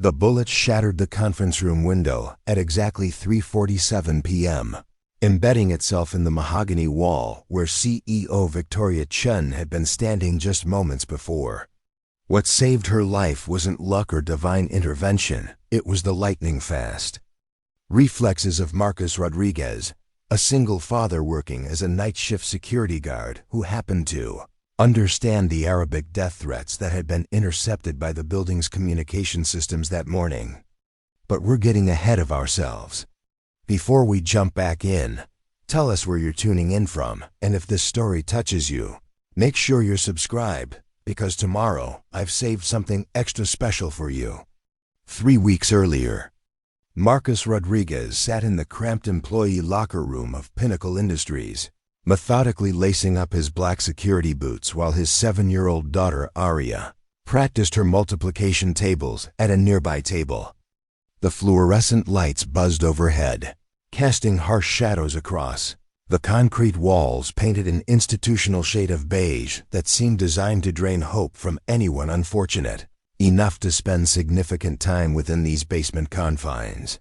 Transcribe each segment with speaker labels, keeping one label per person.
Speaker 1: The bullet shattered the conference room window at exactly 3:47 p.m., embedding itself in the mahogany wall where CEO Victoria Chen had been standing just moments before. What saved her life wasn't luck or divine intervention, it was the lightning-fast reflexes of Marcus Rodriguez, a single father working as a night shift security guard who happened to understand the Arabic death threats that had been intercepted by the building's communication systems that morning. But we're getting ahead of ourselves. Before we jump back in, tell us where you're tuning in from, and if this story touches you, make sure you're subscribed, because tomorrow I've saved something extra special for you. 3 weeks earlier, Marcus Rodriguez sat in the cramped employee locker room of Pinnacle Industries, methodically lacing up his black security boots while his 7-year-old daughter, Aria, practiced her multiplication tables at a nearby table. The fluorescent lights buzzed overhead, casting harsh shadows across the concrete walls painted an institutional shade of beige that seemed designed to drain hope from anyone unfortunate enough to spend significant time within these basement confines.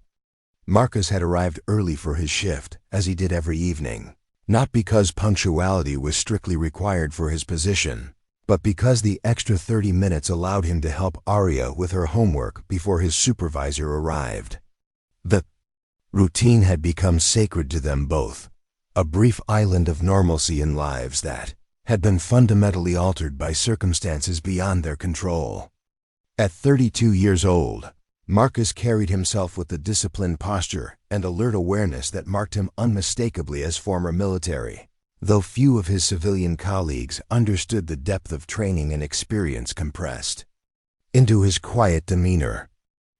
Speaker 1: Marcus had arrived early for his shift, as he did every evening, not because punctuality was strictly required for his position, but because the extra 30 minutes allowed him to help Aria with her homework before his supervisor arrived. The routine had become sacred to them both, a brief island of normalcy in lives that had been fundamentally altered by circumstances beyond their control. At 32 years old, Marcus carried himself with the disciplined posture and alert awareness that marked him unmistakably as former military, though few of his civilian colleagues understood the depth of training and experience compressed into his quiet demeanor.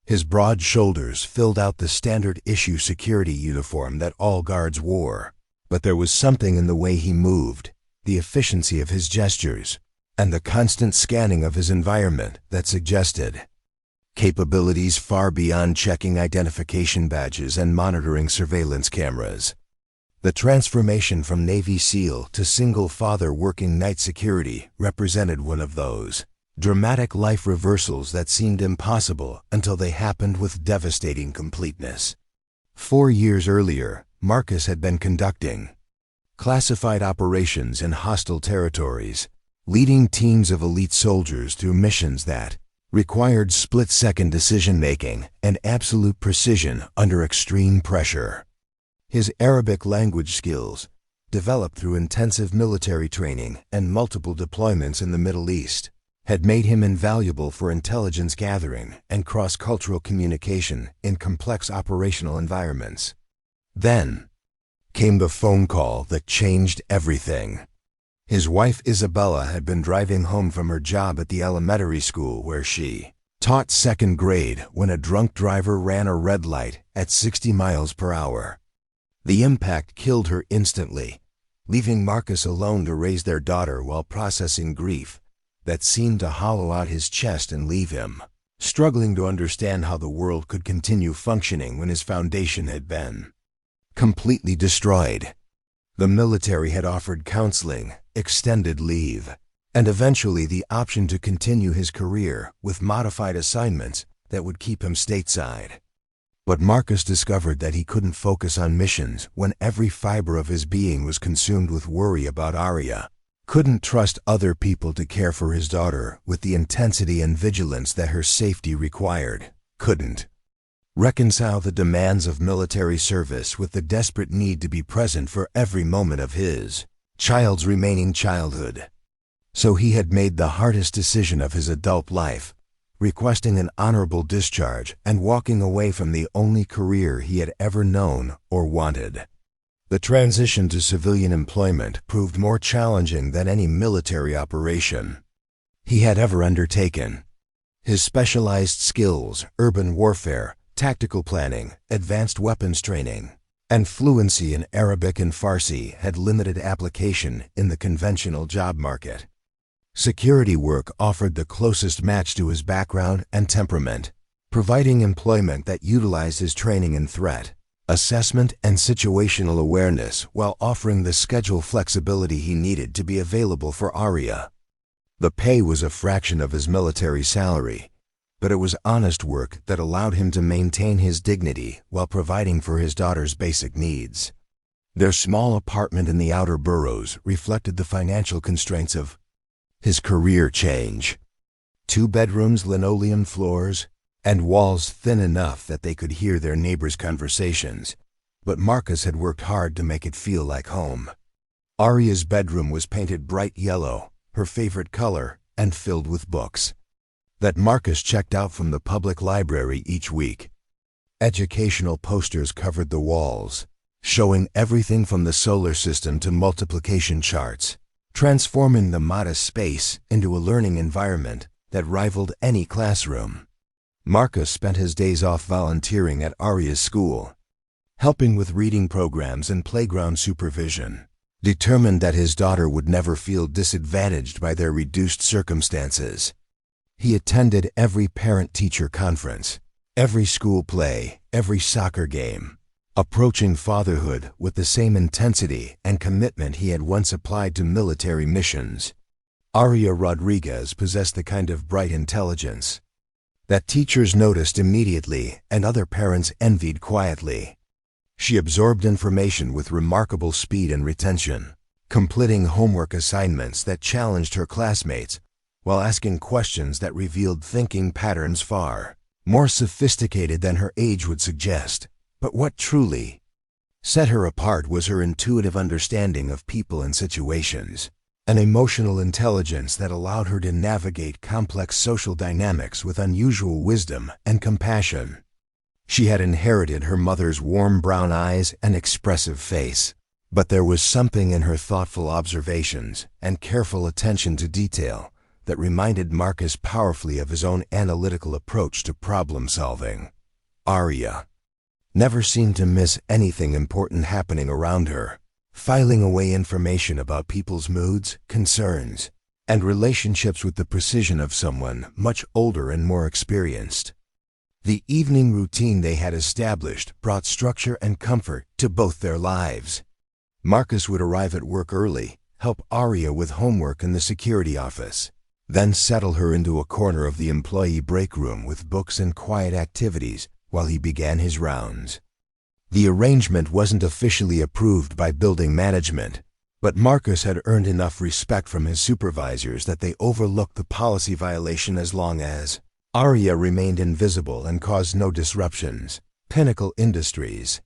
Speaker 1: His broad shoulders filled out the standard-issue security uniform that all guards wore, but there was something in the way he moved, the efficiency of his gestures, and the constant scanning of his environment that suggested capabilities far beyond checking identification badges and monitoring surveillance cameras. The transformation from Navy SEAL to single father working night security represented one of those dramatic life reversals that seemed impossible until they happened with devastating completeness. 4 years earlier, Marcus had been conducting classified operations in hostile territories, leading teams of elite soldiers through missions that required split-second decision-making and absolute precision under extreme pressure. His Arabic language skills, developed through intensive military training and multiple deployments in the Middle East, had made him invaluable for intelligence gathering and cross-cultural communication in complex operational environments. Then came the phone call that changed everything. His wife Isabella had been driving home from her job at the elementary school where she taught 2nd grade when a drunk driver ran a red light at 60 miles per hour. The impact killed her instantly, leaving Marcus alone to raise their daughter while processing grief that seemed to hollow out his chest and leave him struggling to understand how the world could continue functioning when his foundation had been completely destroyed. The military had offered counseling, extended leave, and eventually the option to continue his career with modified assignments that would keep him stateside. But Marcus discovered that he couldn't focus on missions when every fiber of his being was consumed with worry about Aria, couldn't trust other people to care for his daughter with the intensity and vigilance that her safety required, couldn't reconcile the demands of military service with the desperate need to be present for every moment of his child's remaining childhood. So he had made the hardest decision of his adult life, requesting an honorable discharge and walking away from the only career he had ever known or wanted. The transition to civilian employment proved more challenging than any military operation he had ever undertaken. His specialized skills, urban warfare, tactical planning, advanced weapons training, and fluency in Arabic and Farsi had limited application in the conventional job market. Security work offered the closest match to his background and temperament, providing employment that utilized his training in threat assessment and situational awareness while offering the schedule flexibility he needed to be available for Aria. The pay was a fraction of his military salary, but it was honest work that allowed him to maintain his dignity while providing for his daughter's basic needs. Their small apartment in the outer boroughs reflected the financial constraints of his career change. 2 bedrooms, linoleum floors, and walls thin enough that they could hear their neighbors' conversations. But Marcus had worked hard to make it feel like home. Aria's bedroom was painted bright yellow, her favorite color, and filled with books that Marcus checked out from the public library each week. Educational posters covered the walls, showing everything from the solar system to multiplication charts, transforming the modest space into a learning environment that rivaled any classroom. Marcus spent his days off volunteering at Aria's school, helping with reading programs and playground supervision, determined that his daughter would never feel disadvantaged by their reduced circumstances. He attended every parent-teacher conference, every school play, every soccer game, approaching fatherhood with the same intensity and commitment he had once applied to military missions. Aria Rodriguez possessed the kind of bright intelligence that teachers noticed immediately and other parents envied quietly. She absorbed information with remarkable speed and retention, completing homework assignments that challenged her classmates while asking questions that revealed thinking patterns far more sophisticated than her age would suggest. But what truly set her apart was her intuitive understanding of people and situations, an emotional intelligence that allowed her to navigate complex social dynamics with unusual wisdom and compassion. She had inherited her mother's warm brown eyes and expressive face, but there was something in her thoughtful observations and careful attention to detail that reminded Marcus powerfully of his own analytical approach to problem solving. Aria never seemed to miss anything important happening around her, filing away information about people's moods, concerns, and relationships with the precision of someone much older and more experienced. The evening routine they had established brought structure and comfort to both their lives. Marcus would arrive at work early, help Aria with homework in the security office, then settle her into a corner of the employee break room with books and quiet activities while he began his rounds. The arrangement wasn't officially approved by building management, but Marcus had earned enough respect from his supervisors that they overlooked the policy violation as long as Aria remained invisible and caused no disruptions. Pinnacle Industries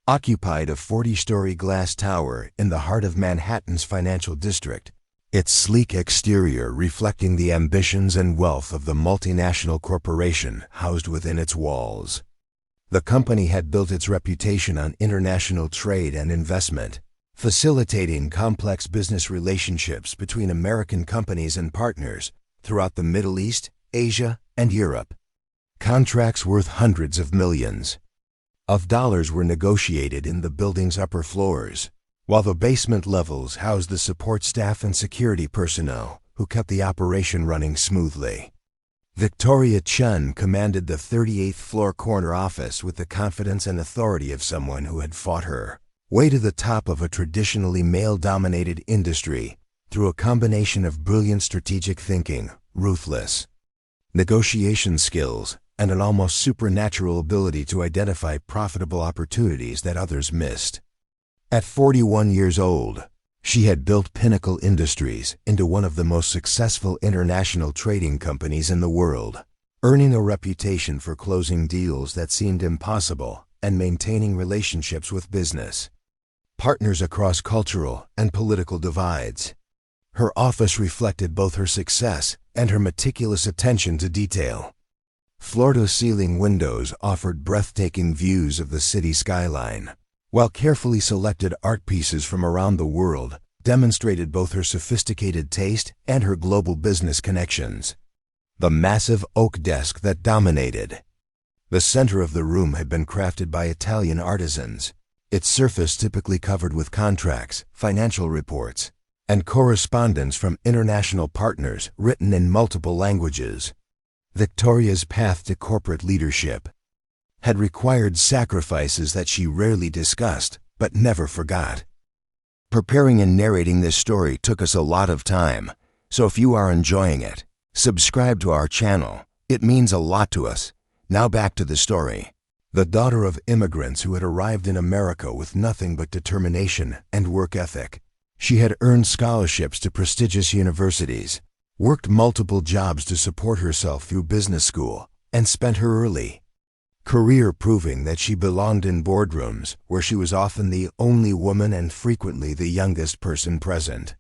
Speaker 1: occupied a 40-story glass tower in the heart of Manhattan's financial district, its sleek exterior reflecting the ambitions and wealth of the multinational corporation housed within its walls. The company had built its reputation on international trade and investment, facilitating complex business relationships between American companies and partners throughout the Middle East, Asia, and Europe. Contracts worth hundreds of millions of dollars were negotiated in the building's upper floors, while the basement levels housed the support staff and security personnel who kept the operation running smoothly. Victoria Chen commanded the 38th floor corner office with the confidence and authority of someone who had fought her way to the top of a traditionally male-dominated industry through a combination of brilliant strategic thinking, ruthless negotiation skills, and an almost supernatural ability to identify profitable opportunities that others missed. At 41 years old, she had built Pinnacle Industries into one of the most successful international trading companies in the world, earning a reputation for closing deals that seemed impossible and maintaining relationships with business partners across cultural and political divides. Her office reflected both her success and her meticulous attention to detail. Floor-to-ceiling windows offered breathtaking views of the city skyline, while carefully selected art pieces from around the world demonstrated both her sophisticated taste and her global business connections. The massive oak desk that dominated the center of the room had been crafted by Italian artisans, its surface typically covered with contracts, financial reports, and correspondence from international partners written in multiple languages. Victoria's path to corporate leadership had required sacrifices that she rarely discussed but never forgot. Preparing and narrating this story took us a lot of time, so if you are enjoying it, subscribe to our channel It means a lot to us. Now back to the story. The daughter of immigrants who had arrived in America with nothing but determination and work ethic. She had earned scholarships to prestigious universities, worked multiple jobs to support herself through business school, and spent her early career proving that she belonged in boardrooms where she was often the only woman and frequently the youngest person present.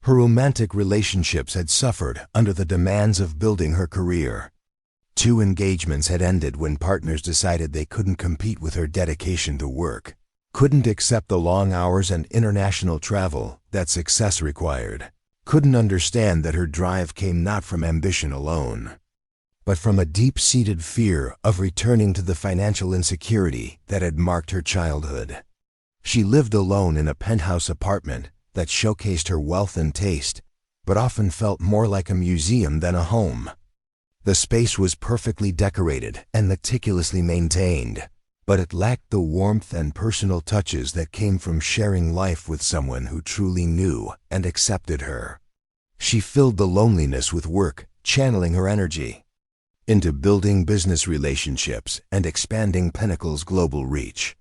Speaker 1: Her romantic relationships had suffered under the demands of building her career. 2 engagements had ended when partners decided they couldn't compete with her dedication to work, couldn't accept the long hours and international travel that success required, couldn't understand that her drive came not from ambition alone, but from a deep-seated fear of returning to the financial insecurity that had marked her childhood. She lived alone in a penthouse apartment that showcased her wealth and taste, but often felt more like a museum than a home. The space was perfectly decorated and meticulously maintained, but it lacked the warmth and personal touches that came from sharing life with someone who truly knew and accepted her. She filled the loneliness with work, channeling her energy into building business relationships and expanding Pinnacle's global reach.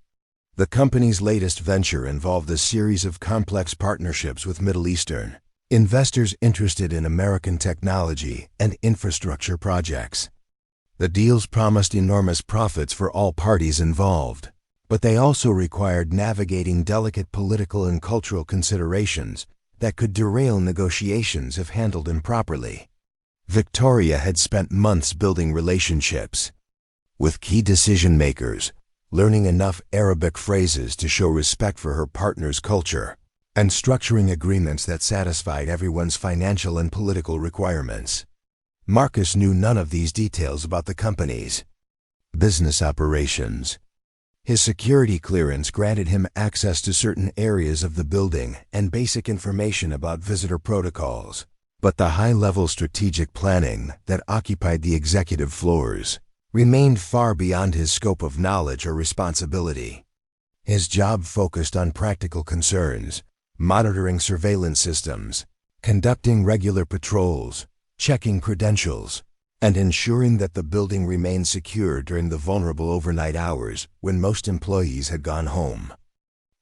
Speaker 1: The company's latest venture involved a series of complex partnerships with Middle Eastern investors interested in American technology and infrastructure projects. The deals promised enormous profits for all parties involved, but they also required navigating delicate political and cultural considerations that could derail negotiations if handled improperly. Victoria had spent months building relationships with key decision-makers, learning enough Arabic phrases to show respect for her partner's culture, and structuring agreements that satisfied everyone's financial and political requirements. Marcus knew none of these details about the company's business operations. His security clearance granted him access to certain areas of the building and basic information about visitor protocols, but the high-level strategic planning that occupied the executive floors remained far beyond his scope of knowledge or responsibility. His job focused on practical concerns, monitoring surveillance systems, conducting regular patrols, checking credentials, and ensuring that the building remained secure during the vulnerable overnight hours when most employees had gone home.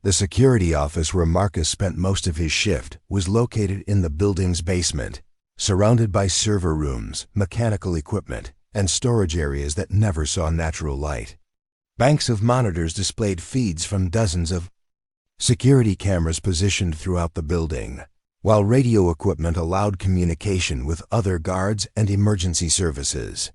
Speaker 1: The security office where Marcus spent most of his shift was located in the building's basement, surrounded by server rooms, mechanical equipment, and storage areas that never saw natural light. Banks of monitors displayed feeds from dozens of security cameras positioned throughout the building, while radio equipment allowed communication with other guards and emergency services.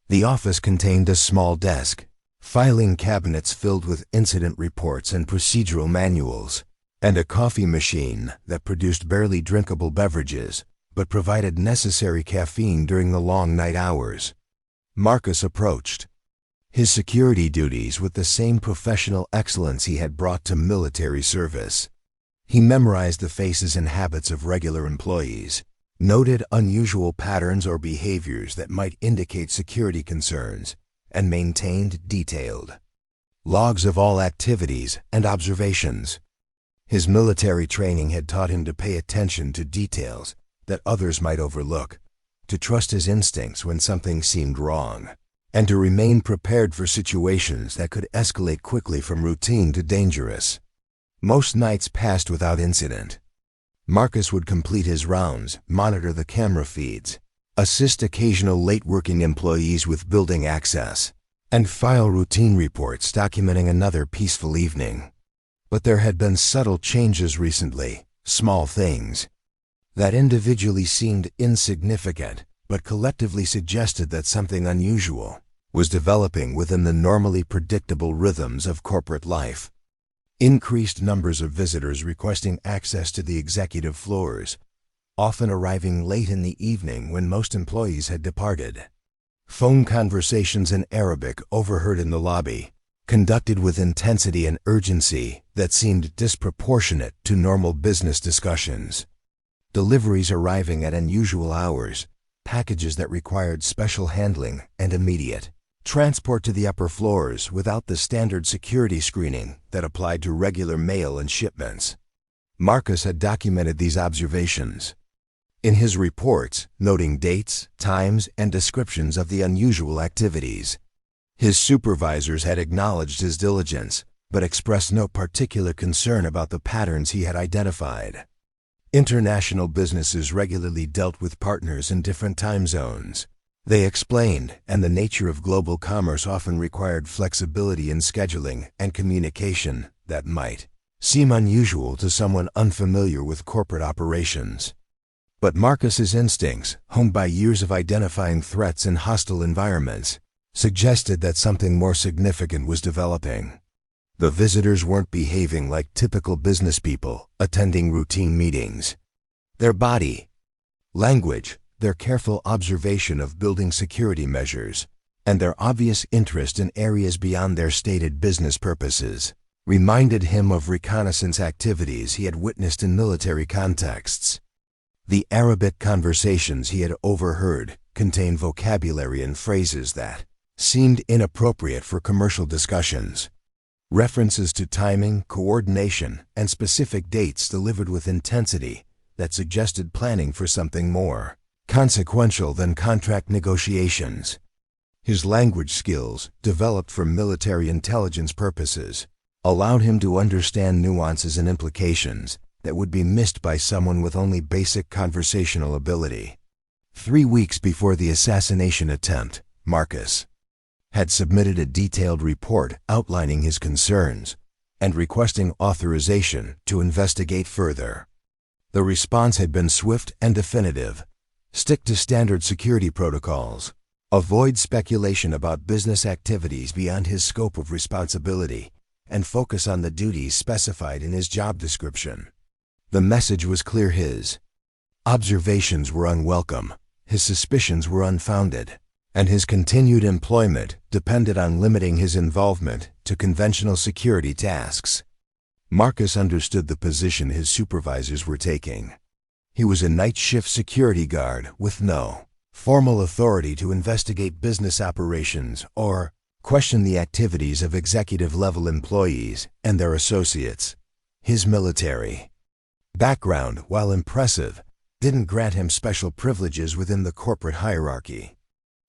Speaker 1: The office contained a small desk, filing cabinets filled with incident reports and procedural manuals, and a coffee machine that produced barely drinkable beverages but provided necessary caffeine during the long night hours. Marcus approached his security duties with the same professional excellence he had brought to military service. He memorized the faces and habits of regular employees, noted unusual patterns or behaviors that might indicate security concerns, and maintained detailed logs of all activities and observations. His military training had taught him to pay attention to details that others might overlook, to trust his instincts when something seemed wrong, and to remain prepared for situations that could escalate quickly from routine to dangerous. Most nights passed without incident. Marcus would complete his rounds, monitor the camera feeds, assist occasional late-working employees with building access, and file routine reports documenting another peaceful evening. But there had been subtle changes recently, small things, that individually seemed insignificant, but collectively suggested that something unusual was developing within the normally predictable rhythms of corporate life. Increased numbers of visitors requesting access to the executive floors, often arriving late in the evening when most employees had departed. Phone conversations in Arabic overheard in the lobby, conducted with intensity and urgency that seemed disproportionate to normal business discussions. Deliveries arriving at unusual hours, packages that required special handling and immediate transport to the upper floors without the standard security screening that applied to regular mail and shipments. Marcus had documented these observations. in his reports, noting dates, times, and descriptions of the unusual activities. His supervisors had acknowledged his diligence, but expressed no particular concern about the patterns he had identified. International businesses regularly dealt with partners in different time zones. They explained, and the nature of global commerce often required flexibility in scheduling and communication that might seem unusual to someone unfamiliar with corporate operations. But Marcus's instincts, honed by years of identifying threats in hostile environments, suggested that something more significant was developing. The visitors weren't behaving like typical business people, attending routine meetings. Their body language, their careful observation of building security measures, and their obvious interest in areas beyond their stated business purposes reminded him of reconnaissance activities he had witnessed in military contexts. The Arabic conversations he had overheard contained vocabulary and phrases that seemed inappropriate for commercial discussions. References to timing, coordination, and specific dates delivered with intensity that suggested planning for something more consequential than contract negotiations. His language skills, developed for military intelligence purposes, allowed him to understand nuances and implications that would be missed by someone with only basic conversational ability. 3 weeks before the assassination attempt, Marcus had submitted a detailed report outlining his concerns and requesting authorization to investigate further. The response had been swift and definitive. Stick to standard security protocols. Avoid speculation about business activities beyond his scope of responsibility, and focus on the duties specified in his job description. The message was clear: his observations were unwelcome, his suspicions were unfounded, and his continued employment depended on limiting his involvement to conventional security tasks. Marcus understood the position his supervisors were taking. He was a night shift security guard with no formal authority to investigate business operations or question the activities of executive-level employees and their associates. His military background, while impressive, didn't grant him special privileges within the corporate hierarchy.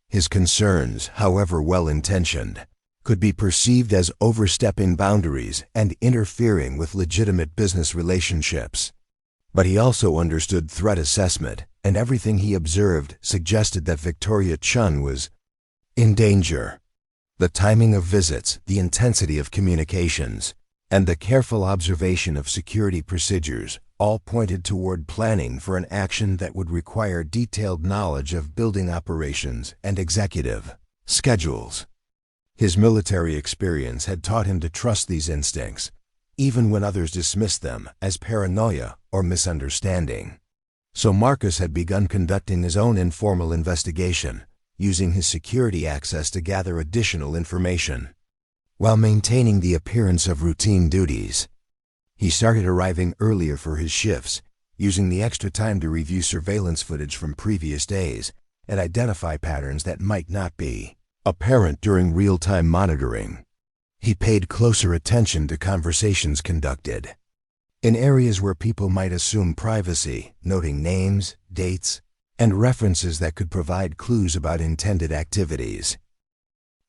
Speaker 1: His concerns, however well-intentioned, could be perceived as overstepping boundaries and interfering with legitimate business relationships. But he also understood threat assessment, and everything he observed suggested that Victoria Chen was in danger. The timing of visits, the intensity of communications, and the careful observation of security procedures all pointed toward planning for an action that would require detailed knowledge of building operations and executive schedules. His military experience had taught him to trust these instincts, even when others dismissed them as paranoia or misunderstanding. So Marcus had begun conducting his own informal investigation, using his security access to gather additional information. While maintaining the appearance of routine duties, he started arriving earlier for his shifts, using the extra time to review surveillance footage from previous days and identify patterns that might not be apparent during real-time monitoring. He paid closer attention to conversations conducted in areas where people might assume privacy, noting names, dates, and references that could provide clues about intended activities.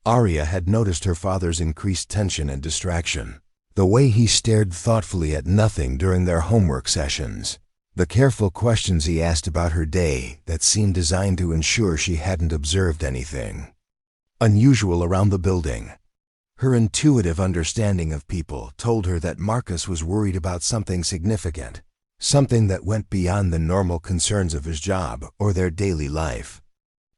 Speaker 1: Aria had noticed her father's increased tension and distraction. The way he stared thoughtfully at nothing during their homework sessions. The careful questions he asked about her day that seemed designed to ensure she hadn't observed anything unusual around the building. Her intuitive understanding of people told her that Marcus was worried about something significant, something that went beyond the normal concerns of his job or their daily life.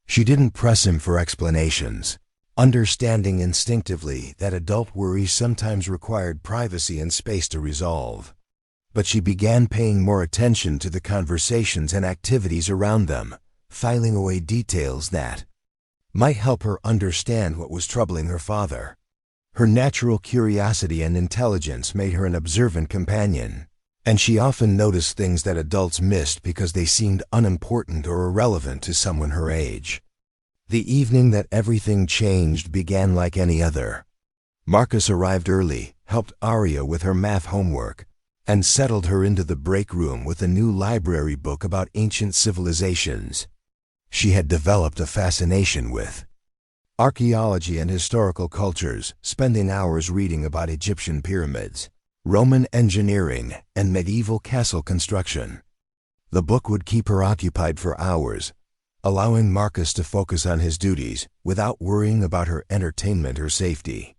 Speaker 1: She didn't press him for explanations, understanding instinctively that adult worries sometimes required privacy and space to resolve. But she began paying more attention to the conversations and activities around them, filing away details that might help her understand what was troubling her father. Her natural curiosity and intelligence made her an observant companion, and she often noticed things that adults missed because they seemed unimportant or irrelevant to someone her age. The evening that everything changed began like any other. Marcus arrived early, helped Aria with her math homework, and settled her into the break room with a new library book about ancient civilizations. She had developed a fascination with archaeology and historical cultures, spending hours reading about Egyptian pyramids, Roman engineering, and medieval castle construction. The book would keep her occupied for hours, allowing Marcus to focus on his duties without worrying about her entertainment or safety.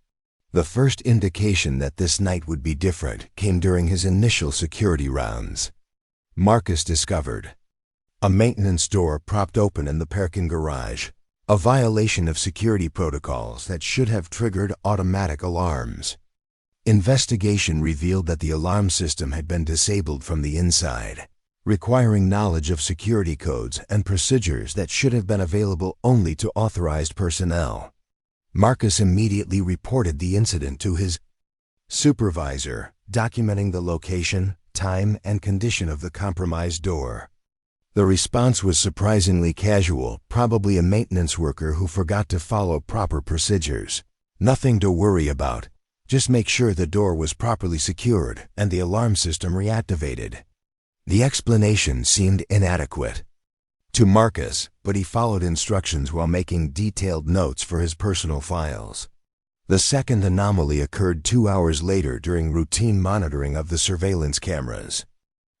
Speaker 1: The first indication that this night would be different came during his initial security rounds. Marcus discovered a maintenance door propped open in the parking garage, a violation of security protocols that should have triggered automatic alarms. Investigation revealed that the alarm system had been disabled from the inside, requiring knowledge of security codes and procedures that should have been available only to authorized personnel. Marcus immediately reported the incident to his supervisor, documenting the location, time, and condition of the compromised door. The response was surprisingly casual, probably a maintenance worker who forgot to follow proper procedures. Nothing to worry about. Just make sure the door was properly secured and the alarm system reactivated. The explanation seemed inadequate to Marcus, but he followed instructions while making detailed notes for his personal files. The second anomaly occurred 2 hours later during routine monitoring of the surveillance cameras.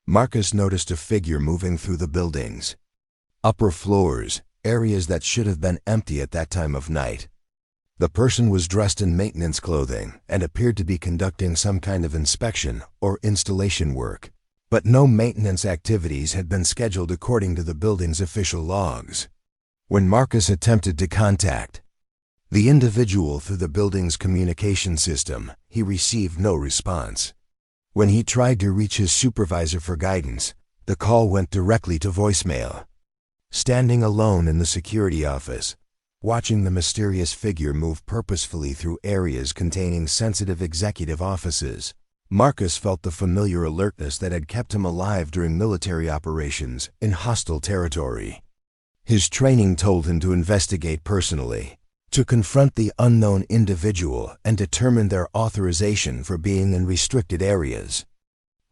Speaker 1: Marcus noticed a figure moving through the building's upper floors, areas that should have been empty at that time of night. The person was dressed in maintenance clothing and appeared to be conducting some kind of inspection or installation work, but no maintenance activities had been scheduled according to the building's official logs. When Marcus attempted to contact the individual through the building's communication system, he received no response. When he tried to reach his supervisor for guidance, the call went directly to voicemail. Standing alone in the security office, watching the mysterious figure move purposefully through areas containing sensitive executive offices, Marcus felt the familiar alertness that had kept him alive during military operations in hostile territory. His training told him to investigate personally, to confront the unknown individual and determine their authorization for being in restricted areas.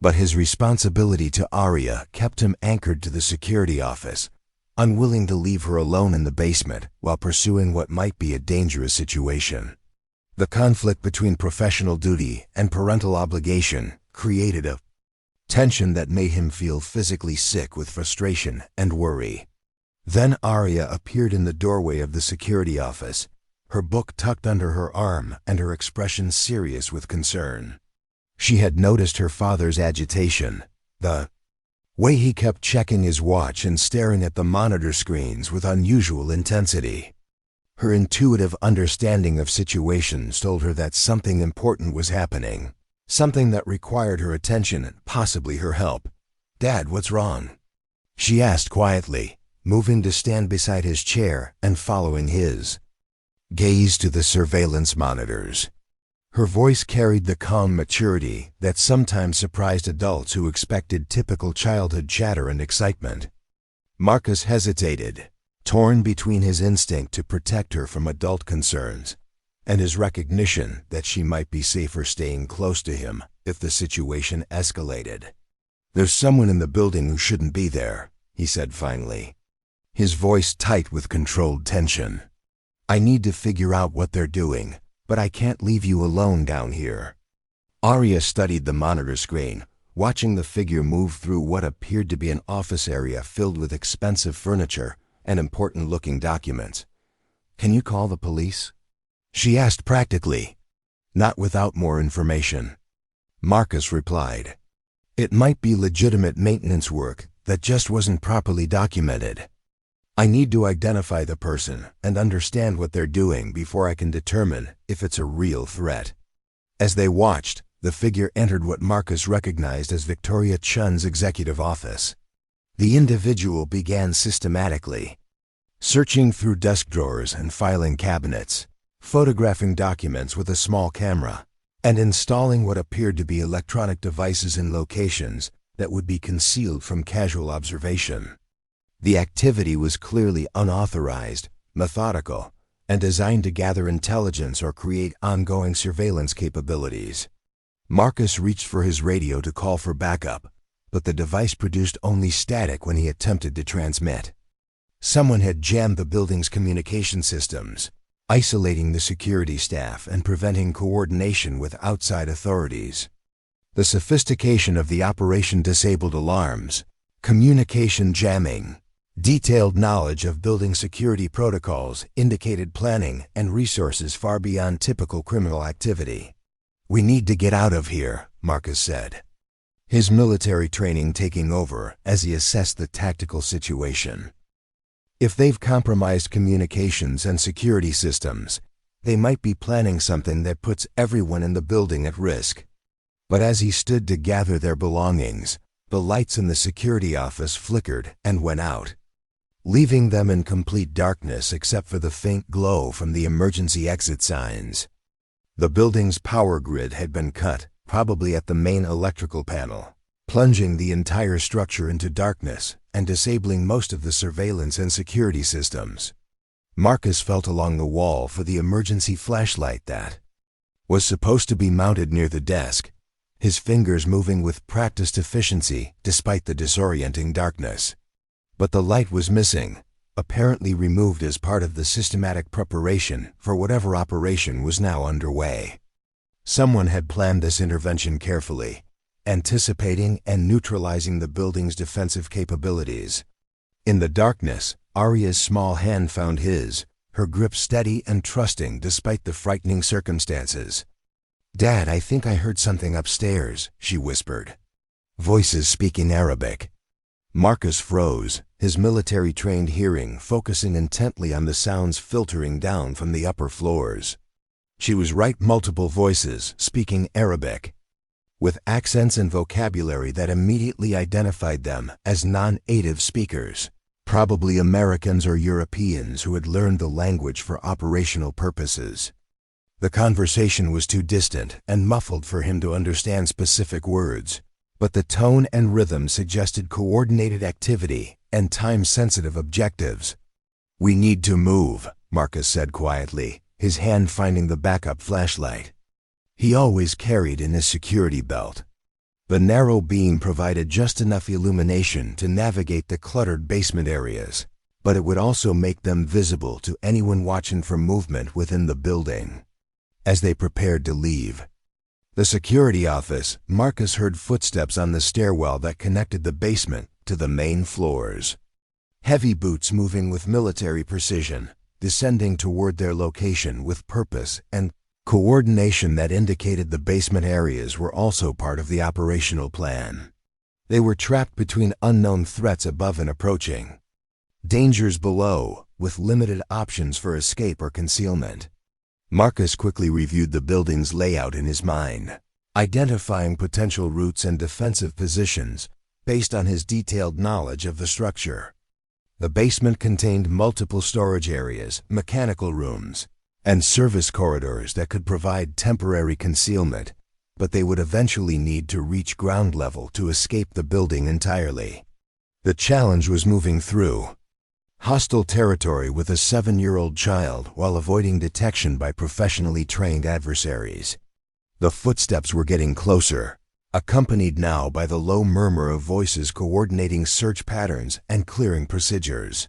Speaker 1: But his responsibility to Aria kept him anchored to the security office, unwilling to leave her alone in the basement while pursuing what might be a dangerous situation. The conflict between professional duty and parental obligation created a tension that made him feel physically sick with frustration and worry. Then Aria appeared in the doorway of the security office, her book tucked under her arm and her expression serious with concern. She had noticed her father's agitation, the way he kept checking his watch and staring at the monitor screens with unusual intensity. Her intuitive understanding of situations told her that something important was happening, something that required her attention and possibly her help. "Dad, what's wrong?" she asked quietly, moving to stand beside his chair and following his gaze to the surveillance monitors. Her voice carried the calm maturity that sometimes surprised adults who expected typical childhood chatter and excitement. Marcus hesitated, torn between his instinct to protect her from adult concerns and his recognition that she might be safer staying close to him if the situation escalated. "There's someone in the building who shouldn't be there," he said finally, his voice tight with controlled tension. "I need to figure out what they're doing, but I can't leave you alone down here." Aria studied the monitor screen, watching the figure move through what appeared to be an office area filled with expensive furniture and important-looking documents. "Can you call the police?" she asked practically, not without more information. Marcus replied, "It might be legitimate maintenance work that just wasn't properly documented. I need to identify the person and understand what they're doing before I can determine if it's a real threat." As they watched, the figure entered what Marcus recognized as Victoria Chen's executive office. The individual began systematically searching through desk drawers and filing cabinets, photographing documents with a small camera, and installing what appeared to be electronic devices in locations that would be concealed from casual observation. The activity was clearly unauthorized, methodical, and designed to gather intelligence or create ongoing surveillance capabilities. Marcus reached for his radio to call for backup, but the device produced only static when he attempted to transmit. Someone had jammed the building's communication systems, isolating the security staff and preventing coordination with outside authorities. The sophistication of the operation disabled alarms, communication jamming, detailed knowledge of building security protocols indicated planning and resources far beyond typical criminal activity. "We need to get out of here," Marcus said, his military training taking over as he assessed the tactical situation. If they've compromised communications and security systems, they might be planning something that puts everyone in the building at risk. But as he stood to gather their belongings, the lights in the security office flickered and went out, leaving them in complete darkness except for the faint glow from the emergency exit signs. The building's power grid had been cut, probably at the main electrical panel, plunging the entire structure into darkness and disabling most of the surveillance and security systems. Marcus felt along the wall for the emergency flashlight that was supposed to be mounted near the desk, his fingers moving with practiced efficiency despite the disorienting darkness. But the light was missing, apparently removed as part of the systematic preparation for whatever operation was now underway. Someone had planned this intervention carefully, anticipating and neutralizing the building's defensive capabilities. In the darkness, Aria's small hand found his, her grip steady and trusting despite the frightening circumstances. "Dad, I think I heard something upstairs," she whispered. Voices speaking Arabic. Marcus froze, his military-trained hearing focusing intently on the sounds filtering down from the upper floors. She was right, multiple voices speaking Arabic, with accents and vocabulary that immediately identified them as non-native speakers, probably Americans or Europeans who had learned the language for operational purposes. The conversation was too distant and muffled for him to understand specific words, but the tone and rhythm suggested coordinated activity and time-sensitive objectives. "We need to move," Marcus said quietly, his hand finding the backup flashlight he always carried in his security belt. The narrow beam provided just enough illumination to navigate the cluttered basement areas, but it would also make them visible to anyone watching for movement within the building. As they prepared to leave the security office, Marcus heard footsteps on the stairwell that connected the basement to the main floors. Heavy boots moving with military precision, descending toward their location with purpose and coordination that indicated the basement areas were also part of the operational plan. They were trapped between unknown threats above and approaching dangers below, with limited options for escape or concealment. Marcus quickly reviewed the building's layout in his mind, identifying potential routes and defensive positions based on his detailed knowledge of the structure. The basement contained multiple storage areas, mechanical rooms, and service corridors that could provide temporary concealment, but they would eventually need to reach ground level to escape the building entirely. The challenge was moving through hostile territory with a 7-year-old child while avoiding detection by professionally trained adversaries. The footsteps were getting closer, accompanied now by the low murmur of voices coordinating search patterns and clearing procedures.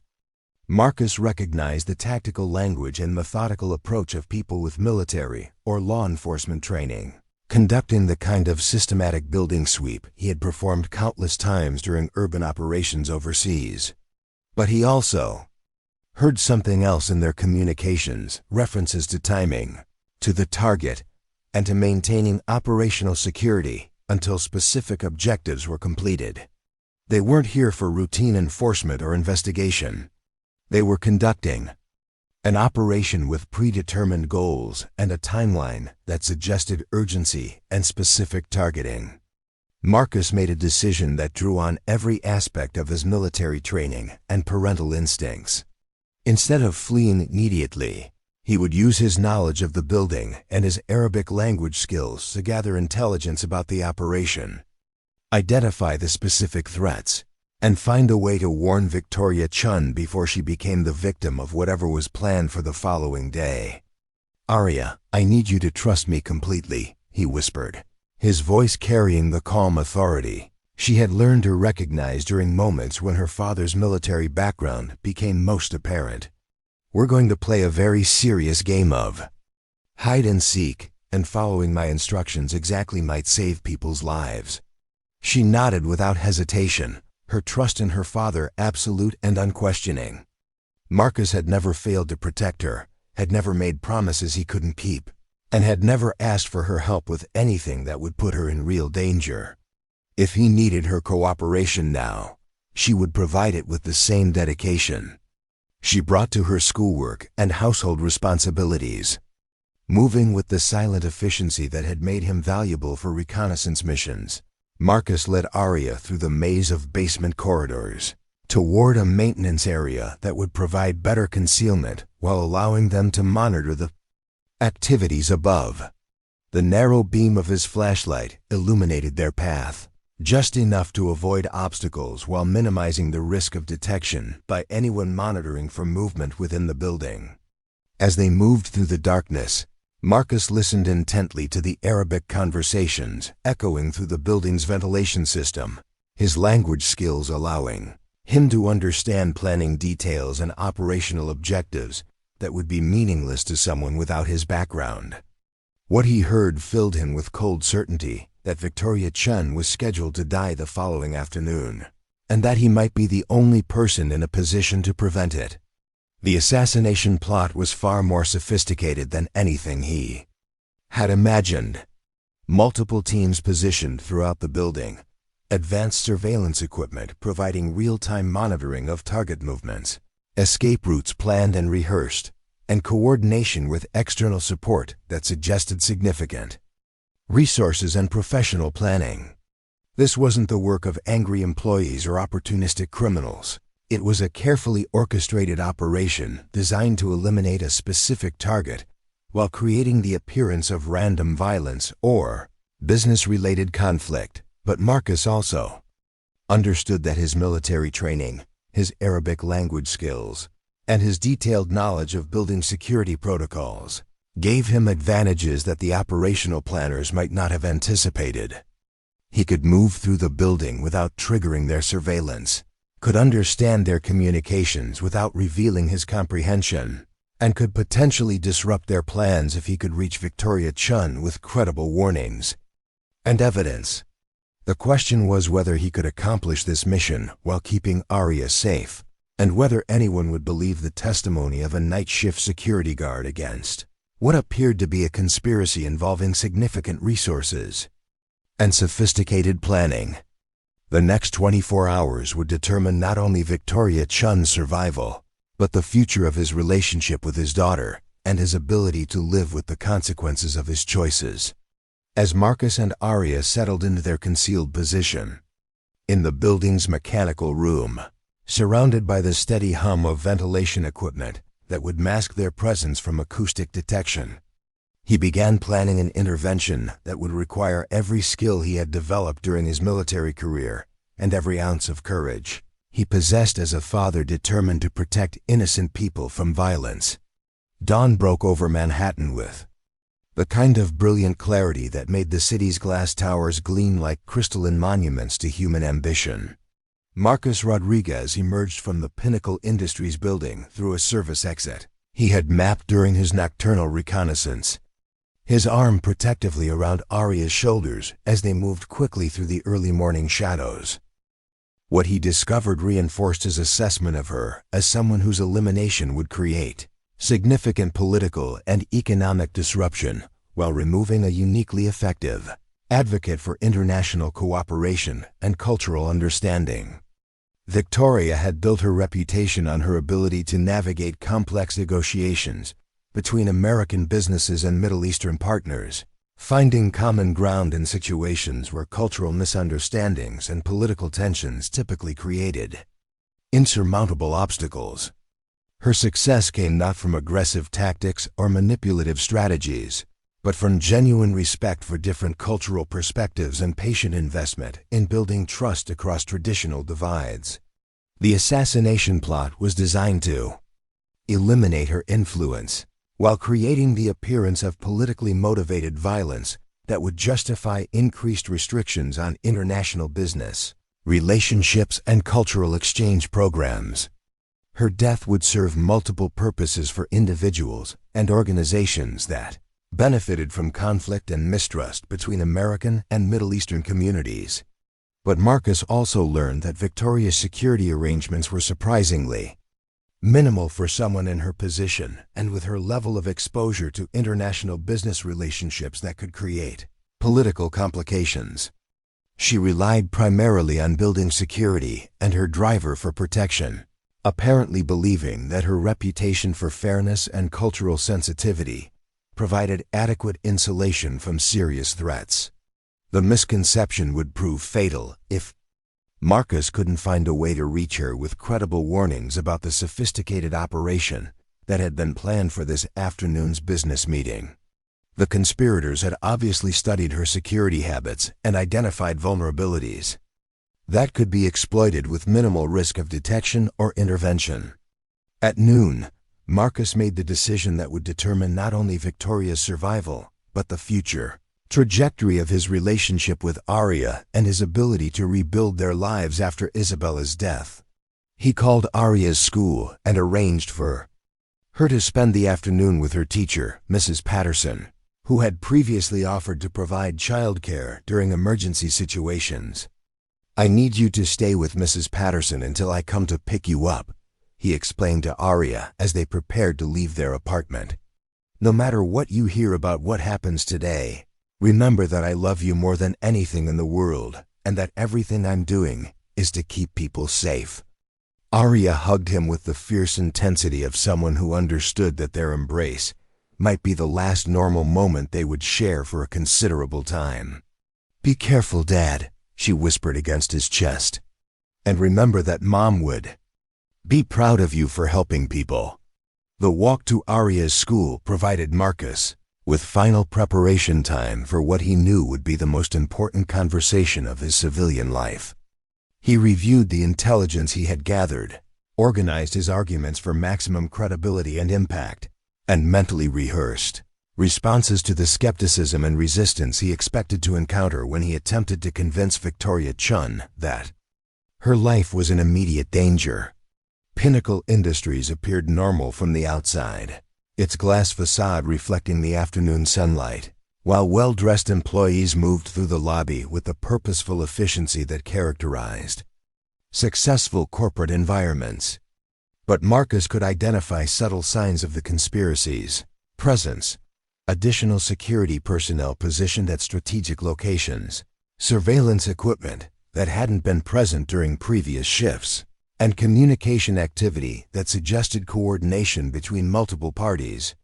Speaker 1: Marcus recognized the tactical language and methodical approach of people with military or law enforcement training, conducting the kind of systematic building sweep he had performed countless times during urban operations overseas. But he also heard something else in their communications, references to timing, to the target, and to maintaining operational security until specific objectives were completed. They weren't here for routine enforcement or investigation. They were conducting an operation with predetermined goals and a timeline that suggested urgency and specific targeting. Marcus made a decision that drew on every aspect of his military training and parental instincts. Instead of fleeing immediately, he would use his knowledge of the building and his Arabic language skills to gather intelligence about the operation, identify the specific threats, and find a way to warn Victoria Chen before she became the victim of whatever was planned for the following day. "Aria, I need you to trust me completely," he whispered, his voice carrying the calm authority she had learned to recognize during moments when her father's military background became most apparent. "We're going to play a very serious game of hide and seek, and following my instructions exactly might save people's lives." She nodded without hesitation, her trust in her father absolute and unquestioning. Marcus had never failed to protect her, had never made promises he couldn't keep, and had never asked for her help with anything that would put her in real danger. If he needed her cooperation now, she would provide it with the same dedication she brought to her schoolwork and household responsibilities, moving with the silent efficiency that had made him valuable for reconnaissance missions. Marcus led Aria through the maze of basement corridors toward a maintenance area that would provide better concealment while allowing them to monitor the activities above. The narrow beam of his flashlight illuminated their path, just enough to avoid obstacles while minimizing the risk of detection by anyone monitoring for movement within the building. As they moved through the darkness, Marcus listened intently to the Arabic conversations echoing through the building's ventilation system, his language skills allowing him to understand planning details and operational objectives that would be meaningless to someone without his background. What he heard filled him with cold certainty that Victoria Chen was scheduled to die the following afternoon, and that he might be the only person in a position to prevent it. The assassination plot was far more sophisticated than anything he had imagined. Multiple teams positioned throughout the building, advanced surveillance equipment providing real-time monitoring of target movements, escape routes planned and rehearsed, and coordination with external support that suggested significant resources and professional planning. This wasn't the work of angry employees or opportunistic criminals. It was a carefully orchestrated operation designed to eliminate a specific target while creating the appearance of random violence or business-related conflict. But Marcus also understood that his military training, his Arabic language skills, and his detailed knowledge of building security protocols gave him advantages that the operational planners might not have anticipated. He could move through the building without triggering their surveillance, could understand their communications without revealing his comprehension, and could potentially disrupt their plans if he could reach Victoria Chen with credible warnings and evidence. The question was whether he could accomplish this mission while keeping Aria safe, and whether anyone would believe the testimony of a night shift security guard against what appeared to be a conspiracy involving significant resources and sophisticated planning. The next 24 hours would determine not only Victoria Chen's survival, but the future of his relationship with his daughter and his ability to live with the consequences of his choices. As Marcus and Aria settled into their concealed position in the building's mechanical room, surrounded by the steady hum of ventilation equipment that would mask their presence from acoustic detection, he began planning an intervention that would require every skill he had developed during his military career and every ounce of courage he possessed as a father determined to protect innocent people from violence. Dawn broke over Manhattan with the kind of brilliant clarity that made the city's glass towers gleam like crystalline monuments to human ambition. Marcus Rodriguez emerged from the Pinnacle Industries building through a service exit he had mapped during his nocturnal reconnaissance, his arm protectively around Aria's shoulders as they moved quickly through the early morning shadows. What he discovered reinforced his assessment of her as someone whose elimination would create significant political and economic disruption while removing a uniquely effective advocate for international cooperation and cultural understanding. Victoria had built her reputation on her ability to navigate complex negotiations between American businesses and Middle Eastern partners, finding common ground in situations where cultural misunderstandings and political tensions typically created insurmountable obstacles. Her success came not from aggressive tactics or manipulative strategies, but from genuine respect for different cultural perspectives and patient investment in building trust across traditional divides. The assassination plot was designed to eliminate her influence, while creating the appearance of politically motivated violence that would justify increased restrictions on international business, relationships, and cultural exchange programs. Her death would serve multiple purposes for individuals and organizations that benefited from conflict and mistrust between American and Middle Eastern communities. But Marcus also learned that Victoria's security arrangements were surprisingly minimal for someone in her position and with her level of exposure to international business relationships that could create political complications. She relied primarily on building security and her driver for protection, apparently believing that her reputation for fairness and cultural sensitivity provided adequate insulation from serious threats. The misconception would prove fatal if Marcus couldn't find a way to reach her with credible warnings about the sophisticated operation that had been planned for this afternoon's business meeting. The conspirators had obviously studied her security habits and identified vulnerabilities that could be exploited with minimal risk of detection or intervention. At noon, Marcus made the decision that would determine not only Victoria's survival, but the future trajectory of his relationship with Aria and his ability to rebuild their lives after Isabella's death. He called Aria's school and arranged for her to spend the afternoon with her teacher, Mrs. Patterson, who had previously offered to provide childcare during emergency situations. "I need you to stay with Mrs. Patterson until I come to pick you up," he explained to Aria as they prepared to leave their apartment. "No matter what you hear about what happens today, remember that I love you more than anything in the world and that everything I'm doing is to keep people safe." Aria hugged him with the fierce intensity of someone who understood that their embrace might be the last normal moment they would share for a considerable time. "Be careful, Dad," she whispered against his chest. "And remember that Mom would be proud of you for helping people." The walk to Aria's school provided Marcus with final preparation time for what he knew would be the most important conversation of his civilian life. He reviewed the intelligence he had gathered, organized his arguments for maximum credibility and impact, and mentally rehearsed responses to the skepticism and resistance he expected to encounter when he attempted to convince Victoria Chen that her life was in immediate danger. Pinnacle Industries appeared normal from the outside, its glass facade reflecting the afternoon sunlight, while well-dressed employees moved through the lobby with the purposeful efficiency that characterized successful corporate environments. But Marcus could identify subtle signs of the conspiracy's presence: additional security personnel positioned at strategic locations, surveillance equipment that hadn't been present during previous shifts, and communication activity that suggested coordination between multiple parties.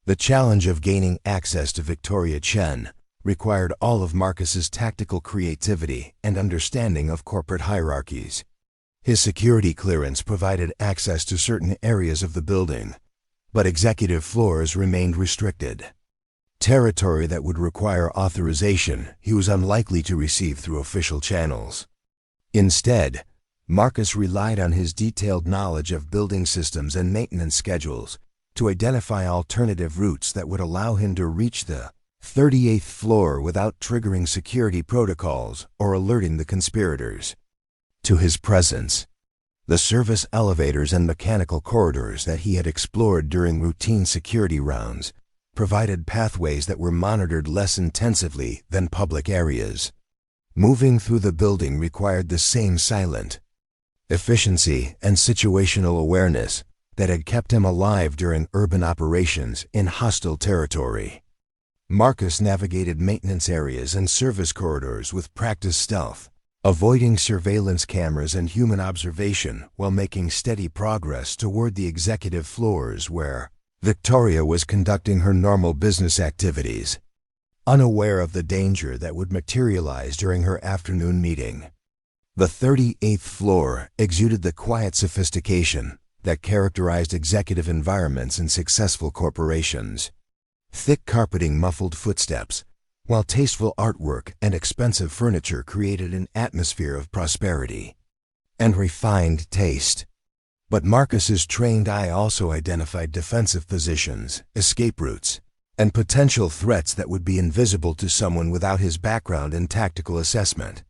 Speaker 1: The challenge of gaining access to Victoria Chen required all of Marcus's tactical creativity and understanding of corporate hierarchies. His security clearance provided access to certain areas of the building, but executive floors remained restricted. Territory that would require authorization he was unlikely to receive through official channels. Instead, Marcus relied on his detailed knowledge of building systems and maintenance schedules to identify alternative routes that would allow him to reach the 38th floor without triggering security protocols or alerting the conspirators to his presence. The service elevators and mechanical corridors that he had explored during routine security rounds provided pathways that were monitored less intensively than public areas. Moving through the building required the same silent efficiency and situational awareness that had kept him alive during urban operations in hostile territory. Marcus navigated maintenance areas and service corridors with practiced stealth, avoiding surveillance cameras and human observation while making steady progress toward the executive floors where Victoria was conducting her normal business activities, unaware of the danger that would materialize during her afternoon meeting. The 38th floor exuded the quiet sophistication that characterized executive environments in successful corporations. Thick carpeting muffled footsteps, while tasteful artwork and expensive furniture created an atmosphere of prosperity and refined taste. But Marcus's trained eye also identified defensive positions, escape routes, and potential threats that would be invisible to someone without his background in tactical assessment.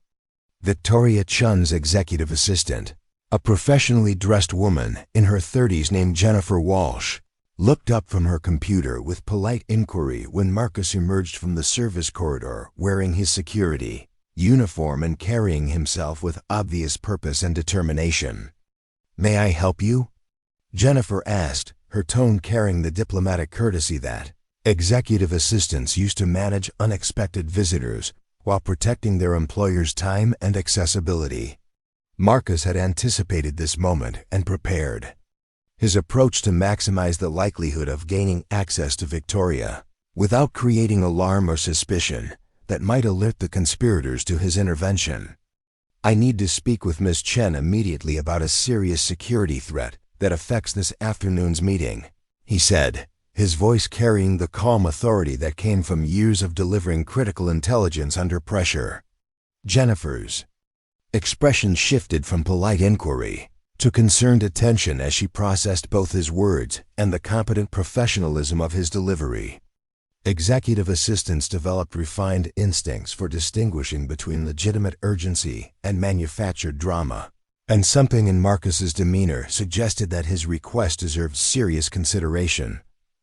Speaker 1: Victoria Chen's executive assistant, a professionally dressed woman in her 30s named Jennifer Walsh, looked up from her computer with polite inquiry when Marcus emerged from the service corridor wearing his security uniform and carrying himself with obvious purpose and determination. "May I help you?" Jennifer asked, her tone carrying the diplomatic courtesy that executive assistants used to manage unexpected visitors while protecting their employer's time and accessibility. Marcus had anticipated this moment and prepared. His approach to maximize the likelihood of gaining access to Victoria without creating alarm or suspicion that might alert the conspirators to his intervention. "I need to speak with Ms. Chen immediately about a serious security threat that affects this afternoon's meeting," he said, his voice carrying the calm authority that came from years of delivering critical intelligence under pressure. Jennifer's expression shifted from polite inquiry to concerned attention as she processed both his words and the competent professionalism of his delivery. Executive assistants developed refined instincts for distinguishing between legitimate urgency and manufactured drama, and something in Marcus's demeanor suggested that his request deserved serious consideration.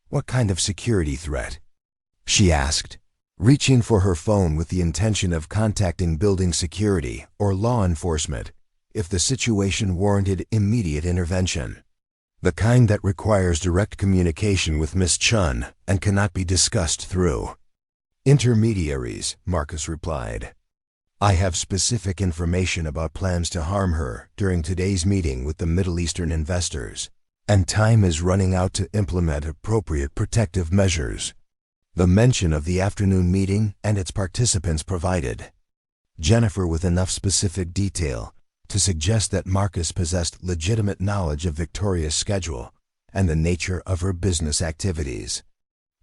Speaker 1: "What kind of security threat?" she asked, reaching for her phone with the intention of contacting building security or law enforcement if the situation warranted immediate intervention. "The kind that requires direct communication with Miss Chen and cannot be discussed through intermediaries," Marcus replied. "I have specific information about plans to harm her during today's meeting with the Middle Eastern investors, and time is running out to implement appropriate protective measures." The mention of the afternoon meeting and its participants provided Jennifer with enough specific detail to suggest that Marcus possessed legitimate knowledge of Victoria's schedule and the nature of her business activities.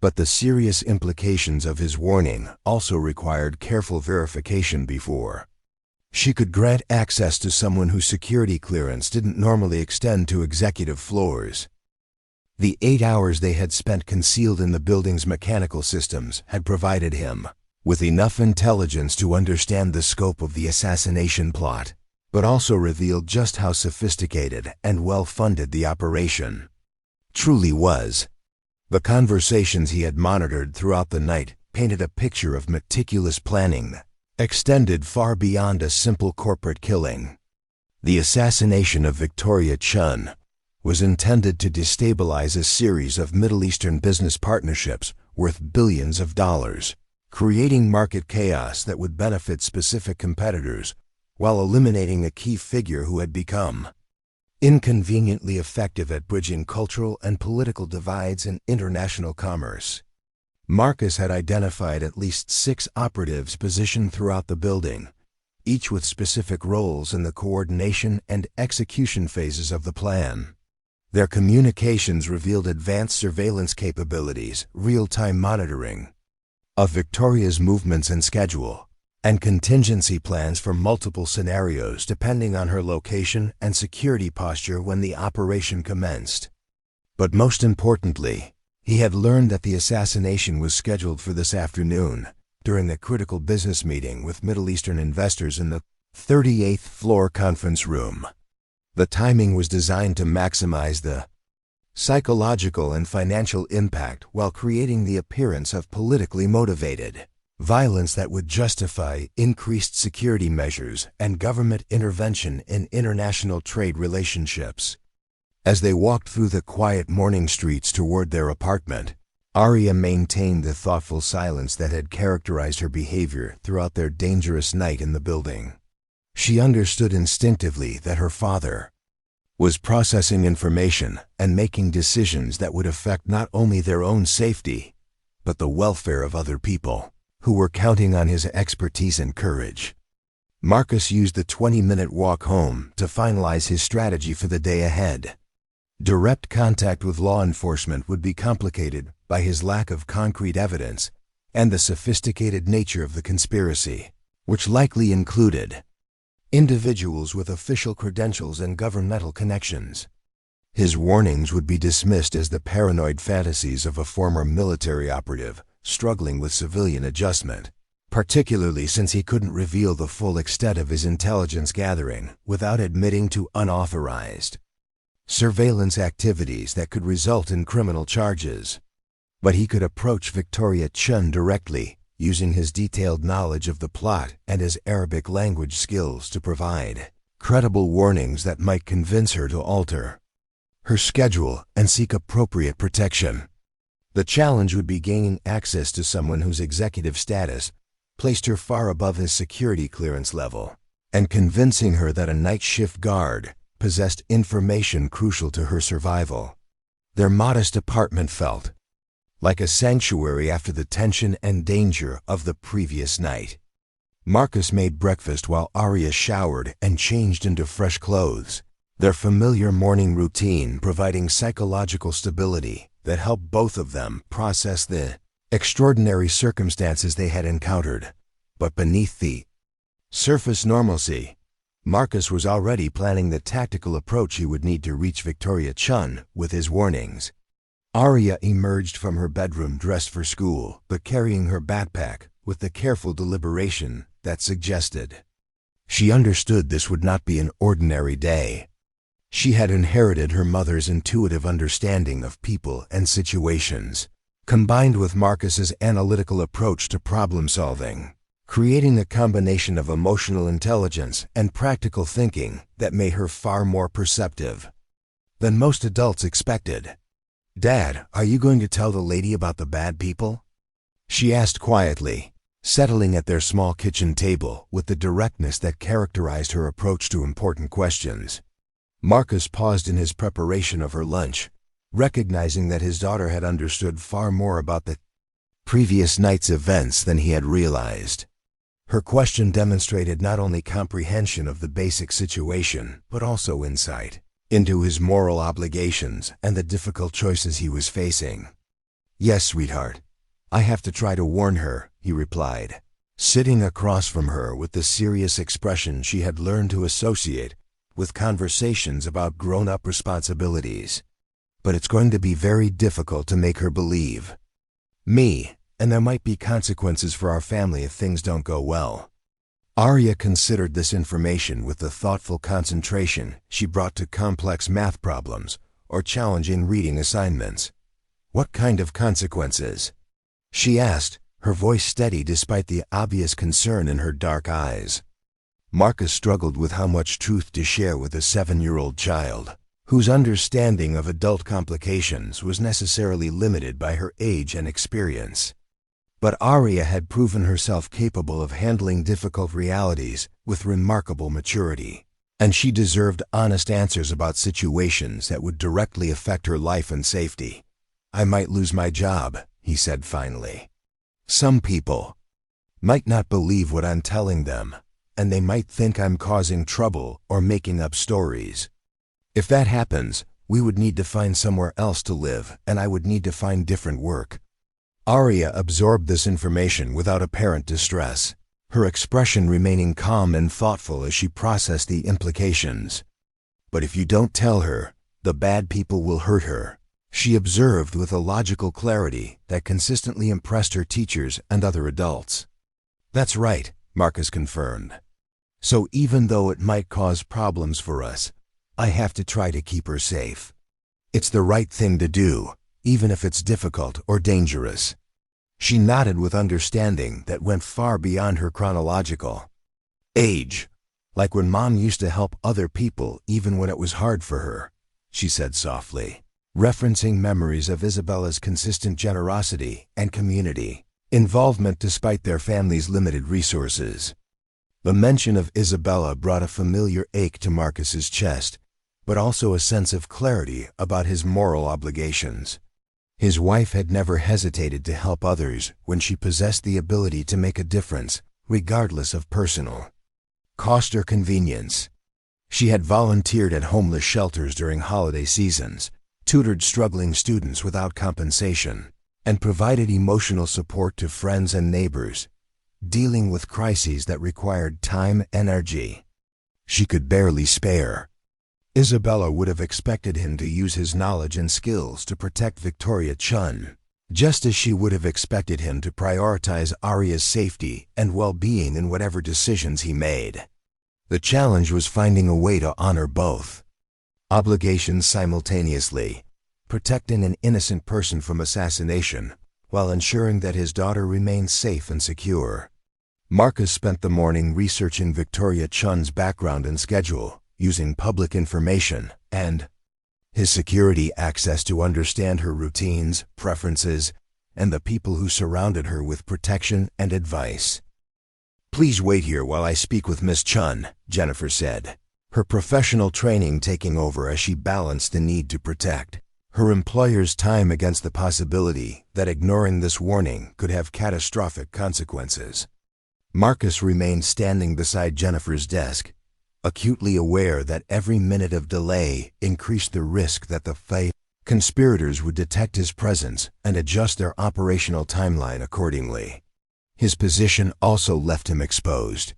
Speaker 1: But the serious implications of his warning also required careful verification before she could grant access to someone whose security clearance didn't normally extend to executive floors. The 8 hours they had spent concealed in the building's mechanical systems had provided him with enough intelligence to understand the scope of the assassination plot, but also revealed just how sophisticated and well-funded the operation truly was. The conversations he had monitored throughout the night painted a picture of meticulous planning that extended far beyond a simple corporate killing. The assassination of Victoria Chen was intended to destabilize a series of Middle Eastern business partnerships worth billions of dollars, creating market chaos that would benefit specific competitors while eliminating a key figure who had become inconveniently effective at bridging cultural and political divides in international commerce. Marcus had identified at least 6 operatives positioned throughout the building, each with specific roles in the coordination and execution phases of the plan. Their communications revealed advanced surveillance capabilities, real-time monitoring of Victoria's movements and schedule, and contingency plans for multiple scenarios depending on her location and security posture when the operation commenced. But most importantly, he had learned that the assassination was scheduled for this afternoon during a critical business meeting with Middle Eastern investors in the 38th floor conference room. The timing was designed to maximize the psychological and financial impact while creating the appearance of politically motivated violence that would justify increased security measures and government intervention in international trade relationships. As they walked through the quiet morning streets toward their apartment, Aria maintained the thoughtful silence that had characterized her behavior throughout their dangerous night in the building. She understood instinctively that her father was processing information and making decisions that would affect not only their own safety, but the welfare of other people who were counting on his expertise and courage. Marcus used the 20-minute walk home to finalize his strategy for the day ahead. Direct contact with law enforcement would be complicated by his lack of concrete evidence and the sophisticated nature of the conspiracy, which likely included individuals with official credentials and governmental connections. His warnings would be dismissed as the paranoid fantasies of a former military operative struggling with civilian adjustment, particularly since he couldn't reveal the full extent of his intelligence gathering without admitting to unauthorized surveillance activities that could result in criminal charges. But he could approach Victoria Chen directly, using his detailed knowledge of the plot and his Arabic language skills to provide credible warnings that might convince her to alter her schedule and seek appropriate protection. The challenge would be gaining access to someone whose executive status placed her far above his security clearance level, and convincing her that a night shift guard possessed information crucial to her survival. Their modest apartment felt like a sanctuary after the tension and danger of the previous night. Marcus made breakfast while Aria showered and changed into fresh clothes, their familiar morning routine providing psychological stability that helped both of them process the extraordinary circumstances they had encountered. But beneath the surface normalcy, Marcus was already planning the tactical approach he would need to reach Victoria Chen with his warnings. Aria emerged from her bedroom dressed for school, but carrying her backpack with the careful deliberation that suggested she understood this would not be an ordinary day. She had inherited her mother's intuitive understanding of people and situations, combined with Marcus's analytical approach to problem-solving, creating a combination of emotional intelligence and practical thinking that made her far more perceptive than most adults expected. "Dad, are you going to tell the lady about the bad people?" she asked quietly, settling at their small kitchen table with the directness that characterized her approach to important questions. Marcus paused in his preparation of her lunch, recognizing that his daughter had understood far more about the previous night's events than he had realized. Her question demonstrated not only comprehension of the basic situation, but also insight into his moral obligations and the difficult choices he was facing. "Yes, sweetheart. I have to try to warn her," he replied, sitting across from her with the serious expression she had learned to associate with conversations about grown-up responsibilities. "But it's going to be very difficult to make her believe me, and there might be consequences for our family if things don't go well." Aria considered this information with the thoughtful concentration she brought to complex math problems or challenging reading assignments. "What kind of consequences?" she asked, her voice steady despite the obvious concern in her dark eyes. Marcus struggled with how much truth to share with a 7-year-old child, whose understanding of adult complications was necessarily limited by her age and experience. But Aria had proven herself capable of handling difficult realities with remarkable maturity, and she deserved honest answers about situations that would directly affect her life and safety. "I might lose my job," he said finally. "Some people might not believe what I'm telling them, and they might think I'm causing trouble or making up stories. If that happens, we would need to find somewhere else to live, and I would need to find different work." Aria absorbed this information without apparent distress, her expression remaining calm and thoughtful as she processed the implications. "But if you don't tell her, the bad people will hurt her," she observed with a logical clarity that consistently impressed her teachers and other adults. "That's right," Marcus confirmed. "So even though it might cause problems for us, I have to try to keep her safe. It's the right thing to do, even if it's difficult or dangerous." She nodded with understanding that went far beyond her chronological age. "Like when Mom used to help other people even when it was hard for her," she said softly, referencing memories of Isabella's consistent generosity and community involvement despite their family's limited resources. The mention of Isabella brought a familiar ache to Marcus's chest, but also a sense of clarity about his moral obligations. His wife had never hesitated to help others when she possessed the ability to make a difference, regardless of personal cost or convenience. She had volunteered at homeless shelters during holiday seasons, tutored struggling students without compensation, and provided emotional support to friends and neighbors, dealing with crises that required time and energy she could barely spare. Isabella would have expected him to use his knowledge and skills to protect Victoria Chen, just as she would have expected him to prioritize Aria's safety and well-being in whatever decisions he made. The challenge was finding a way to honor both obligations simultaneously, protecting an innocent person from assassination while ensuring that his daughter remained safe and secure. Marcus spent the morning researching Victoria Chen's background and schedule, using public information and his security access to understand her routines, preferences, and the people who surrounded her with protection and advice. "Please wait here while I speak with Miss Chen," Jennifer said, her professional training taking over as she balanced the need to protect her employer's time against the possibility that ignoring this warning could have catastrophic consequences. Marcus remained standing beside Jennifer's desk, acutely aware that every minute of delay increased the risk that the conspirators would detect his presence and adjust their operational timeline accordingly. His position also left him exposed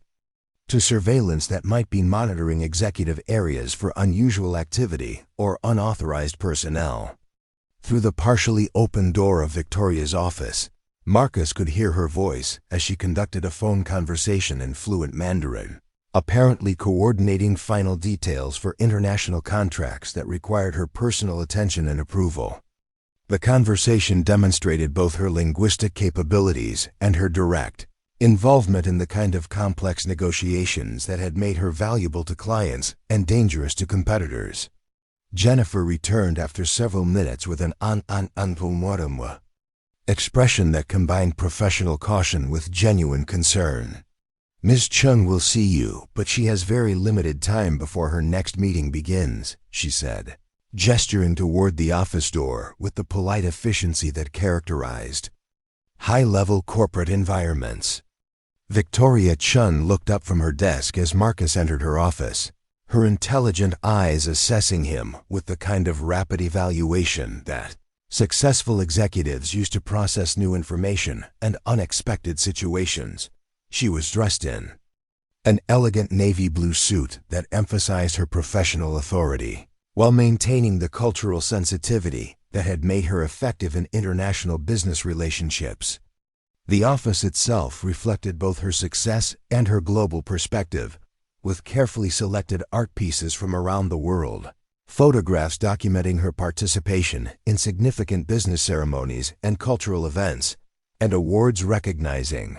Speaker 1: to surveillance that might be monitoring executive areas for unusual activity or unauthorized personnel. Through the partially open door of Victoria's office, Marcus could hear her voice as she conducted a phone conversation in fluent Mandarin, apparently coordinating final details for international contracts that required her personal attention and approval. The conversation demonstrated both her linguistic capabilities and her direct involvement in the kind of complex negotiations that had made her valuable to clients and dangerous to competitors. Jennifer returned after several minutes with an expression that combined professional caution with genuine concern. "Ms. Chen will see you, but she has very limited time before her next meeting begins," she said, gesturing toward the office door with the polite efficiency that characterized high-level corporate environments. Victoria Chen looked up from her desk as Marcus entered her office, her intelligent eyes assessing him with the kind of rapid evaluation that successful executives use to process new information and unexpected situations. She was dressed in an elegant navy blue suit that emphasized her professional authority, while maintaining the cultural sensitivity that had made her effective in international business relationships. The office itself reflected both her success and her global perspective, with carefully selected art pieces from around the world, photographs documenting her participation in significant business ceremonies and cultural events, and awards recognizing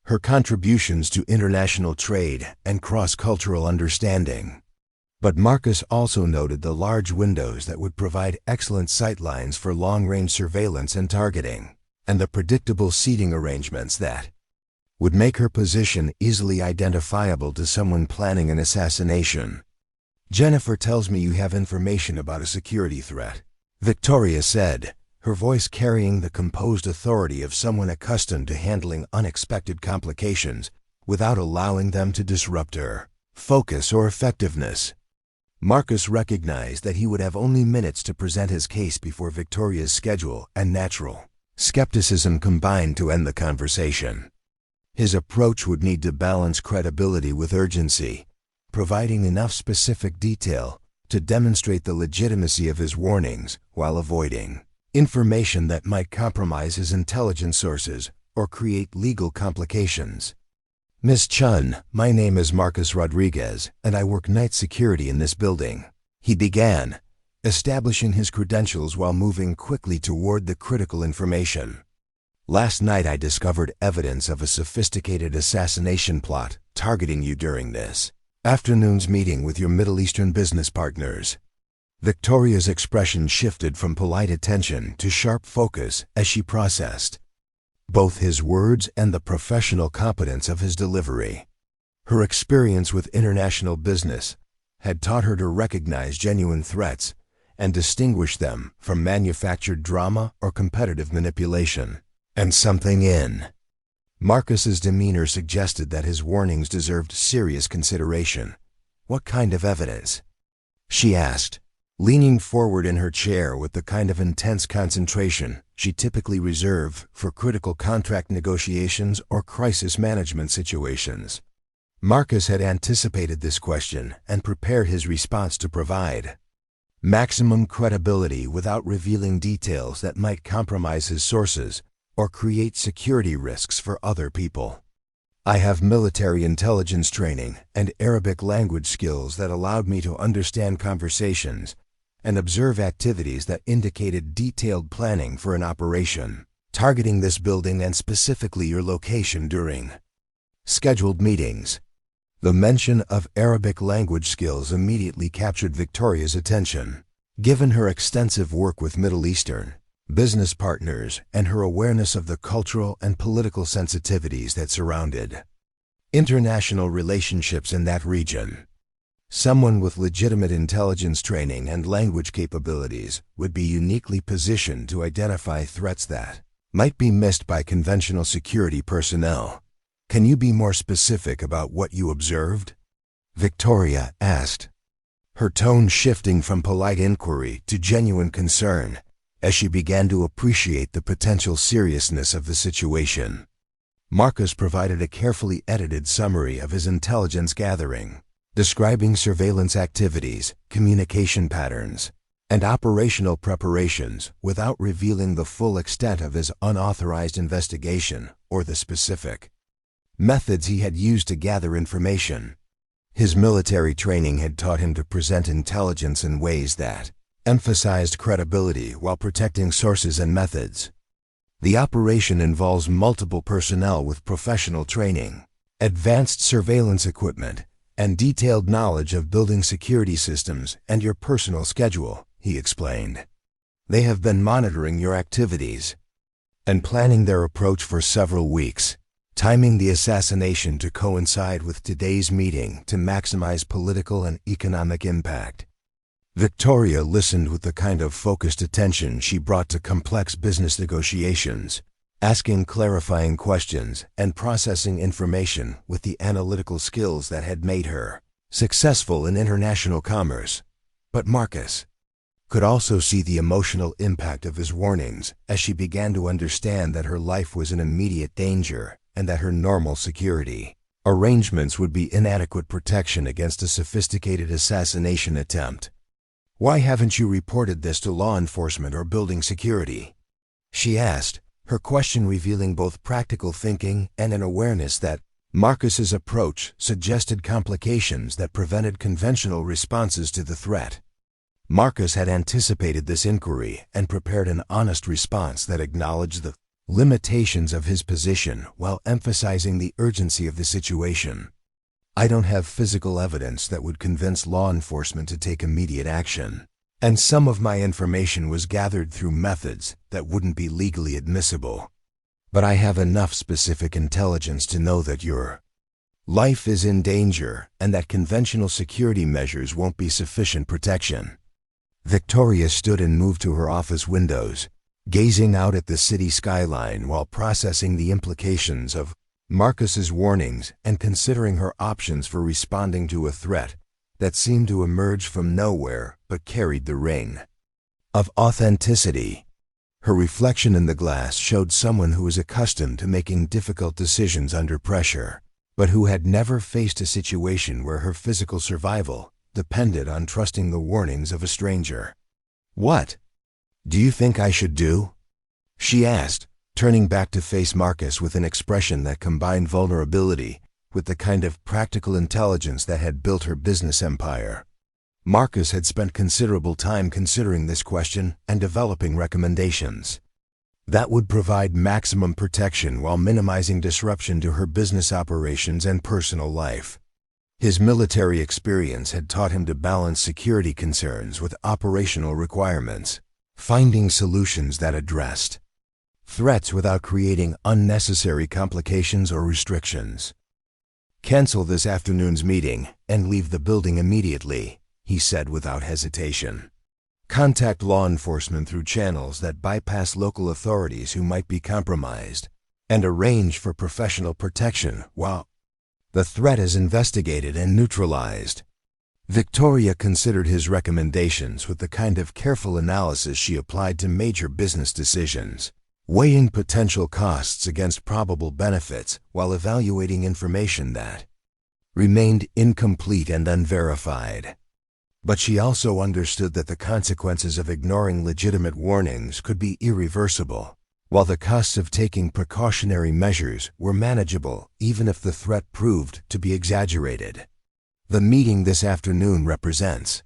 Speaker 1: her contributions to international trade and cross-cultural understanding. But Marcus also noted the large windows that would provide excellent sightlines for long-range surveillance and targeting, and the predictable seating arrangements that would make her position easily identifiable to someone planning an assassination. "Jennifer tells me you have information about a security threat," Victoria said, her voice carrying the composed authority of someone accustomed to handling unexpected complications without allowing them to disrupt her focus or effectiveness. Marcus recognized that he would have only minutes to present his case before Victoria's schedule and natural skepticism combined to end the conversation. His approach would need to balance credibility with urgency, providing enough specific detail to demonstrate the legitimacy of his warnings while avoiding information that might compromise his intelligence sources or create legal complications. "Miss Chen, my name is Marcus Rodriguez, and I work night security in this building," he began, establishing his credentials while moving quickly toward the critical information. "Last night I discovered evidence of a sophisticated assassination plot targeting you during this afternoon's meeting with your Middle Eastern business partners." Victoria's expression shifted from polite attention to sharp focus as she processed both his words and the professional competence of his delivery. Her experience with international business had taught her to recognize genuine threats and distinguish them from manufactured drama or competitive manipulation. And something in Marcus's demeanor suggested that his warnings deserved serious consideration. "What kind of evidence?" she asked, leaning forward in her chair with the kind of intense concentration she typically reserved for critical contract negotiations or crisis management situations. Marcus had anticipated this question and prepared his response to provide maximum credibility without revealing details that might compromise his sources or create security risks for other people. I have military intelligence training and Arabic language skills that allowed me to understand conversations and observe activities that indicated detailed planning for an operation, targeting this building and specifically your location during scheduled meetings. The mention of Arabic language skills immediately captured Victoria's attention. Given her extensive work with Middle Eastern business partners and her awareness of the cultural and political sensitivities that surrounded international relationships in that region, someone with legitimate intelligence training and language capabilities would be uniquely positioned to identify threats that might be missed by conventional security personnel. Can you be more specific about what you observed? Victoria asked, her tone shifting from polite inquiry to genuine concern as she began to appreciate the potential seriousness of the situation. Marcus provided a carefully edited summary of his intelligence gathering, describing surveillance activities, communication patterns, and operational preparations without revealing the full extent of his unauthorized investigation or the specific methods he had used to gather information. His military training had taught him to present intelligence in ways that emphasized credibility while protecting sources and methods. The operation involves multiple personnel with professional training, advanced surveillance equipment, and detailed knowledge of building security systems and your personal schedule, he explained. They have been monitoring your activities and planning their approach for several weeks, timing the assassination to coincide with today's meeting to maximize political and economic impact. Victoria listened with the kind of focused attention she brought to complex business negotiations, asking clarifying questions and processing information with the analytical skills that had made her successful in international commerce. But Marcus could also see the emotional impact of his warnings as she began to understand that her life was in immediate danger and that her normal security arrangements would be inadequate protection against a sophisticated assassination attempt. Why haven't you reported this to law enforcement or building security? She asked, her question revealing both practical thinking and an awareness that Marcus's approach suggested complications that prevented conventional responses to the threat. Marcus had anticipated this inquiry and prepared an honest response that acknowledged the limitations of his position while emphasizing the urgency of the situation. I don't have physical evidence that would convince law enforcement to take immediate action, and some of my information was gathered through methods that wouldn't be legally admissible. But I have enough specific intelligence to know that your life is in danger and that conventional security measures won't be sufficient protection. Victoria stood and moved to her office windows, gazing out at the city skyline while processing the implications of Marcus's warnings and considering her options for responding to a threat that seemed to emerge from nowhere but carried the ring of authenticity. Her reflection in the glass showed someone who was accustomed to making difficult decisions under pressure, but who had never faced a situation where her physical survival depended on trusting the warnings of a stranger. "What do you think I should do?" she asked, turning back to face Marcus with an expression that combined vulnerability with the kind of practical intelligence that had built her business empire. Marcus had spent considerable time considering this question and developing recommendations that would provide maximum protection while minimizing disruption to her business operations and personal life. His military experience had taught him to balance security concerns with operational requirements, finding solutions that addressed threats without creating unnecessary complications or restrictions. "Cancel this afternoon's meeting and leave the building immediately," he said without hesitation. "Contact law enforcement through channels that bypass local authorities who might be compromised, and arrange for professional protection while the threat is investigated and neutralized." Victoria considered his recommendations with the kind of careful analysis she applied to major business decisions, weighing potential costs against probable benefits while evaluating information that remained incomplete and unverified. But she also understood that the consequences of ignoring legitimate warnings could be irreversible, while the costs of taking precautionary measures were manageable even if the threat proved to be exaggerated. The meeting this afternoon represents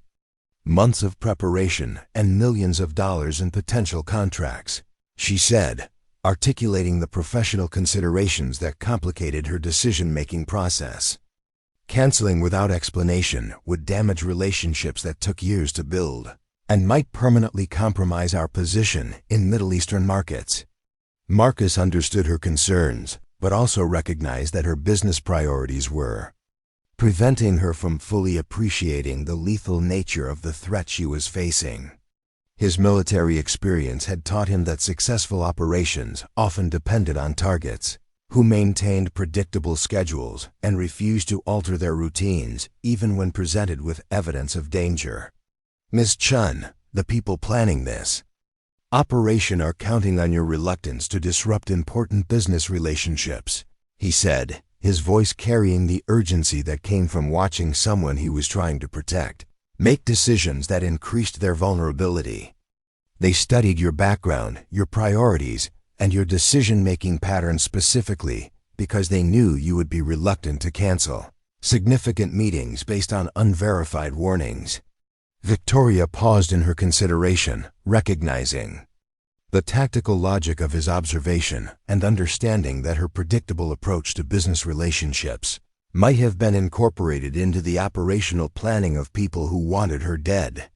Speaker 1: months of preparation and millions of dollars in potential contracts, she said, articulating the professional considerations that complicated her decision-making process. Canceling without explanation would damage relationships that took years to build and might permanently compromise our position in Middle Eastern markets. Marcus understood her concerns, but also recognized that her business priorities were preventing her from fully appreciating the lethal nature of the threat she was facing. His military experience had taught him that successful operations often depended on targets who maintained predictable schedules and refused to alter their routines even when presented with evidence of danger. Ms. Chen, the people planning this operation are counting on your reluctance to disrupt important business relationships, he said, his voice carrying the urgency that came from watching someone he was trying to protect make decisions that increased their vulnerability. They studied your background, your priorities, and your decision-making patterns specifically because they knew you would be reluctant to cancel significant meetings based on unverified warnings. Victoria paused in her consideration, recognizing the tactical logic of his observation and understanding that her predictable approach to business relationships might have been incorporated into the operational planning of people who wanted her dead.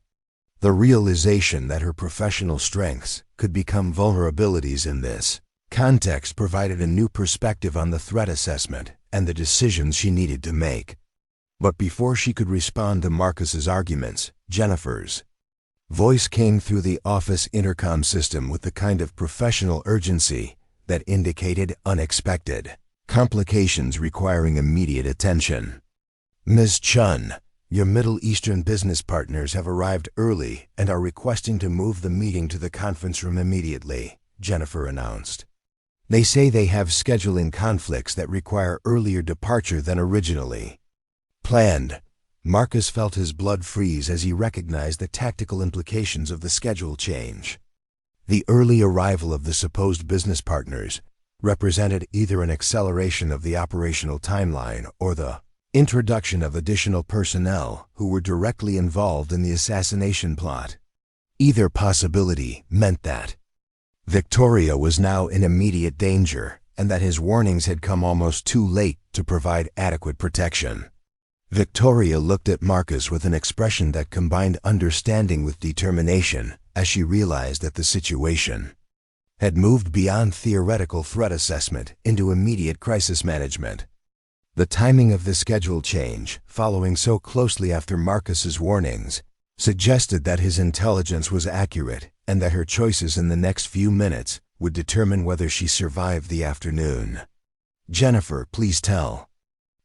Speaker 1: The realization that her professional strengths could become vulnerabilities in this context provided a new perspective on the threat assessment and the decisions she needed to make. But before she could respond to Marcus's arguments, Jennifer's voice came through the office intercom system with the kind of professional urgency that indicated unexpected complications requiring immediate attention. Ms. Chen, your Middle Eastern business partners have arrived early and are requesting to move the meeting to the conference room immediately, Jennifer announced. They say they have scheduling conflicts that require earlier departure than originally planned. Marcus felt his blood freeze as he recognized the tactical implications of the schedule change. The early arrival of the supposed business partners represented either an acceleration of the operational timeline or the introduction of additional personnel who were directly involved in the assassination plot. Either possibility meant that Victoria was now in immediate danger and that his warnings had come almost too late to provide adequate protection. Victoria looked at Marcus with an expression that combined understanding with determination as she realized that the situation had moved beyond theoretical threat assessment into immediate crisis management. The timing of the schedule change, following so closely after Marcus's warnings, suggested that his intelligence was accurate and that her choices in the next few minutes would determine whether she survived the afternoon. Jennifer, please tell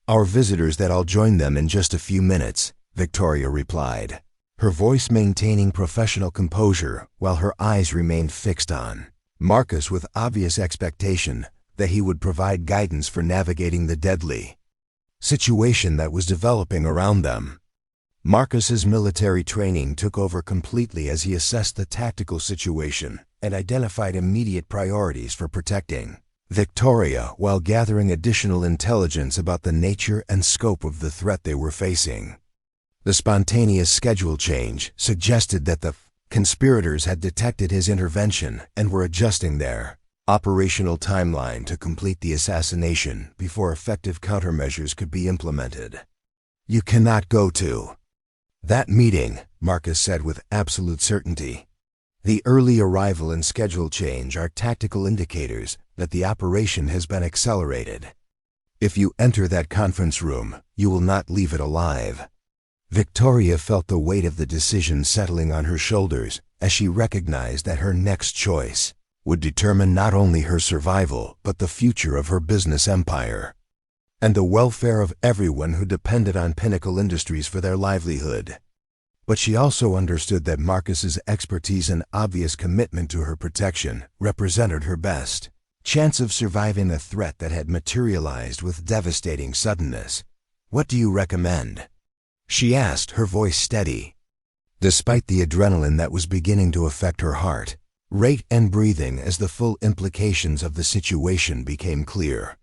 Speaker 1: our visitors that I'll join them in just a few minutes, Victoria replied, her voice maintaining professional composure while her eyes remained fixed on Marcus with obvious expectation that he would provide guidance for navigating the deadly situation that was developing around them. Marcus's military training took over completely as he assessed the tactical situation and identified immediate priorities for protecting Victoria while gathering additional intelligence about the nature and scope of the threat they were facing. The spontaneous schedule change suggested that the conspirators had detected his intervention and were adjusting their operational timeline to complete the assassination before effective countermeasures could be implemented. You cannot go to that meeting, Marcus said with absolute certainty. The early arrival and schedule change are tactical indicators that the operation has been accelerated. If you enter that conference room, you will not leave it alive. Victoria felt the weight of the decision settling on her shoulders as she recognized that her next choice would determine not only her survival but the future of her business empire and the welfare of everyone who depended on Pinnacle Industries for their livelihood. But she also understood that Marcus's expertise and obvious commitment to her protection represented her best chance of surviving a threat that had materialized with devastating suddenness, "What do you recommend?" she asked, her voice steady. Despite the adrenaline that was beginning to affect her heart rate and breathing as the full implications of the situation became clear.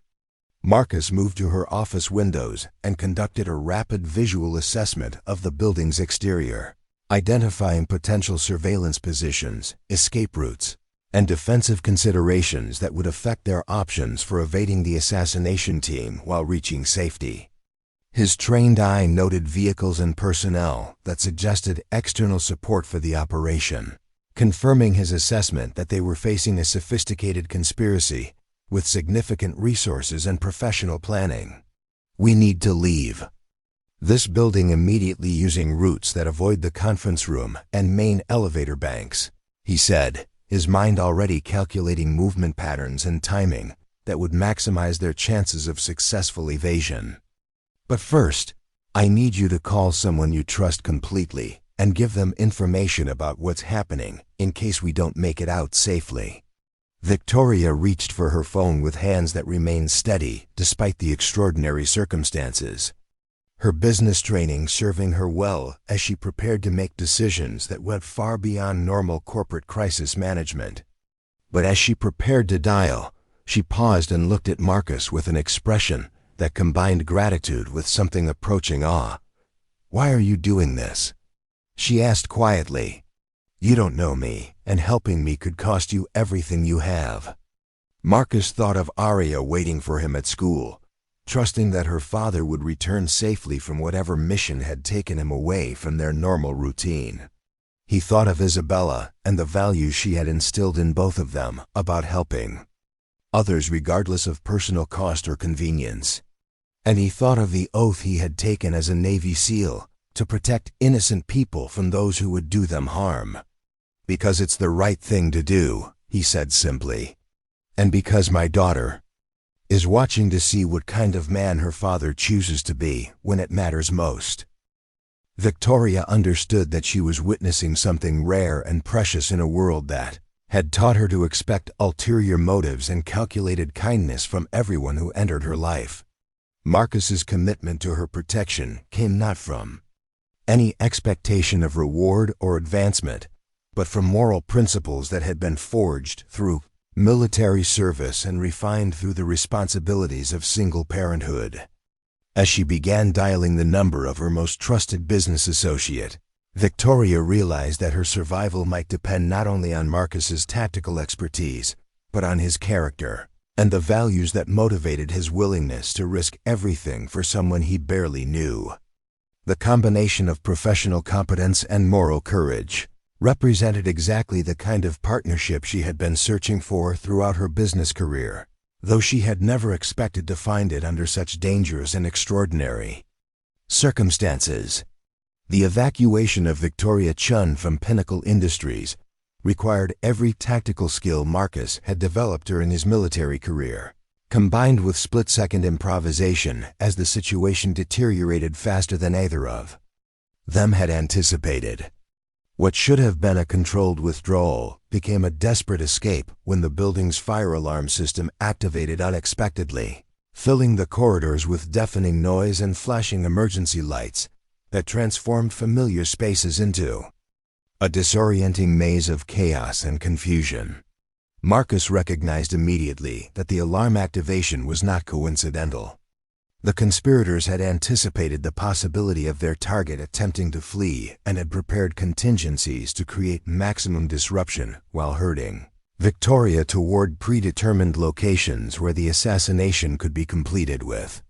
Speaker 1: Marcus moved to her office windows and conducted a rapid visual assessment of the building's exterior, identifying potential surveillance positions, escape routes, and defensive considerations that would affect their options for evading the assassination team while reaching safety. His trained eye noted vehicles and personnel that suggested external support for the operation, confirming his assessment that they were facing a sophisticated conspiracy with significant resources and professional planning. "We need to leave this building immediately using routes that avoid the conference room and main elevator banks," he said, his mind already calculating movement patterns and timing that would maximize their chances of successful evasion. "But first, I need you to call someone you trust completely and give them information about what's happening in case we don't make it out safely." Victoria reached for her phone with hands that remained steady despite the extraordinary circumstances, her business training serving her well as she prepared to make decisions that went far beyond normal corporate crisis management. But as she prepared to dial, she paused and looked at Marcus with an expression that combined gratitude with something approaching awe. "Why are you doing this?" she asked quietly. "You don't know me, and helping me could cost you everything you have." Marcus thought of Aria waiting for him at school, trusting that her father would return safely from whatever mission had taken him away from their normal routine. He thought of Isabella and the values she had instilled in both of them about helping others regardless of personal cost or convenience. And he thought of the oath he had taken as a Navy SEAL to protect innocent people from those who would do them harm. "Because it's the right thing to do," he said simply. "And because my daughter is watching to see what kind of man her father chooses to be when it matters most." Victoria understood that she was witnessing something rare and precious in a world that had taught her to expect ulterior motives and calculated kindness from everyone who entered her life. Marcus's commitment to her protection came not from any expectation of reward or advancement, but from moral principles that had been forged through military service and refined through the responsibilities of single parenthood. As she began dialing the number of her most trusted business associate, Victoria realized that her survival might depend not only on Marcus's tactical expertise, but on his character and the values that motivated his willingness to risk everything for someone he barely knew. The combination of professional competence and moral courage represented exactly the kind of partnership she had been searching for throughout her business career, though she had never expected to find it under such dangerous and extraordinary circumstances. The evacuation of Victoria Chen from Pinnacle Industries required every tactical skill Marcus had developed during his military career, combined with split-second improvisation as the situation deteriorated faster than either of them had anticipated. What should have been a controlled withdrawal became a desperate escape when the building's fire alarm system activated unexpectedly, filling the corridors with deafening noise and flashing emergency lights that transformed familiar spaces into a disorienting maze of chaos and confusion. Marcus recognized immediately that the alarm activation was not coincidental. The conspirators had anticipated the possibility of their target attempting to flee and had prepared contingencies to create maximum disruption while herding Victoria toward predetermined locations where the assassination could be completed with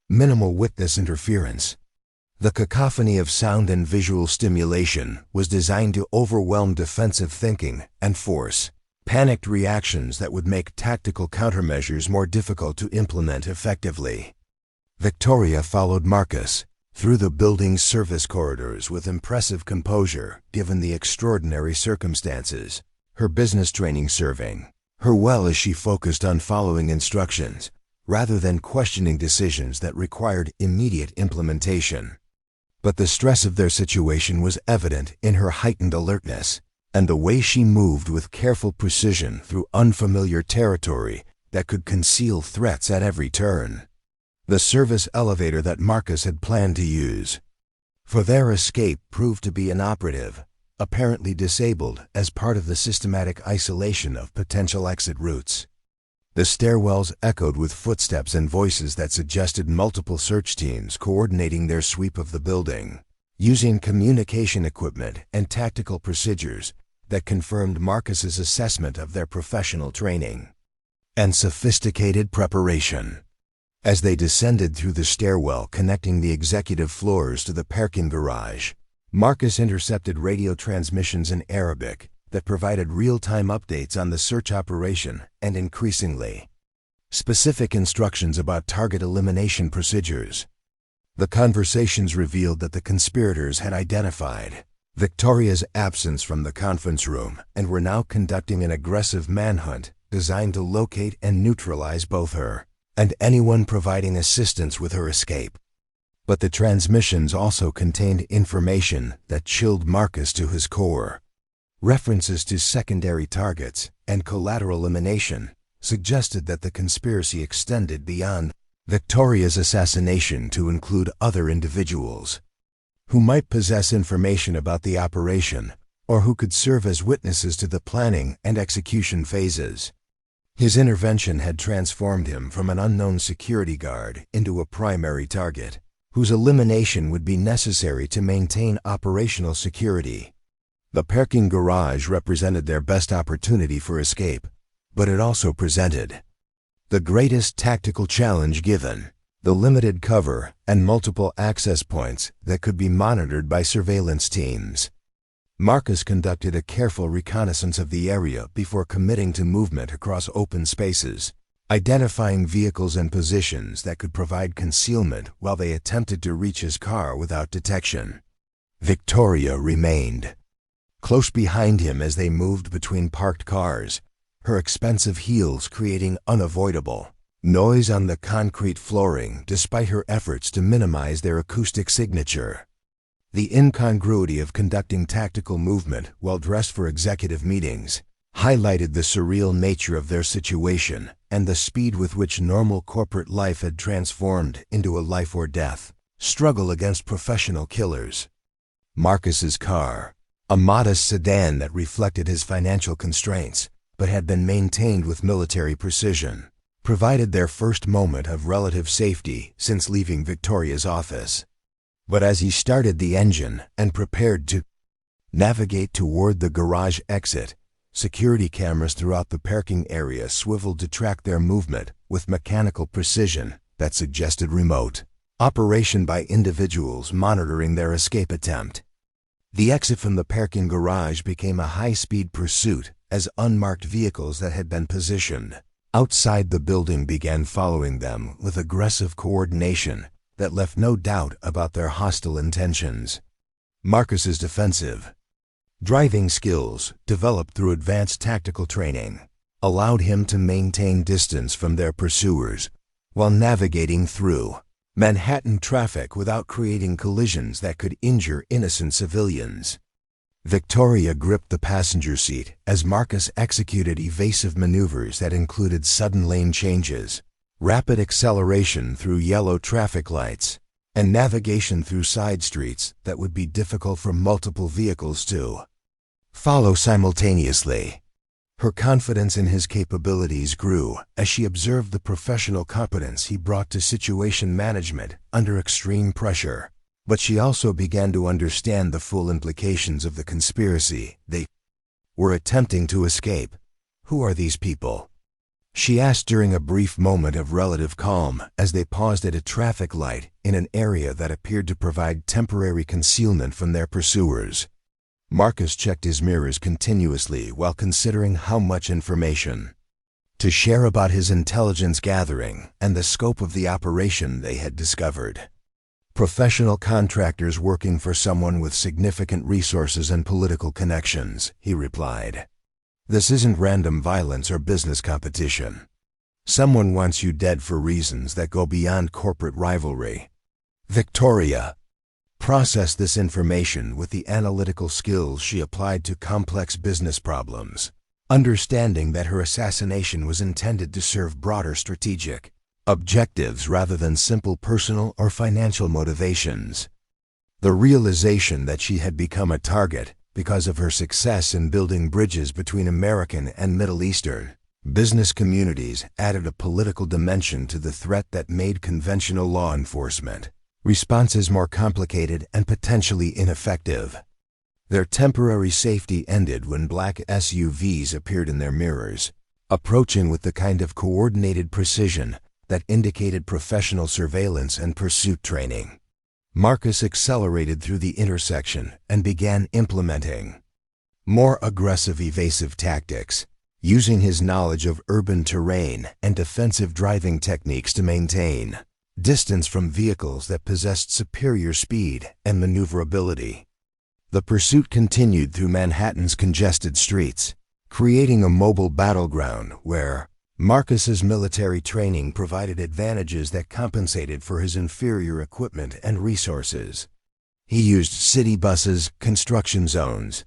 Speaker 1: minimal witness interference. The cacophony of sound and visual stimulation was designed to overwhelm defensive thinking and force panicked reactions that would make tactical countermeasures more difficult to implement effectively. Victoria followed Marcus through the building's service corridors with impressive composure given the extraordinary circumstances, her business training serving her well as she focused on following instructions rather than questioning decisions that required immediate implementation. But the stress of their situation was evident in her heightened alertness and the way she moved with careful precision through unfamiliar territory that could conceal threats at every turn. the service elevator that Marcus had planned to use. For their escape proved to be inoperative, apparently disabled as part of the systematic isolation of potential exit routes. The stairwells echoed with footsteps and voices that suggested multiple search teams coordinating their sweep of the building, using communication equipment and tactical procedures that confirmed Marcus's assessment of their professional training and sophisticated preparation. As they descended through the stairwell connecting the executive floors to the parking garage, Marcus intercepted radio transmissions in Arabic that provided real-time updates on the search operation and, increasingly, specific instructions about target elimination procedures. The conversations revealed that the conspirators had identified Victoria's absence from the conference room and were now conducting an aggressive manhunt designed to locate and neutralize both her and anyone providing assistance with her escape. But the transmissions also contained information that chilled Marcus to his core. References to secondary targets and collateral elimination suggested that the conspiracy extended beyond Victoria's assassination to include other individuals who might possess information about the operation or who could serve as witnesses to the planning and execution phases. His intervention had transformed him from an unknown security guard into a primary target, whose elimination would be necessary to maintain operational security. The parking garage represented their best opportunity for escape, but it also presented the greatest tactical challenge given the limited cover and multiple access points that could be monitored by surveillance teams. Marcus conducted a careful reconnaissance of the area before committing to movement across open spaces, identifying vehicles and positions that could provide concealment while they attempted to reach his car without detection. Victoria remained close behind him as they moved between parked cars, her expensive heels creating unavoidable noise on the concrete flooring despite her efforts to minimize their acoustic signature. The incongruity of conducting tactical movement while dressed for executive meetings highlighted the surreal nature of their situation and the speed with which normal corporate life had transformed into a life-or-death struggle against professional killers. Marcus's car, a modest sedan that reflected his financial constraints but had been maintained with military precision, provided their first moment of relative safety since leaving Victoria's office. But as he started the engine and prepared to navigate toward the garage exit, security cameras throughout the parking area swiveled to track their movement with mechanical precision that suggested remote operation by individuals monitoring their escape attempt. The exit from the parking garage became a high-speed pursuit as unmarked vehicles that had been positioned outside the building began following them with aggressive coordination that left no doubt about their hostile intentions. Marcus's defensive driving skills, developed through advanced tactical training, allowed him to maintain distance from their pursuers while navigating through Manhattan traffic without creating collisions that could injure innocent civilians. Victoria gripped the passenger seat as Marcus executed evasive maneuvers that included sudden lane changes, rapid acceleration through yellow traffic lights, and navigation through side streets that would be difficult for multiple vehicles to follow simultaneously. Her confidence in his capabilities grew as she observed the professional competence he brought to situation management under extreme pressure. But she also began to understand the full implications of the conspiracy. They were attempting to escape. Who are these people? She asked during a brief moment of relative calm as they paused at a traffic light in an area that appeared to provide temporary concealment from their pursuers. Marcus checked his mirrors continuously while considering how much information to share about his intelligence gathering and the scope of the operation they had discovered. Professional contractors working for someone with significant resources and political connections, he replied. This isn't random violence or business competition. Someone wants you dead for reasons that go beyond corporate rivalry. Victoria processed this information with the analytical skills she applied to complex business problems, understanding that her assassination was intended to serve broader strategic objectives rather than simple personal or financial motivations. The realization that she had become a target because of her success in building bridges between American and Middle Eastern business communities added a political dimension to the threat that made conventional law enforcement responses more complicated and potentially ineffective. Their temporary safety ended when black SUVs appeared in their mirrors, approaching with the kind of coordinated precision that indicated professional surveillance and pursuit training. Marcus accelerated through the intersection and began implementing more aggressive evasive tactics, using his knowledge of urban terrain and defensive driving techniques to maintain distance from vehicles that possessed superior speed and maneuverability. The pursuit continued through Manhattan's congested streets, creating a mobile battleground where Marcus's military training provided advantages that compensated for his inferior equipment and resources. He used city buses, construction zones,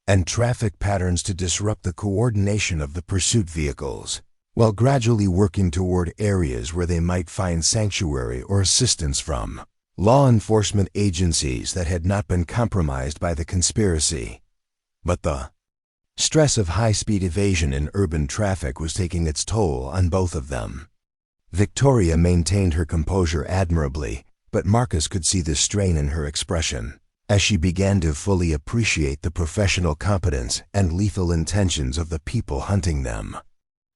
Speaker 1: and traffic patterns to disrupt the coordination of the pursuit vehicles, while gradually working toward areas where they might find sanctuary or assistance from law enforcement agencies that had not been compromised by the conspiracy. But the stress of high-speed evasion in urban traffic was taking its toll on both of them. Victoria maintained her composure admirably, but Marcus could see the strain in her expression as she began to fully appreciate the professional competence and lethal intentions of the people hunting them.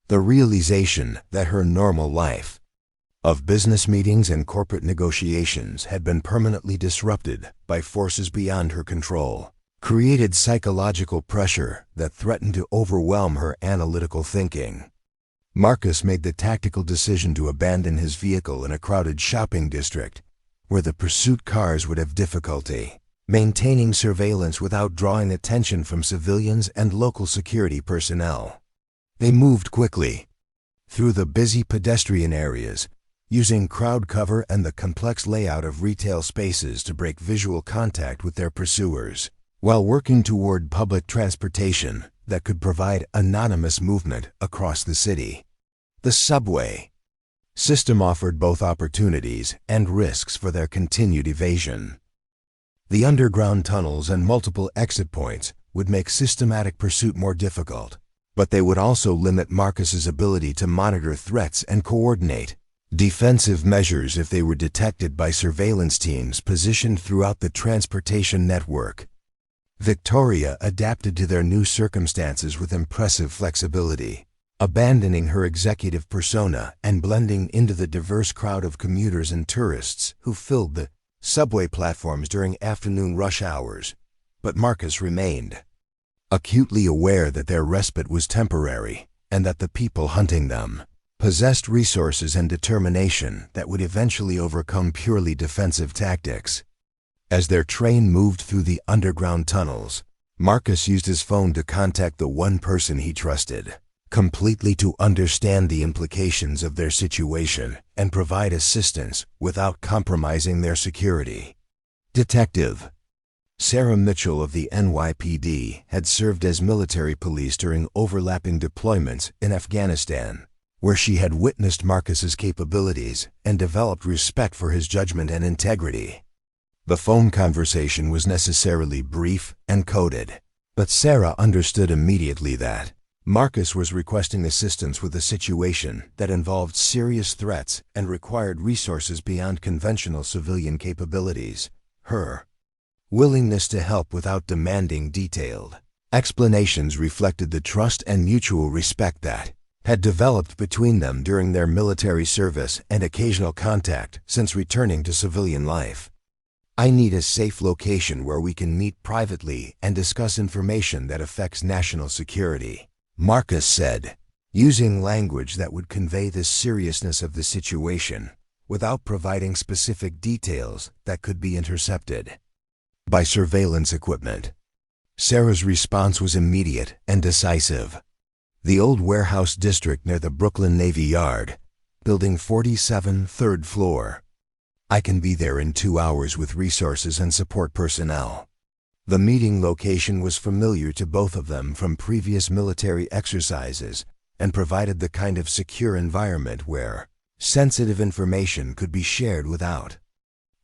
Speaker 1: The realization that her normal life of business meetings and corporate negotiations had been permanently disrupted by forces beyond her control created psychological pressure that threatened to overwhelm her analytical thinking. Marcus made the tactical decision to abandon his vehicle in a crowded shopping district where the pursuit cars would have difficulty maintaining surveillance without drawing attention from civilians and local security personnel. They moved quickly through the busy pedestrian areas, using crowd cover and the complex layout of retail spaces to break visual contact with their pursuers, while working toward public transportation that could provide anonymous movement across the city. The subway system offered both opportunities and risks for their continued evasion. The underground tunnels and multiple exit points would make systematic pursuit more difficult, but they would also limit Marcus's ability to monitor threats and coordinate defensive measures if they were detected by surveillance teams positioned throughout the transportation network. Victoria adapted to their new circumstances with impressive flexibility, abandoning her executive persona and blending into the diverse crowd of commuters and tourists who filled the subway platforms during afternoon rush hours. But Marcus remained acutely aware that their respite was temporary and that the people hunting them possessed resources and determination that would eventually overcome purely defensive tactics. As their train moved through the underground tunnels, Marcus used his phone to contact the one person he trusted completely to understand the implications of their situation and provide assistance without compromising their security. Detective Sarah Mitchell of the NYPD had served as military police during overlapping deployments in Afghanistan, where she had witnessed Marcus's capabilities and developed respect for his judgment and integrity. The phone conversation was necessarily brief and coded, but Sarah understood immediately that Marcus was requesting assistance with a situation that involved serious threats and required resources beyond conventional civilian capabilities. Her willingness to help without demanding detailed explanations reflected the trust and mutual respect that had developed between them during their military service and occasional contact since returning to civilian life. "I need a safe location where we can meet privately and discuss information that affects national security," Marcus said, using language that would convey the seriousness of the situation without providing specific details that could be intercepted by surveillance equipment. Sarah's response was immediate and decisive. "The old warehouse district near the Brooklyn Navy Yard, Building 47, 3rd floor. I can be there in 2 hours with resources and support personnel." The meeting location was familiar to both of them from previous military exercises and provided the kind of secure environment where Sensitive information could be shared without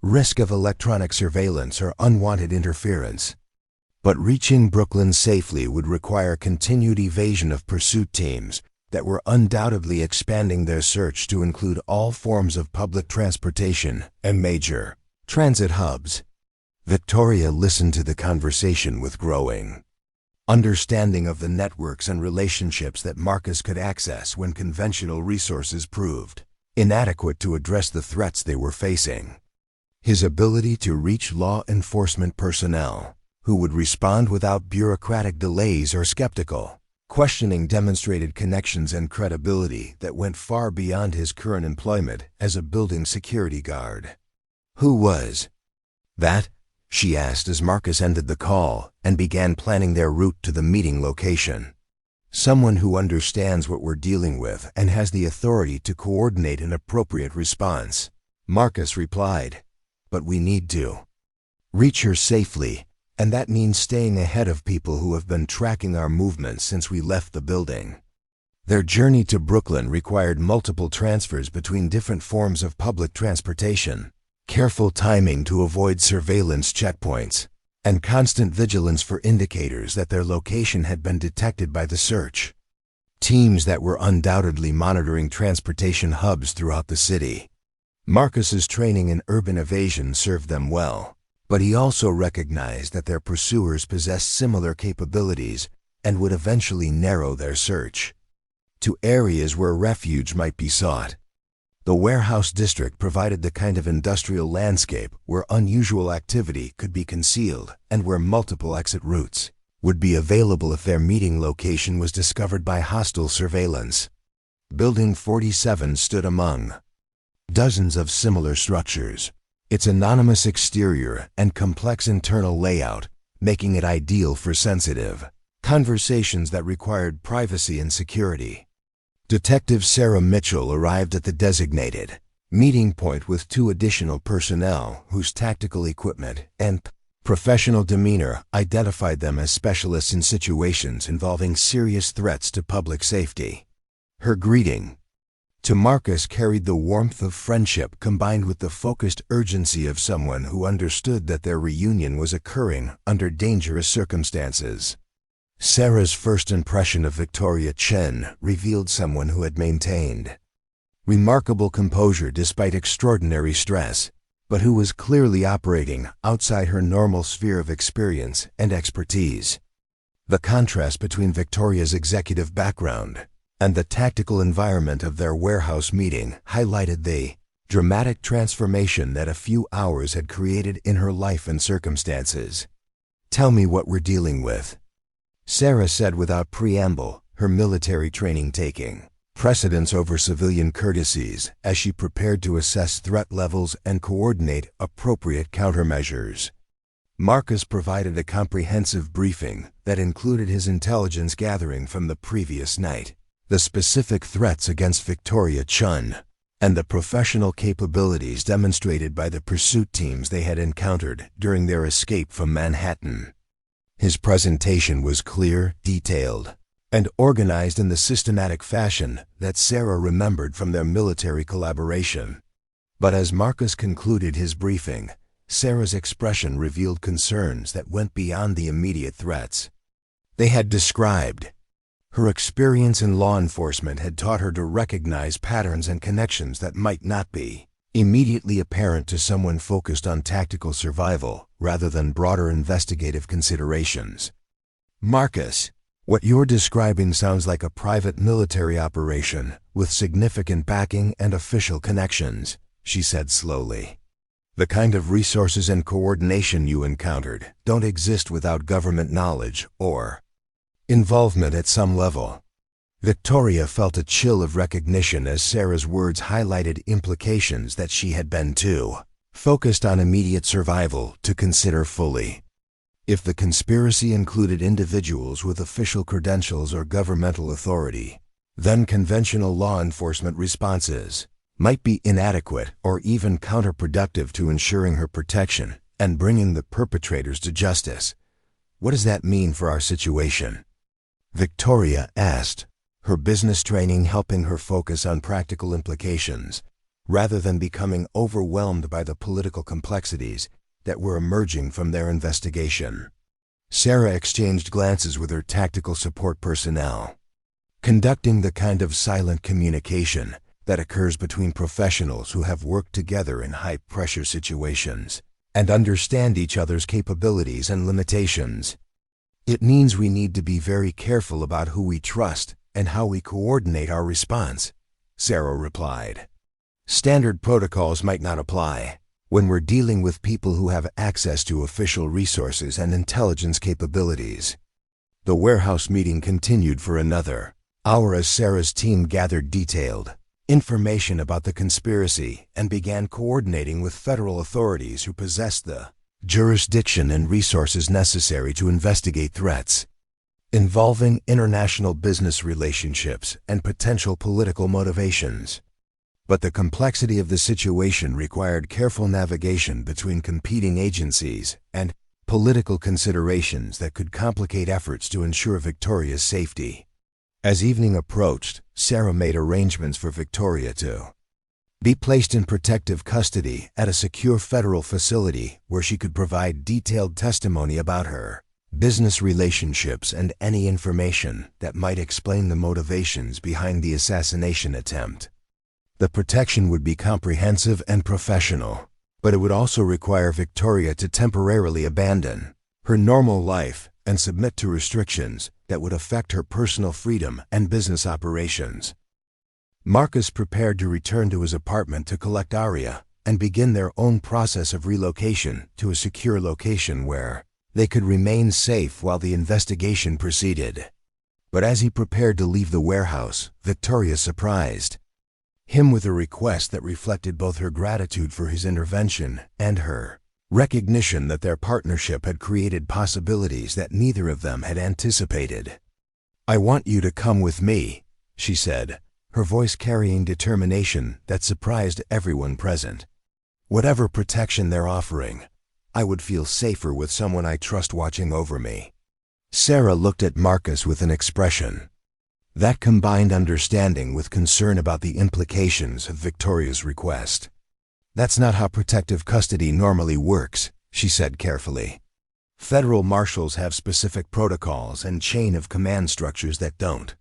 Speaker 1: risk of electronic surveillance or unwanted interference. But reaching Brooklyn safely would require continued evasion of pursuit teams that were undoubtedly expanding their search to include all forms of public transportation and major transit hubs. Victoria listened to the conversation with growing understanding of the networks and relationships that Marcus could access when conventional resources proved inadequate to address the threats they were facing. His ability to reach law enforcement personnel who would respond without bureaucratic delays or skeptical questioning demonstrated connections and credibility that went far beyond his current employment as a building security guard. "Who was that?" she asked as Marcus ended the call and began planning their route to the meeting location. "Someone who understands what we're dealing with and has the authority to coordinate an appropriate response," Marcus replied. "But we need to reach her safely, and that means staying ahead of people who have been tracking our movements since we left the building." Their journey to Brooklyn required multiple transfers between different forms of public transportation, careful timing to avoid surveillance checkpoints, and constant vigilance for indicators that their location had been detected by the search teams that were undoubtedly monitoring transportation hubs throughout the city. Marcus's training in urban evasion served them well, but he also recognized that their pursuers possessed similar capabilities and would eventually narrow their search to areas where refuge might be sought. The warehouse district provided the kind of industrial landscape where unusual activity could be concealed and where multiple exit routes would be available if their meeting location was discovered by hostile surveillance. Building 47 stood among dozens of similar structures, its anonymous exterior and complex internal layout making it ideal for sensitive conversations that required privacy and security. Detective Sarah Mitchell arrived at the designated meeting point with 2 additional personnel whose tactical equipment and professional demeanor identified them as specialists in situations involving serious threats to public safety. Her greeting to Marcus carried the warmth of friendship combined with the focused urgency of someone who understood that their reunion was occurring under dangerous circumstances. Sarah's first impression of Victoria Chen revealed someone who had maintained remarkable composure despite extraordinary stress, but who was clearly operating outside her normal sphere of experience and expertise. The contrast between Victoria's executive background and the tactical environment of their warehouse meeting highlighted the dramatic transformation that a few hours had created in her life and circumstances. "Tell me what we're dealing with," Sarah said without preamble, her military training taking precedence over civilian courtesies as she prepared to assess threat levels and coordinate appropriate countermeasures. Marcus provided a comprehensive briefing that included his intelligence gathering from the previous night, the specific threats against Victoria Chen, and the professional capabilities demonstrated by the pursuit teams they had encountered during their escape from Manhattan. His presentation was clear, detailed, and organized in the systematic fashion that Sarah remembered from their military collaboration. But as Marcus concluded his briefing, Sarah's expression revealed concerns that went beyond the immediate threats they had described. Her experience in law enforcement had taught her to recognize patterns and connections that might not be immediately apparent to someone focused on tactical survival rather than broader investigative considerations. "Marcus, what you're describing sounds like a private military operation with significant backing and official connections," she said slowly. "The kind of resources and coordination you encountered don't exist without government knowledge or involvement at some level." Victoria felt a chill of recognition as Sarah's words highlighted implications that she had been too focused on immediate survival to consider fully. If the conspiracy included individuals with official credentials or governmental authority, then conventional law enforcement responses might be inadequate or even counterproductive to ensuring her protection and bringing the perpetrators to justice. "What does that mean for our situation?" Victoria asked, her business training helping her focus on practical implications, rather than becoming overwhelmed by the political complexities that were emerging from their investigation. Sarah exchanged glances with her tactical support personnel, conducting the kind of silent communication that occurs between professionals who have worked together in high-pressure situations and understand each other's capabilities and limitations. It means we need to be very careful about who we trust and how we coordinate our response, Sarah replied. Standard protocols might not apply when we're dealing with people who have access to official resources and intelligence capabilities. The warehouse meeting continued for another hour as Sarah's team gathered detailed information about the conspiracy and began coordinating with federal authorities who possessed the jurisdiction and resources necessary to investigate threats involving international business relationships and potential political motivations. But the complexity of the situation required careful navigation between competing agencies and political considerations that could complicate efforts to ensure Victoria's safety. As evening approached, Sarah made arrangements for Victoria to be placed in protective custody at a secure federal facility where she could provide detailed testimony about her business relationships and any information that might explain the motivations behind the assassination attempt. The protection would be comprehensive and professional, but it would also require Victoria to temporarily abandon her normal life and submit to restrictions that would affect her personal freedom and business operations. Marcus prepared to return to his apartment to collect Aria and begin their own process of relocation to a secure location where they could remain safe while the investigation proceeded. But as he prepared to leave the warehouse, Victoria surprised him with a request that reflected both her gratitude for his intervention and her recognition that their partnership had created possibilities that neither of them had anticipated. "I want you to come with me," she said, her voice carrying determination that surprised everyone present. "Whatever protection they're offering, I would feel safer with someone I trust watching over me." Sarah looked at Marcus with an expression that combined understanding with concern about the implications of Victoria's request. "That's not how protective custody normally works," she said carefully. "Federal marshals have specific protocols and chain of command structures that don't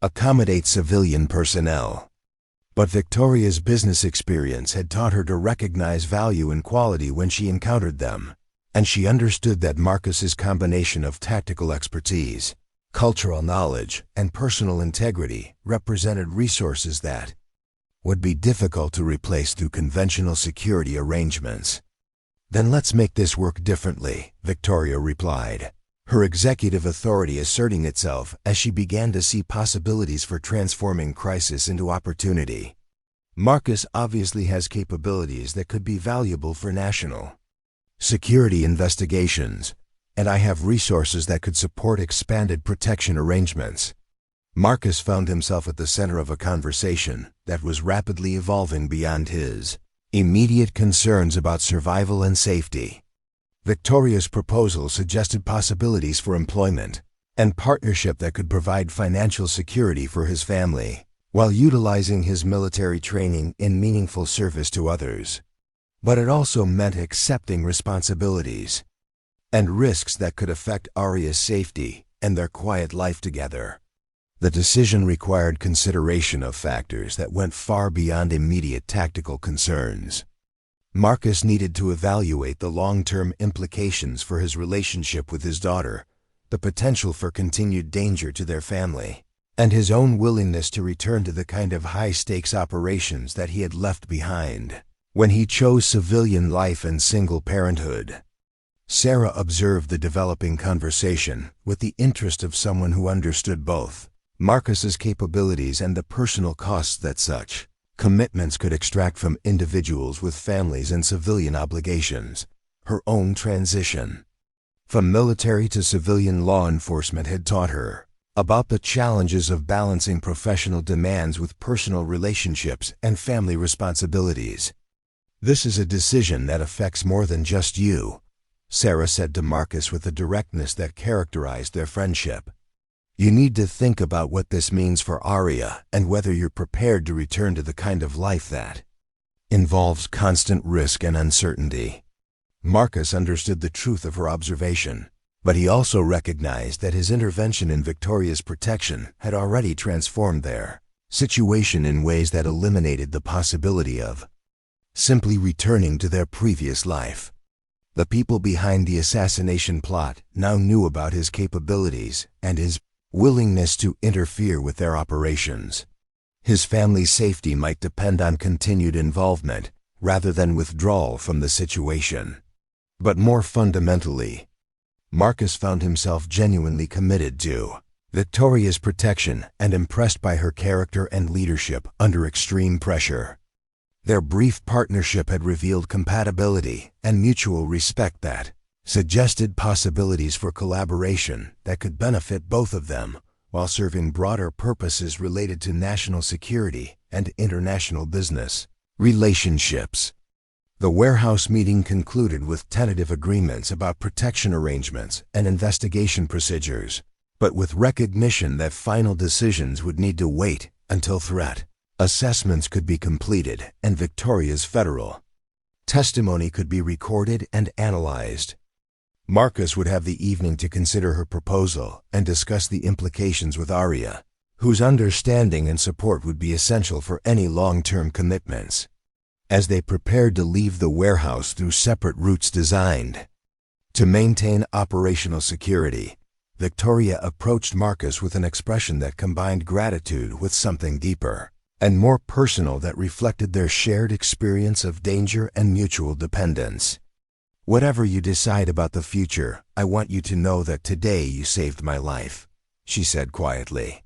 Speaker 1: accommodate civilian personnel." But Victoria's business experience had taught her to recognize value and quality when she encountered them, and she understood that Marcus's combination of tactical expertise, cultural knowledge, and personal integrity represented resources that would be difficult to replace through conventional security arrangements. "Then let's make this work differently," Victoria replied, her executive authority asserting itself as she began to see possibilities for transforming crisis into opportunity. "Marcus obviously has capabilities that could be valuable for national security investigations, and I have resources that could support expanded protection arrangements." Marcus found himself at the center of a conversation that was rapidly evolving beyond his immediate concerns about survival and safety. Victoria's proposal suggested possibilities for employment and partnership that could provide financial security for his family, while utilizing his military training in meaningful service to others. But it also meant accepting responsibilities and risks that could affect Aria's safety and their quiet life together. The decision required consideration of factors that went far beyond immediate tactical concerns. Marcus needed to evaluate the long-term implications for his relationship with his daughter, the potential for continued danger to their family, and his own willingness to return to the kind of high-stakes operations that he had left behind when he chose civilian life and single parenthood. Sarah observed the developing conversation with the interest of someone who understood both Marcus's capabilities and the personal costs that such commitments could extract from individuals with families and civilian obligations. Her own transition from military to civilian law enforcement had taught her about the challenges of balancing professional demands with personal relationships and family responsibilities. "This is a decision that affects more than just you," Sarah said to Marcus with a directness that characterized their friendship. You need to think about what this means for Aria and whether you're prepared to return to the kind of life that involves constant risk and uncertainty. Marcus understood the truth of her observation, but he also recognized that his intervention in Victoria's protection had already transformed their situation in ways that eliminated the possibility of simply returning to their previous life. The people behind the assassination plot now knew about his capabilities and his willingness to interfere with their operations. His family's safety might depend on continued involvement rather than withdrawal from the situation. But more fundamentally, Marcus found himself genuinely committed to Victoria's protection and impressed by her character and leadership under extreme pressure. Their brief partnership had revealed compatibility and mutual respect that suggested possibilities for collaboration that could benefit both of them while serving broader purposes related to national security and international business relationships. The warehouse meeting concluded with tentative agreements about protection arrangements and investigation procedures, but with recognition that final decisions would need to wait until threat assessments could be completed and Victoria's federal testimony could be recorded and analyzed. Marcus would have the evening to consider her proposal and discuss the implications with Aria, whose understanding and support would be essential for any long-term commitments. As they prepared to leave the warehouse through separate routes designed to maintain operational security, Victoria approached Marcus with an expression that combined gratitude with something deeper and more personal that reflected their shared experience of danger and mutual dependence. "Whatever you decide about the future, I want you to know that today you saved my life," she said quietly.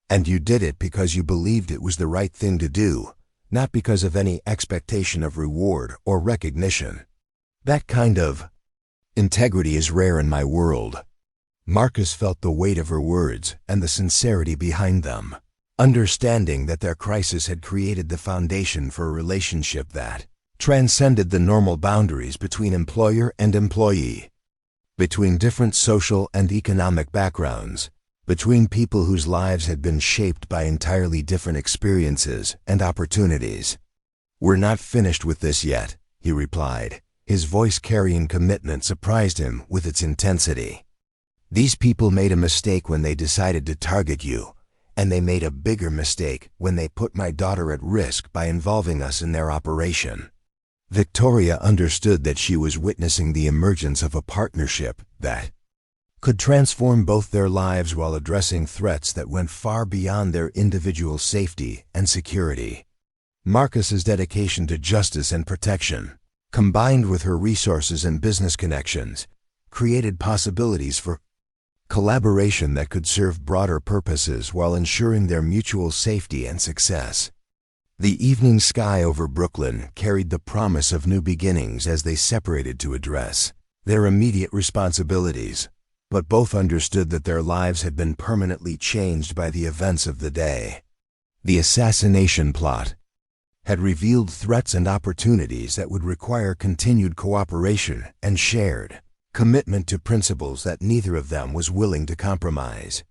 Speaker 1: "And you did it because you believed it was the right thing to do, not because of any expectation of reward or recognition. That kind of integrity is rare in my world." Marcus felt the weight of her words and the sincerity behind them, understanding that their crisis had created the foundation for a relationship that transcended the normal boundaries between employer and employee, between different social and economic backgrounds, between people whose lives had been shaped by entirely different experiences and opportunities. "We're not finished with this yet," he replied. His voice carrying commitment surprised him with its intensity. "These people made a mistake when they decided to target you, and they made a bigger mistake when they put my daughter at risk by involving us in their operation." Victoria understood that she was witnessing the emergence of a partnership that could transform both their lives while addressing threats that went far beyond their individual safety and security. Marcus's dedication to justice and protection, combined with her resources and business connections, created possibilities for collaboration that could serve broader purposes while ensuring their mutual safety and success. The evening sky over Brooklyn carried the promise of new beginnings as they separated to address their immediate responsibilities, but both understood that their lives had been permanently changed by the events of the day. The assassination plot had revealed threats and opportunities that would require continued cooperation and shared commitment to principles that neither of them was willing to compromise.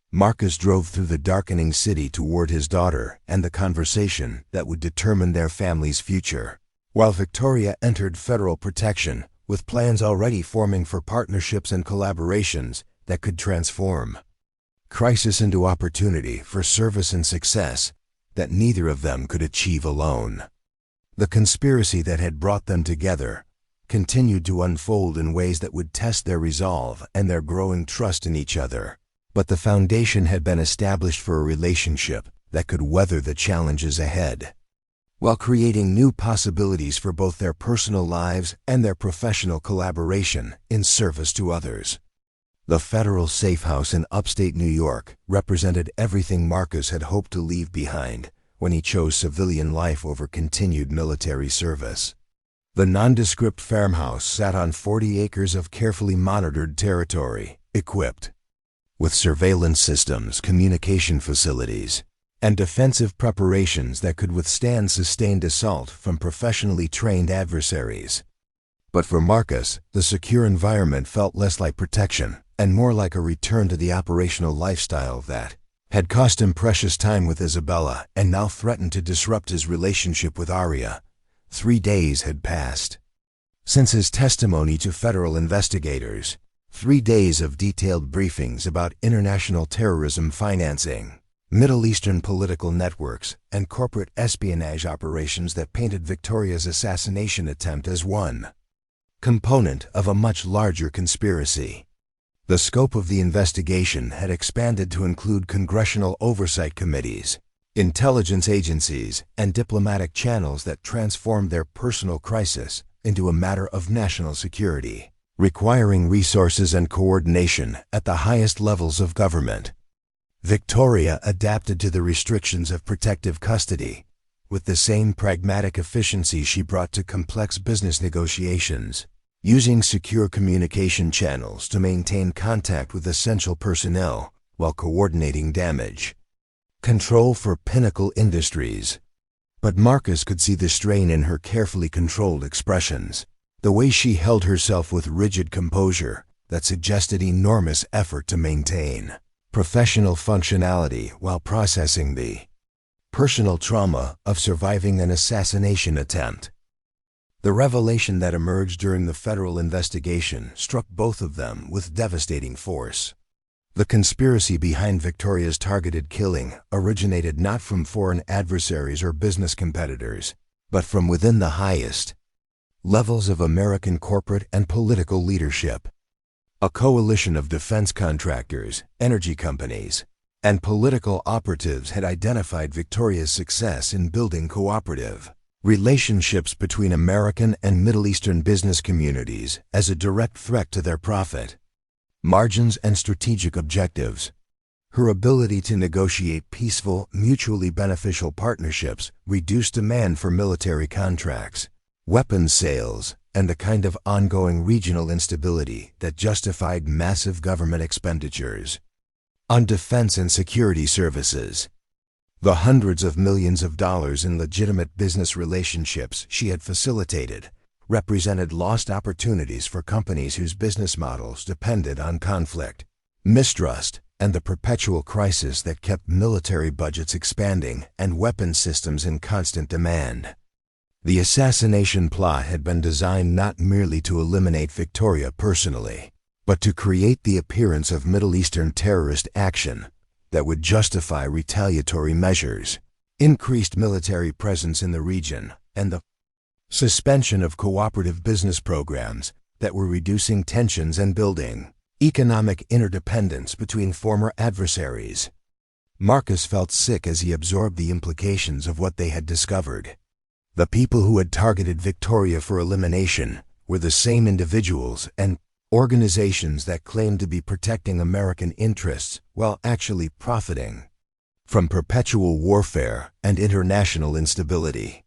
Speaker 1: Marcus drove through the darkening city toward his daughter and the conversation that would determine their family's future, while Victoria entered federal protection with plans already forming for partnerships and collaborations that could transform crisis into opportunity for service and success that neither of them could achieve alone. The conspiracy that had brought them together continued to unfold in ways that would test their resolve and their growing trust in each other. But the foundation had been established for a relationship that could weather the challenges ahead, while creating new possibilities for both their personal lives and their professional collaboration in service to others. The federal safe house in upstate New York represented everything Marcus had hoped to leave behind when he chose civilian life over continued military service. The nondescript farmhouse sat on 40 acres of carefully monitored territory, equipped with surveillance systems, communication facilities, and defensive preparations that could withstand sustained assault from professionally trained adversaries. But for Marcus, the secure environment felt less like protection and more like a return to the operational lifestyle that had cost him precious time with Isabella and now threatened to disrupt his relationship with Aria. 3 days had passed since his testimony to federal investigators. 3 days of detailed briefings about international terrorism financing, Middle Eastern political networks, and corporate espionage operations that painted Victoria's assassination attempt as one component of a much larger conspiracy. The scope of the investigation had expanded to include congressional oversight committees, intelligence agencies, and diplomatic channels that transformed their personal crisis into a matter of national security, requiring resources and coordination at the highest levels of government. Victoria adapted to the restrictions of protective custody with the same pragmatic efficiency she brought to complex business negotiations, using secure communication channels to maintain contact with essential personnel while coordinating damage control for Pinnacle Industries. But Marcus could see the strain in her carefully controlled expressions, the way she held herself with rigid composure that suggested enormous effort to maintain professional functionality while processing the personal trauma of surviving an assassination attempt. The revelation that emerged during the federal investigation struck both of them with devastating force. The conspiracy behind Victoria's targeted killing originated not from foreign adversaries or business competitors, but from within the highest levels of American corporate and political leadership. A coalition of defense contractors, energy companies, and political operatives had identified Victoria's success in building cooperative relationships between American and Middle Eastern business communities as a direct threat to their profit margins and strategic objectives. Her ability to negotiate peaceful, mutually beneficial partnerships reduced demand for military contracts, weapons sales, and the kind of ongoing regional instability that justified massive government expenditures on defense and security services. The hundreds of millions of dollars in legitimate business relationships she had facilitated represented lost opportunities for companies whose business models depended on conflict, mistrust, and the perpetual crisis that kept military budgets expanding and weapons systems in constant demand. The assassination plot had been designed not merely to eliminate Victoria personally, but to create the appearance of Middle Eastern terrorist action that would justify retaliatory measures, increased military presence in the region, and the suspension of cooperative business programs that were reducing tensions and building economic interdependence between former adversaries. Marcus felt sick as he absorbed the implications of what they had discovered. The people who had targeted Victoria for elimination were the same individuals and organizations that claimed to be protecting American interests while actually profiting from perpetual warfare and international instability.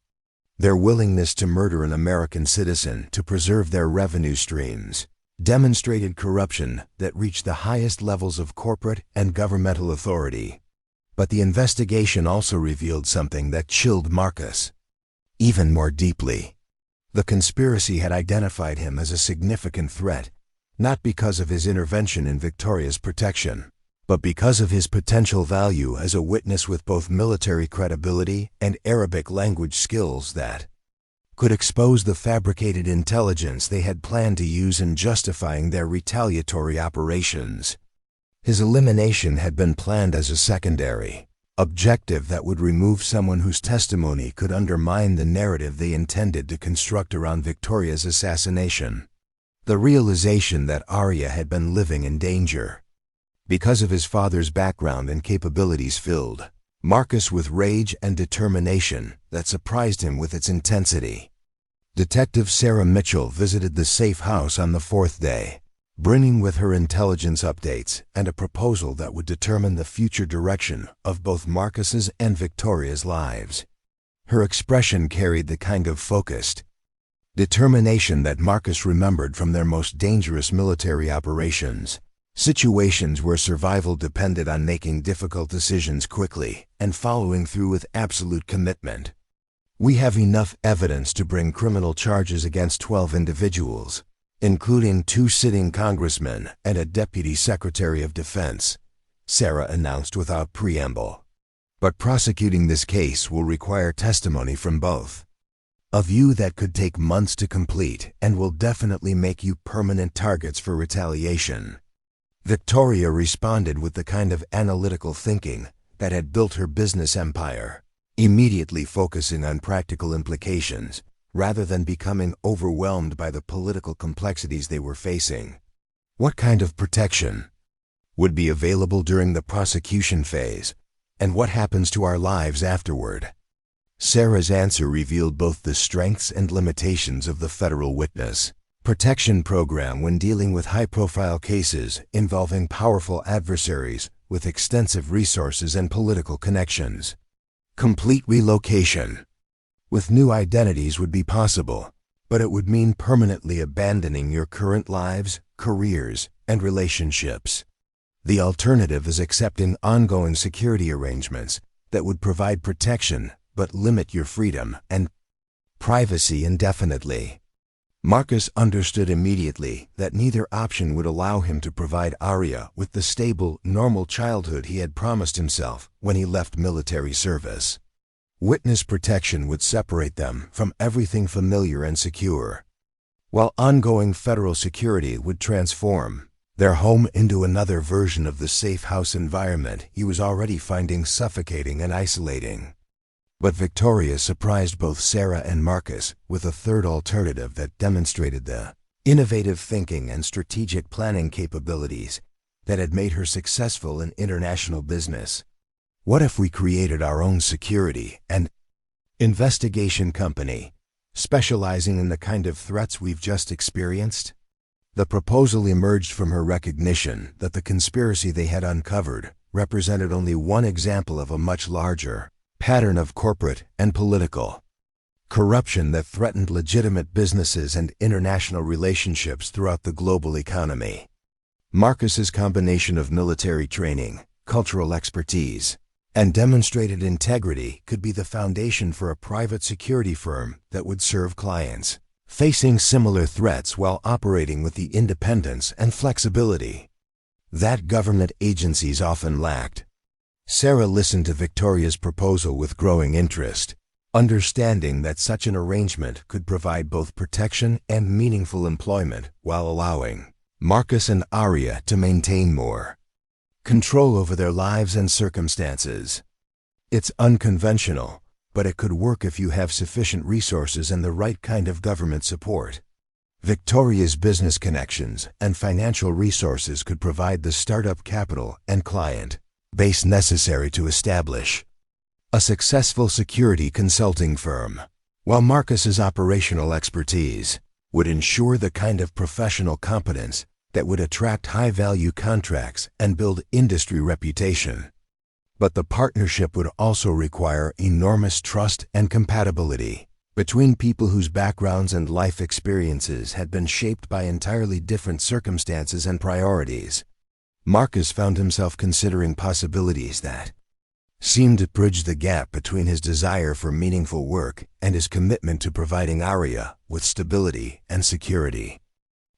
Speaker 1: Their willingness to murder an American citizen to preserve their revenue streams demonstrated corruption that reached the highest levels of corporate and governmental authority. But the investigation also revealed something that chilled Marcus even more deeply. The conspiracy had identified him as a significant threat, not because of his intervention in Victoria's protection, but because of his potential value as a witness with both military credibility and Arabic language skills that could expose the fabricated intelligence they had planned to use in justifying their retaliatory operations. His elimination had been planned as a secondary objective that would remove someone whose testimony could undermine the narrative they intended to construct around Victoria's assassination. The realization that Aria had been living in danger because of his father's background and capabilities filled Marcus with rage and determination that surprised him with its intensity. Detective Sarah Mitchell visited the safe house on the 4th day, bringing with her intelligence updates and a proposal that would determine the future direction of both Marcus's and Victoria's lives. Her expression carried the kind of focused determination that Marcus remembered from their most dangerous military operations, situations where survival depended on making difficult decisions quickly and following through with absolute commitment. "We have enough evidence to bring criminal charges against 12 individuals," including 2 sitting congressmen and a deputy secretary of defense, Sarah announced without preamble. But prosecuting this case will require testimony from both. A view that could take months to complete and will definitely make you permanent targets for retaliation. Victoria responded with the kind of analytical thinking that had built her business empire, immediately focusing on practical implications rather than becoming overwhelmed by the political complexities they were facing. What kind of protection would be available during the prosecution phase, and what happens to our lives afterward? Sarah's answer revealed both the strengths and limitations of the federal witness protection program when dealing with high-profile cases involving powerful adversaries with extensive resources and political connections. Complete relocation with new identities would be possible, but it would mean permanently abandoning your current lives, careers, and relationships. The alternative is accepting ongoing security arrangements that would provide protection but limit your freedom and privacy indefinitely. Marcus understood immediately that neither option would allow him to provide Aria with the stable, normal childhood he had promised himself when he left military service. Witness protection would separate them from everything familiar and secure, while ongoing federal security would transform their home into another version of the safe house environment he was already finding suffocating and isolating. But Victoria surprised both Sarah and Marcus with a third alternative that demonstrated the innovative thinking and strategic planning capabilities that had made her successful in international business. What if we created our own security and investigation company, specializing in the kind of threats we've just experienced? The proposal emerged from her recognition that the conspiracy they had uncovered represented only one example of a much larger pattern of corporate and political corruption that threatened legitimate businesses and international relationships throughout the global economy. Marcus's combination of military training, cultural expertise, and demonstrated integrity could be the foundation for a private security firm that would serve clients facing similar threats while operating with the independence and flexibility that government agencies often lacked. Sarah listened to Victoria's proposal with growing interest, understanding that such an arrangement could provide both protection and meaningful employment while allowing Marcus and Aria to maintain more control over their lives and circumstances. It's unconventional, but it could work if you have sufficient resources and the right kind of government support. Victoria's business connections and financial resources could provide the startup capital and client base necessary to establish a successful security consulting firm, while Marcus's operational expertise would ensure the kind of professional competence that would attract high-value contracts and build industry reputation. But the partnership would also require enormous trust and compatibility between people whose backgrounds and life experiences had been shaped by entirely different circumstances and priorities. Marcus found himself considering possibilities that seemed to bridge the gap between his desire for meaningful work and his commitment to providing Aria with stability and security.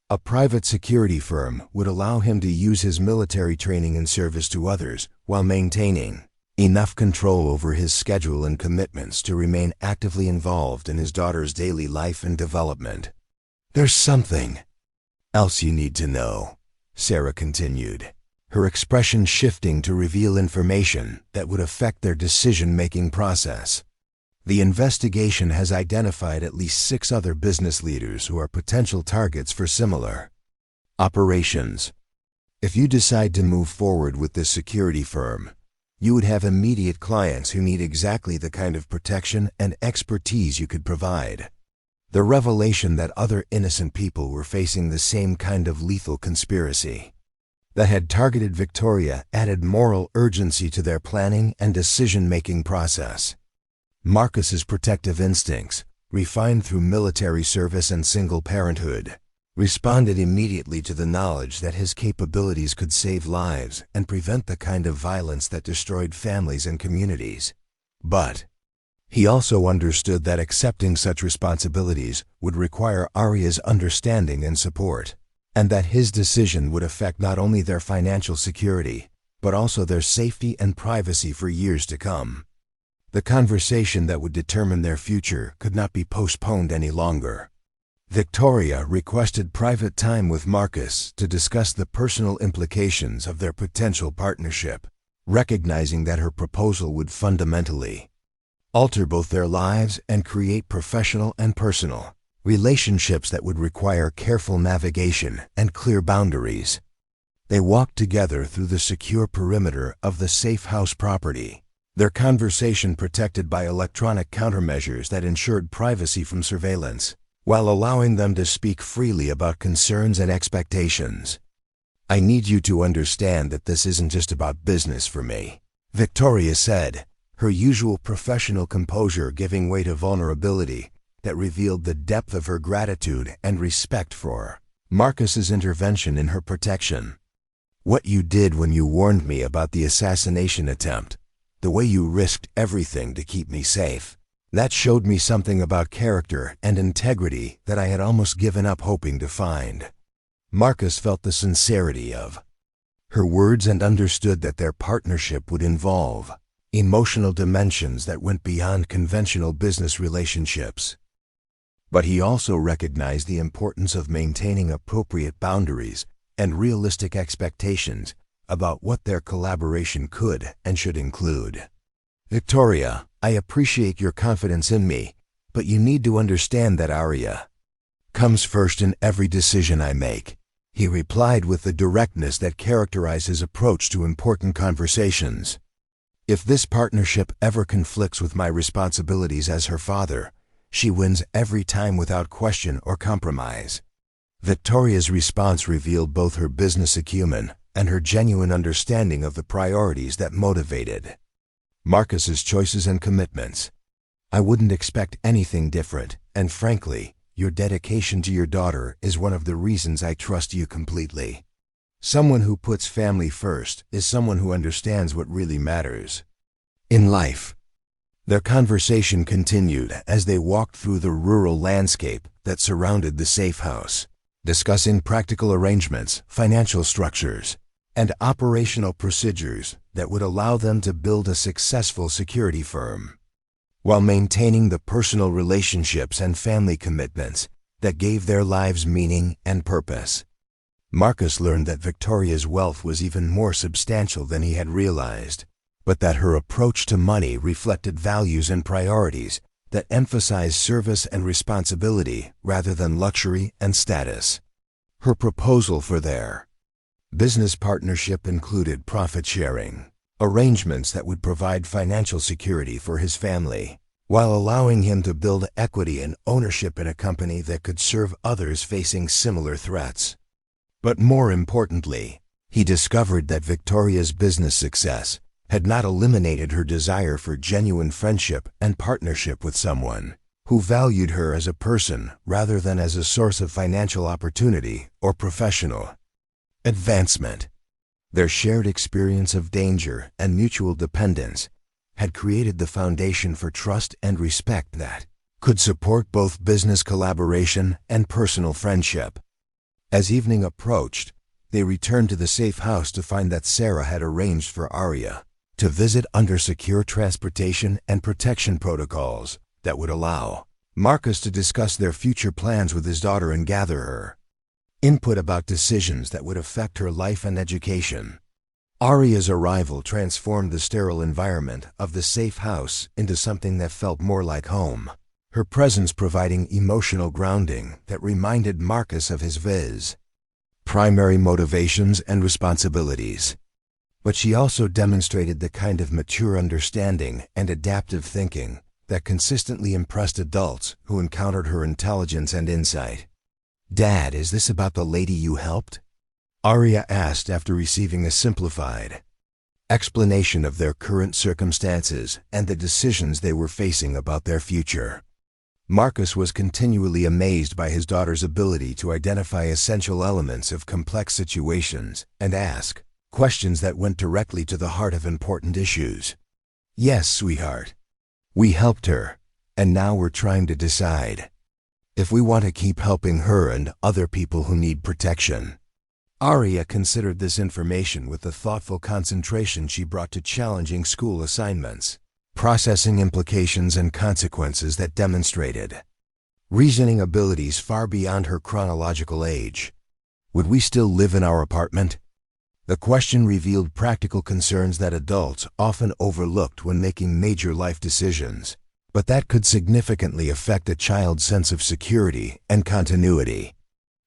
Speaker 1: A private security firm would allow him to use his military training and service to others while maintaining enough control over his schedule and commitments to remain actively involved in his daughter's daily life and development. "There's something else you need to know," Sarah continued, her expression shifting to reveal information that would affect their decision-making process. "The investigation has identified at least 6 other business leaders who are potential targets for similar operations. If you decide to move forward with this security firm, you would have immediate clients who need exactly the kind of protection and expertise you could provide." The revelation that other innocent people were facing the same kind of lethal conspiracy that had targeted Victoria added moral urgency to their planning and decision-making process. Marcus's protective instincts, refined through military service and single parenthood, responded immediately to the knowledge that his capabilities could save lives and prevent the kind of violence that destroyed families and communities. But He also understood that accepting such responsibilities would require Aria's understanding and support, and that his decision would affect not only their financial security, but also their safety and privacy for years to come. The conversation that would determine their future could not be postponed any longer. Victoria requested private time with Marcus to discuss the personal implications of their potential partnership, recognizing that her proposal would fundamentally alter both their lives and create professional and personal relationships that would require careful navigation and clear boundaries. They walked together through the secure perimeter of the safe house property, their conversation protected by electronic countermeasures that ensured privacy from surveillance, while allowing them to speak freely about concerns and expectations. "I need you to understand that this isn't just about business for me," Victoria said, her usual professional composure giving way to vulnerability that revealed the depth of her gratitude and respect for Marcus's intervention in her protection. "What you did when you warned me about the assassination attempt, the way you risked everything to keep me safe, that showed me something about character and integrity that I had almost given up hoping to find." Marcus felt the sincerity of her words and understood that their partnership would involve emotional dimensions that went beyond conventional business relationships. But he also recognized the importance of maintaining appropriate boundaries and realistic expectations about what their collaboration could and should include. "Victoria, I appreciate your confidence in me, but you need to understand that Aria comes first in every decision I make," he replied with the directness that characterized his approach to important conversations. "If this partnership ever conflicts with my responsibilities as her father, she wins every time without question or compromise." Victoria's response revealed both her business acumen and her genuine understanding of the priorities that motivated Marcus's choices and commitments. "I wouldn't expect anything different, and frankly, your dedication to your daughter is one of the reasons I trust you completely. Someone who puts family first is someone who understands what really matters in life." Their conversation continued as they walked through the rural landscape that surrounded the safe house, discussing practical arrangements, financial structures, and operational procedures that would allow them to build a successful security firm, while maintaining the personal relationships and family commitments that gave their lives meaning and purpose. Marcus learned that Victoria's wealth was even more substantial than he had realized, but that her approach to money reflected values and priorities that emphasized service and responsibility rather than luxury and status. Her proposal for their business partnership included profit-sharing arrangements that would provide financial security for his family, while allowing him to build equity and ownership in a company that could serve others facing similar threats. But more importantly, he discovered that Victoria's business success had not eliminated her desire for genuine friendship and partnership with someone who valued her as a person rather than as a source of financial opportunity or professional advancement. Their shared experience of danger and mutual dependence had created the foundation for trust and respect that could support both business collaboration and personal friendship. As evening approached, they returned to the safe house to find that Sarah had arranged for Aria to visit under secure transportation and protection protocols that would allow Marcus to discuss their future plans with his daughter and gather her input about decisions that would affect her life and education. Aria's arrival transformed the sterile environment of the safe house into something that felt more like home, her presence providing emotional grounding that reminded Marcus of his primary motivations and responsibilities. But she also demonstrated the kind of mature understanding and adaptive thinking that consistently impressed adults who encountered her intelligence and insight. "Dad, is this about the lady you helped?" Aria asked after receiving a simplified explanation of their current circumstances and the decisions they were facing about their future. Marcus was continually amazed by his daughter's ability to identify essential elements of complex situations and ask questions that went directly to the heart of important issues. "Yes, sweetheart. We helped her, and now we're trying to decide if we want to keep helping her and other people who need protection." Aria considered this information with the thoughtful concentration she brought to challenging school assignments, processing implications and consequences that demonstrated reasoning abilities far beyond her chronological age. Would we still live in our apartment? The question revealed practical concerns that adults often overlooked when making major life decisions, but that could significantly affect a child's sense of security and continuity.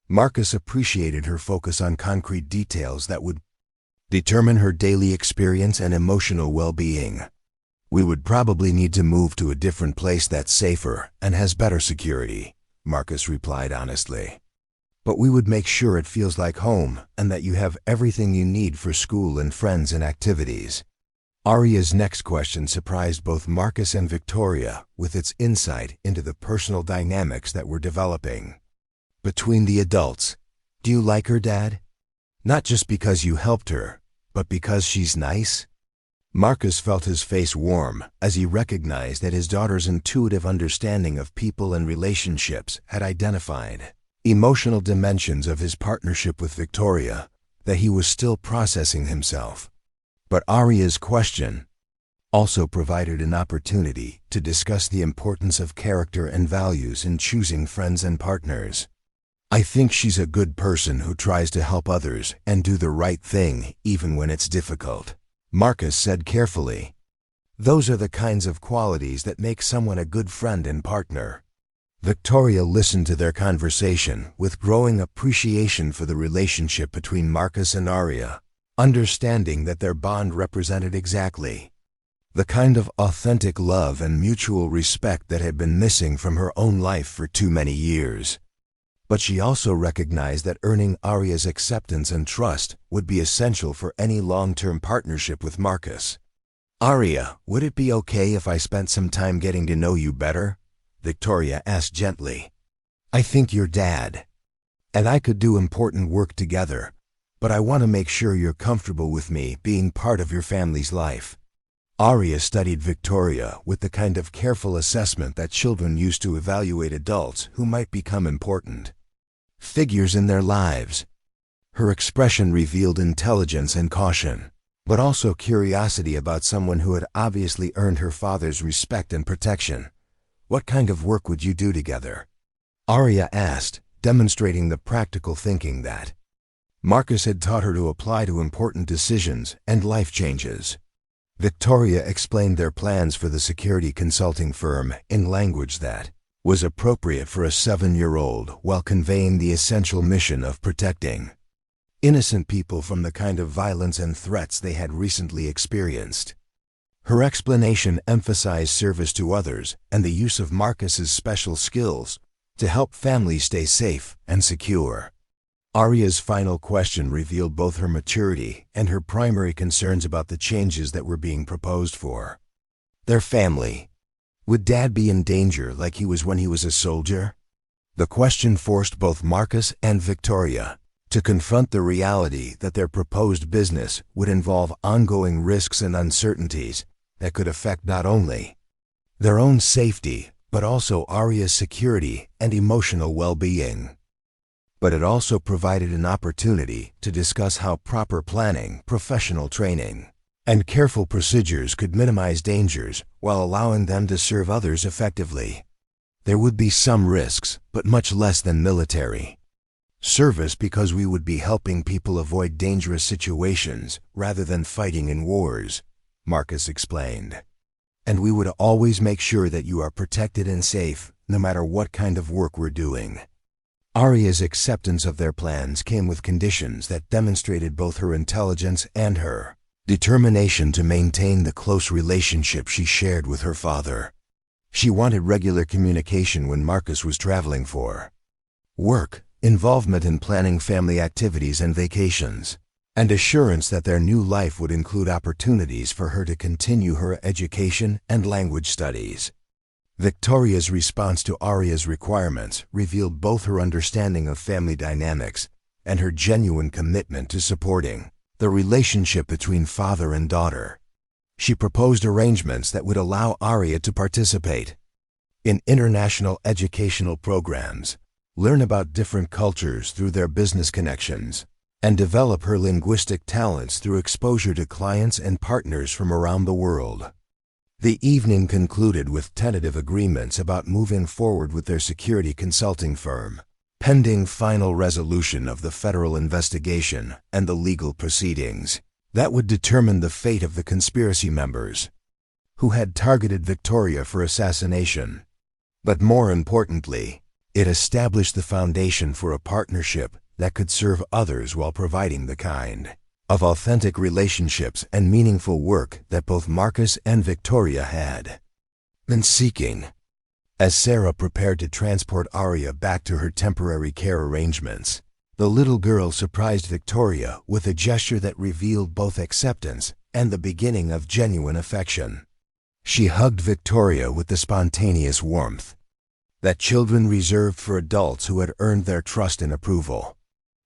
Speaker 1: Marcus appreciated her focus on concrete details that would determine her daily experience and emotional well-being. "We would probably need to move to a different place that's safer and has better security," Marcus replied honestly. "But we would make sure it feels like home and that you have everything you need for school and friends and activities." Aria's next question surprised both Marcus and Victoria with its insight into the personal dynamics that were developing between the adults. "Do you like her, Dad? Not just because you helped her, but because she's nice?" Marcus felt his face warm as he recognized that his daughter's intuitive understanding of people and relationships had identified emotional dimensions of his partnership with Victoria that he was still processing himself. But Aria's question also provided an opportunity to discuss the importance of character and values in choosing friends and partners. "I think she's a good person who tries to help others and do the right thing even when it's difficult," Marcus said carefully. "Those are the kinds of qualities that make someone a good friend and partner." Victoria listened to their conversation with growing appreciation for the relationship between Marcus and Aria, understanding that their bond represented exactly the kind of authentic love and mutual respect that had been missing from her own life for too many years. But she also recognized that earning Aria's acceptance and trust would be essential for any long-term partnership with Marcus. "Aria, would it be okay if I spent some time getting to know you better?" Victoria asked gently. "I think your dad and I could do important work together, but I want to make sure you're comfortable with me being part of your family's life." Aria studied Victoria with the kind of careful assessment that children use to evaluate adults who might become important figures in their lives. Her expression revealed intelligence and caution, but also curiosity about someone who had obviously earned her father's respect and protection. "What kind of work would you do together?" Aria asked, demonstrating the practical thinking that Marcus had taught her to apply to important decisions and life changes. Victoria explained their plans for the security consulting firm in language that was appropriate for a 7-year-old while conveying the essential mission of protecting innocent people from the kind of violence and threats they had recently experienced. Her explanation emphasized service to others and the use of Marcus's special skills to help families stay safe and secure. Aria's final question revealed both her maturity and her primary concerns about the changes that were being proposed for their family. Would Dad be in danger like he was when he was a soldier? The question forced both Marcus and Victoria to confront the reality that their proposed business would involve ongoing risks and uncertainties that could affect not only their own safety, but also Aria's security and emotional well-being. But it also provided an opportunity to discuss how proper planning, professional training, and careful procedures could minimize dangers while allowing them to serve others effectively. There would be some risks, but much less than military service because we would be helping people avoid dangerous situations rather than fighting in wars, Marcus explained. And we would always make sure that you are protected and safe, no matter what kind of work we're doing. Aria's acceptance of their plans came with conditions that demonstrated both her intelligence and her determination to maintain the close relationship she shared with her father. She wanted regular communication when Marcus was traveling for work, involvement in planning family activities and vacations, and assurance that their new life would include opportunities for her to continue her education and language studies. Victoria's response to Aria's requirements revealed both her understanding of family dynamics and her genuine commitment to supporting the relationship between father and daughter. She proposed arrangements that would allow Aria to participate in international educational programs, learn about different cultures through their business connections, and develop her linguistic talents through exposure to clients and partners from around the world. The evening concluded with tentative agreements about moving forward with their security consulting firm, pending final resolution of the federal investigation and the legal proceedings that would determine the fate of the conspiracy members who had targeted Victoria for assassination. But more importantly, it established the foundation for a partnership that could serve others while providing the kind of authentic relationships and meaningful work that both Marcus and Victoria had been seeking. As Sarah prepared to transport Aria back to her temporary care arrangements, the little girl surprised Victoria with a gesture that revealed both acceptance and the beginning of genuine affection. She hugged Victoria with the spontaneous warmth that children reserved for adults who had earned their trust and approval.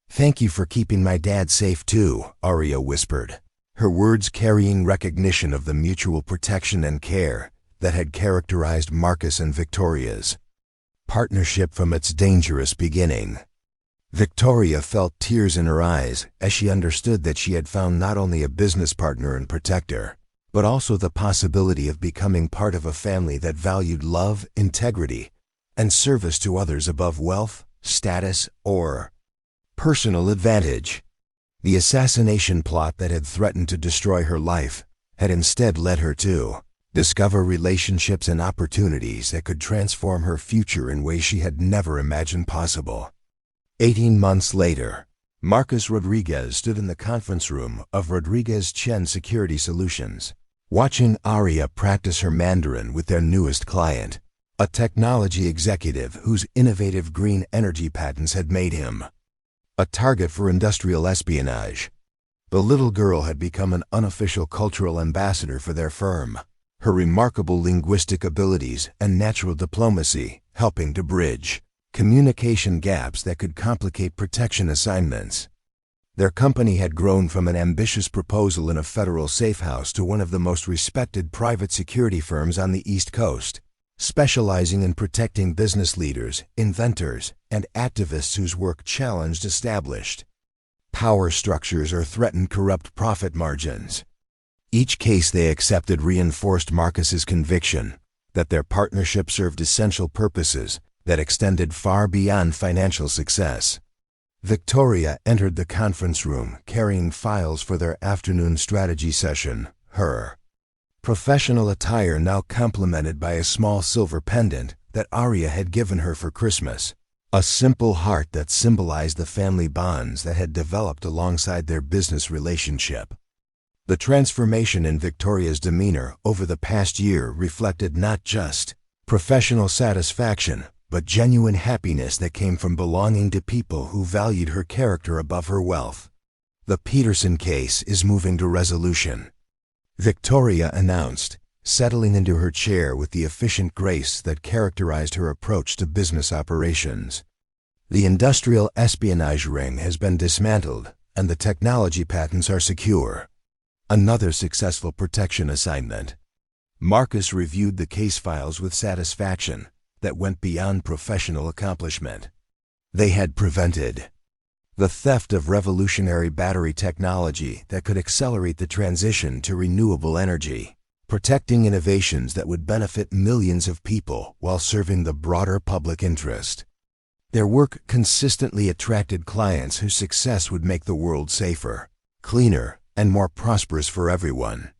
Speaker 1: "Thank you for keeping my dad safe too," Aria whispered, her words carrying recognition of the mutual protection and care that had characterized Marcus and Victoria's partnership from its dangerous beginning. Victoria felt tears in her eyes as she understood that she had found not only a business partner and protector, but also the possibility of becoming part of a family that valued love, integrity, and service to others above wealth, status, or personal advantage. The assassination plot that had threatened to destroy her life had instead led her to discover relationships and opportunities that could transform her future in ways she had never imagined possible. 18 months later, Marcus Rodriguez stood in the conference room of Rodriguez Chen Security Solutions, watching Aria practice her Mandarin with their newest client, a technology executive whose innovative green energy patents had made him a target for industrial espionage. The little girl had become an unofficial cultural ambassador for their firm, her remarkable linguistic abilities and natural diplomacy helping to bridge communication gaps that could complicate protection assignments. Their company had grown from an ambitious proposal in a federal safe house to one of the most respected private security firms on the East Coast, specializing in protecting business leaders, inventors, and activists whose work challenged established power structures or threatened corrupt profit margins. Each case they accepted reinforced Marcus's conviction that their partnership served essential purposes that extended far beyond financial success. Victoria entered the conference room carrying files for their afternoon strategy session, her professional attire now complemented by a small silver pendant that Aria had given her for Christmas, a simple heart that symbolized the family bonds that had developed alongside their business relationship. The transformation in Victoria's demeanor over the past year reflected not just professional satisfaction, but genuine happiness that came from belonging to people who valued her character above her wealth. "The Peterson case is moving to resolution," Victoria announced, settling into her chair with the efficient grace that characterized her approach to business operations. "The industrial espionage ring has been dismantled, and the technology patents are secure." Another successful protection assignment. Marcus reviewed the case files with satisfaction that went beyond professional accomplishment. They had prevented the theft of revolutionary battery technology that could accelerate the transition to renewable energy, protecting innovations that would benefit millions of people while serving the broader public interest. Their work consistently attracted clients whose success would make the world safer, cleaner, and more prosperous for everyone.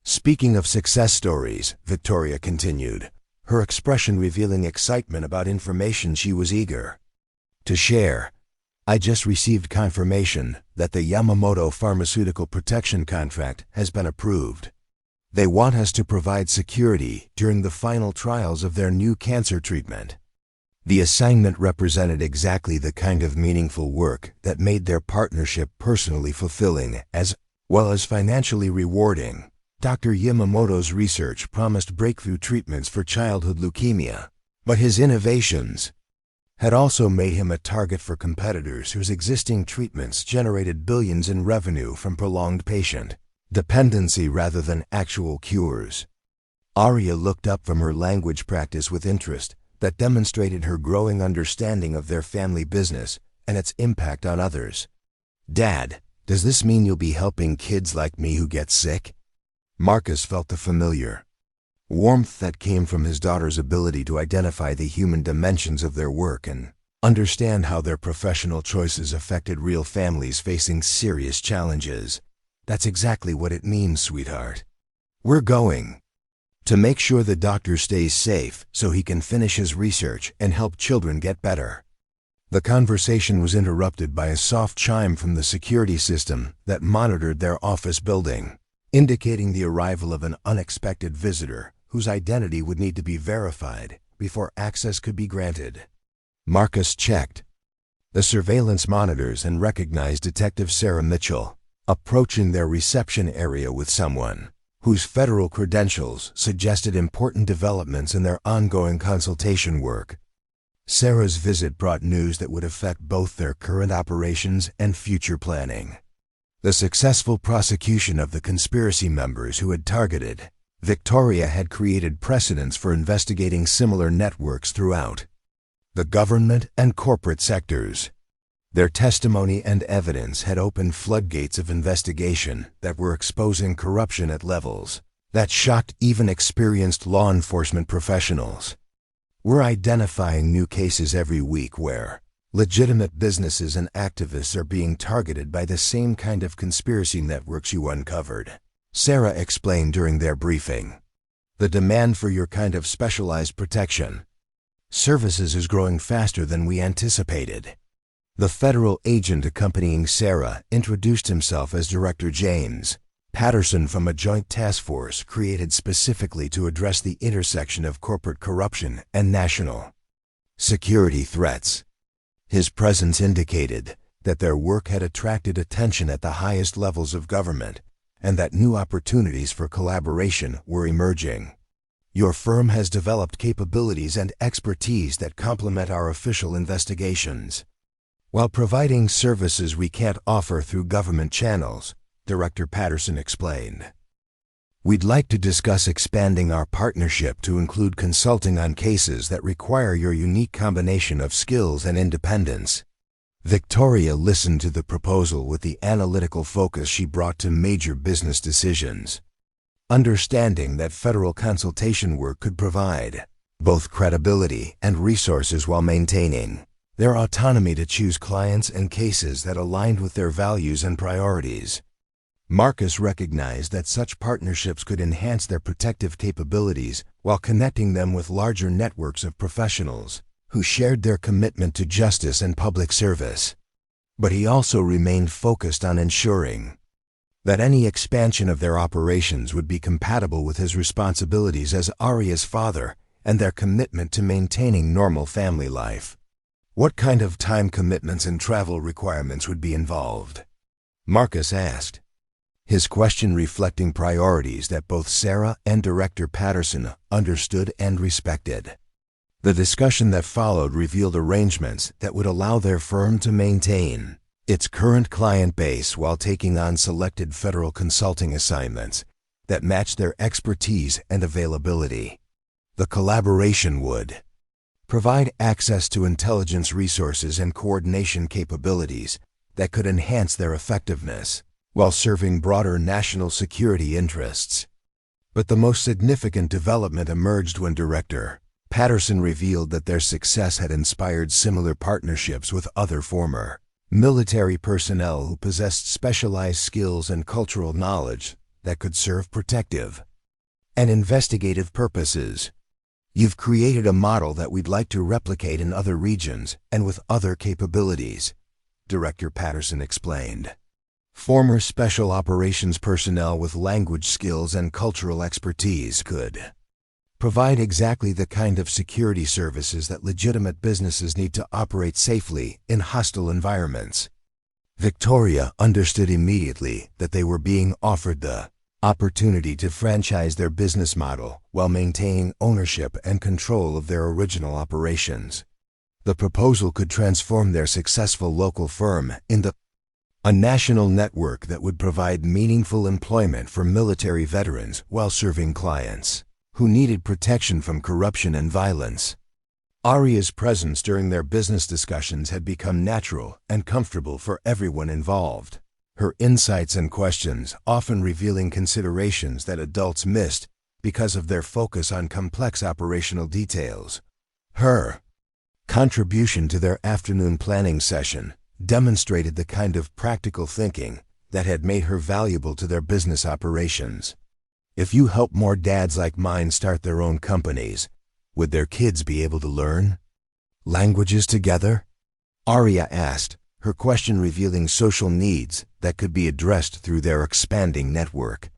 Speaker 1: "Speaking of success stories," Victoria continued, her expression revealing excitement about information she was eager to share, "I just received confirmation that the Yamamoto Pharmaceutical Protection contract has been approved. They want us to provide security during the final trials of their new cancer treatment." The assignment represented exactly the kind of meaningful work that made their partnership personally fulfilling as well as financially rewarding. Dr. Yamamoto's research promised breakthrough treatments for childhood leukemia, but his innovations had also made him a target for competitors whose existing treatments generated billions in revenue from prolonged patient dependency rather than actual cures. Aria looked up from her language practice with interest that demonstrated her growing understanding of their family business and its impact on others. "Dad, does this mean you'll be helping kids like me who get sick?" Marcus felt the familiar warmth that came from his daughter's ability to identify the human dimensions of their work and understand how their professional choices affected real families facing serious challenges. "That's exactly what it means, sweetheart. We're going to make sure the doctor stays safe so he can finish his research and help children get better." The conversation was interrupted by a soft chime from the security system that monitored their office building, indicating the arrival of an unexpected visitor whose identity would need to be verified before access could be granted. Marcus checked the surveillance monitors and recognized Detective Sarah Mitchell approaching their reception area with someone whose federal credentials suggested important developments in their ongoing consultation work. Sarah's visit brought news that would affect both their current operations and future planning. The successful prosecution of the conspiracy members who had targeted Victoria had created precedents for investigating similar networks throughout the government and corporate sectors. Their testimony and evidence had opened floodgates of investigation that were exposing corruption at levels that shocked even experienced law enforcement professionals. "We're identifying new cases every week where legitimate businesses and activists are being targeted by the same kind of conspiracy networks you uncovered," Sarah explained during their briefing. "The demand for your kind of specialized protection services is growing faster than we anticipated." The federal agent accompanying Sarah introduced himself as Director James Patterson from a joint task force created specifically to address the intersection of corporate corruption and national security threats. His presence indicated that their work had attracted attention at the highest levels of government and that new opportunities for collaboration were emerging. "Your firm has developed capabilities and expertise that complement our official investigations, while providing services we can't offer through government channels," Director Patterson explained. "We'd like to discuss expanding our partnership to include consulting on cases that require your unique combination of skills and independence." Victoria listened to the proposal with the analytical focus she brought to major business decisions, understanding that federal consultation work could provide both credibility and resources while maintaining their autonomy to choose clients and cases that aligned with their values and priorities. Marcus recognized that such partnerships could enhance their protective capabilities while connecting them with larger networks of professionals who shared their commitment to justice and public service. But he also remained focused on ensuring that any expansion of their operations would be compatible with his responsibilities as Aria's father and their commitment to maintaining normal family life. "What kind of time commitments and travel requirements would be involved?" Marcus asked, his question reflecting priorities that both Sarah and Director Patterson understood and respected. The discussion that followed revealed arrangements that would allow their firm to maintain its current client base while taking on selected federal consulting assignments that matched their expertise and availability. The collaboration would provide access to intelligence resources and coordination capabilities that could enhance their effectiveness while serving broader national security interests. But the most significant development emerged when Director Patterson revealed that their success had inspired similar partnerships with other former military personnel who possessed specialized skills and cultural knowledge that could serve protective and investigative purposes. "You've created a model that we'd like to replicate in other regions and with other capabilities," Director Patterson explained. Former special operations personnel with language skills and cultural expertise could provide exactly the kind of security services that legitimate businesses need to operate safely in hostile environments. Victoria understood immediately that they were being offered the opportunity to franchise their business model while maintaining ownership and control of their original operations. The proposal could transform their successful local firm into A national network that would provide meaningful employment for military veterans while serving clients who needed protection from corruption and violence. Aria's presence during their business discussions had become natural and comfortable for everyone involved. Her insights and questions often revealing considerations that adults missed because of their focus on complex operational details. Her contribution to their afternoon planning session demonstrated the kind of practical thinking that had made her valuable to their business operations. If you help more dads like mine start their own companies, would their kids be able to learn languages together? Aria asked, her question revealing social needs that could be addressed through their expanding network.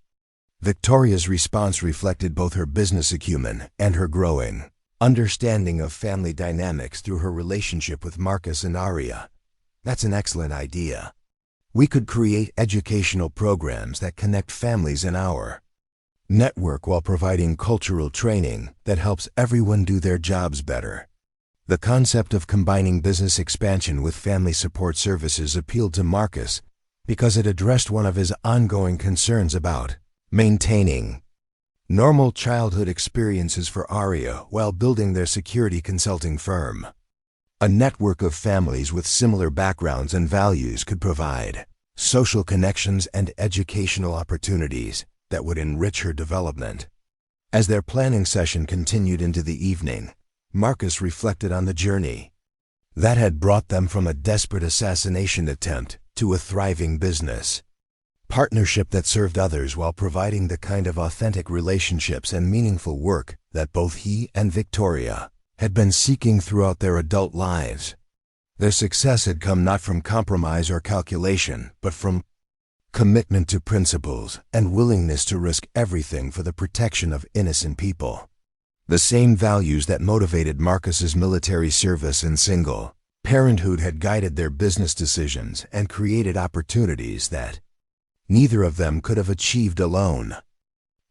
Speaker 1: Victoria's response reflected both her business acumen and her growing understanding of family dynamics through her relationship with Marcus and Aria. That's an excellent idea. We could create educational programs that connect families in our network while providing cultural training that helps everyone do their jobs better. The concept of combining business expansion with family support services appealed to Marcus because it addressed one of his ongoing concerns about maintaining normal childhood experiences for Aria while building their security consulting firm. A network of families with similar backgrounds and values could provide social connections and educational opportunities that would enrich her development. As their planning session continued into the evening, Marcus reflected on the journey that had brought them from a desperate assassination attempt to a thriving business partnership that served others while providing the kind of authentic relationships and meaningful work that both he and Victoria had been seeking throughout their adult lives. Their success had come not from compromise or calculation, but from commitment to principles and willingness to risk everything for the protection of innocent people. The same values that motivated Marcus's military service and single parenthood had guided their business decisions and created opportunities that neither of them could have achieved alone.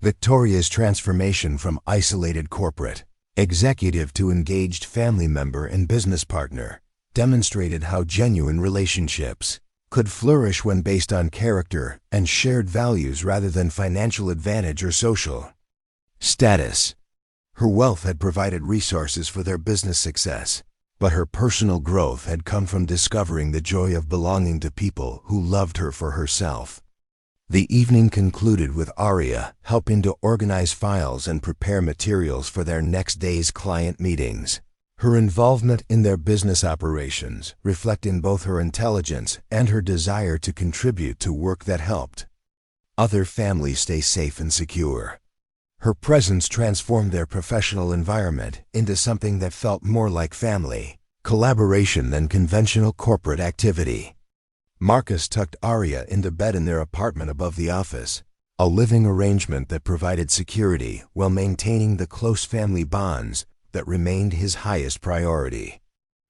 Speaker 1: Victoria's transformation from isolated corporate executive to engaged family member and business partner demonstrated how genuine relationships could flourish when based on character and shared values rather than financial advantage or social status. Her wealth had provided resources for their business success, but her personal growth had come from discovering the joy of belonging to people who loved her for herself. The evening concluded with Aria helping to organize files and prepare materials for their next day's client meetings. Her involvement in their business operations reflecting both her intelligence and her desire to contribute to work that helped other families stay safe and secure. Her presence transformed their professional environment into something that felt more like family collaboration than conventional corporate activity. Marcus tucked Aria into bed in their apartment above the office, a living arrangement that provided security while maintaining the close family bonds that remained his highest priority.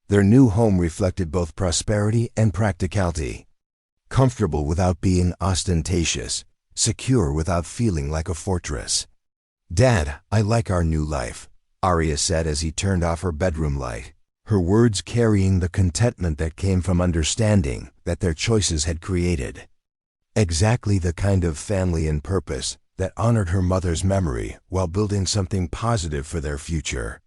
Speaker 1: Their new home reflected both prosperity and practicality, comfortable without being ostentatious, secure without feeling like a fortress. "Dad, I like our new life," Aria said as he turned off her bedroom light, her words carrying the contentment that came from understanding that their choices had created exactly the kind of family and purpose that honored her mother's memory while building something positive for their future.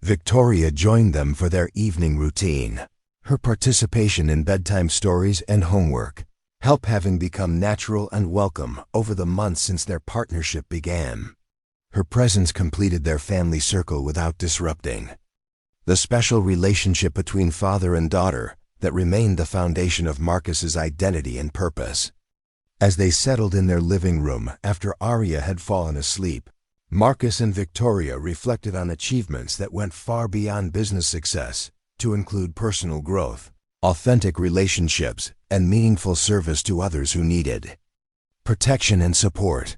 Speaker 1: Victoria joined them for their evening routine, her participation in bedtime stories and homework help having become natural and welcome over the months since their partnership began. Her presence completed their family circle without disrupting the special relationship between father and daughter that remained the foundation of Marcus's identity and purpose. As they settled in their living room after Aria had fallen asleep, Marcus and Victoria reflected on achievements that went far beyond business success to include personal growth, authentic relationships, and meaningful service to others who needed protection and support.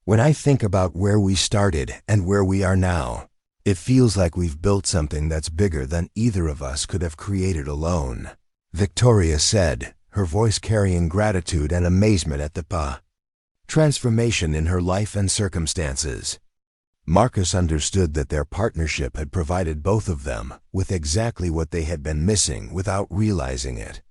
Speaker 1: "When I think about where we started and where we are now, it feels like we've built something that's bigger than either of us could have created alone," Victoria said, her voice carrying gratitude and amazement at the transformation in her life and circumstances. Marcus understood that their partnership had provided both of them with exactly what they had been missing without realizing it.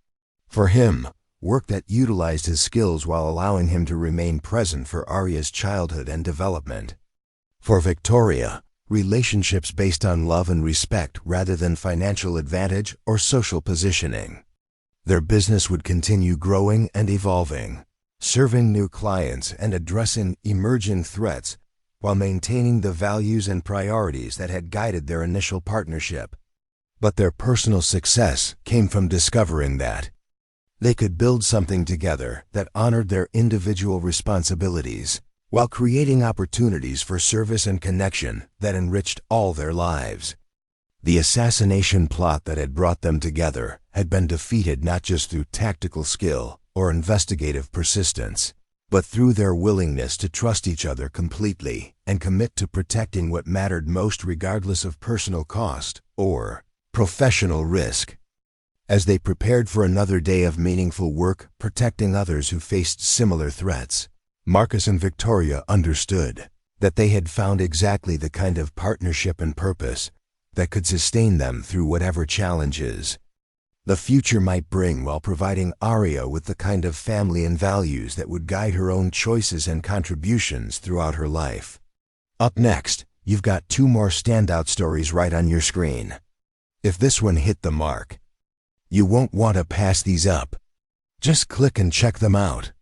Speaker 1: For him, work that utilized his skills while allowing him to remain present for Aria's childhood and development. For Victoria, relationships based on love and respect rather than financial advantage or social positioning. Their business would continue growing and evolving, serving new clients and addressing emerging threats while maintaining the values and priorities that had guided their initial partnership. But their personal success came from discovering that they could build something together that honored their individual responsibilities while creating opportunities for service and connection that enriched all their lives. The assassination plot that had brought them together had been defeated not just through tactical skill or investigative persistence, but through their willingness to trust each other completely and commit to protecting what mattered most regardless of personal cost or professional risk. As they prepared for another day of meaningful work protecting others who faced similar threats, Marcus and Victoria understood that they had found exactly the kind of partnership and purpose that could sustain them through whatever challenges the future might bring, while providing Aria with the kind of family and values that would guide her own choices and contributions throughout her life. Up next, you've got 2 more standout stories right on your screen. If this one hit the mark, you won't want to pass these up. Just click and check them out.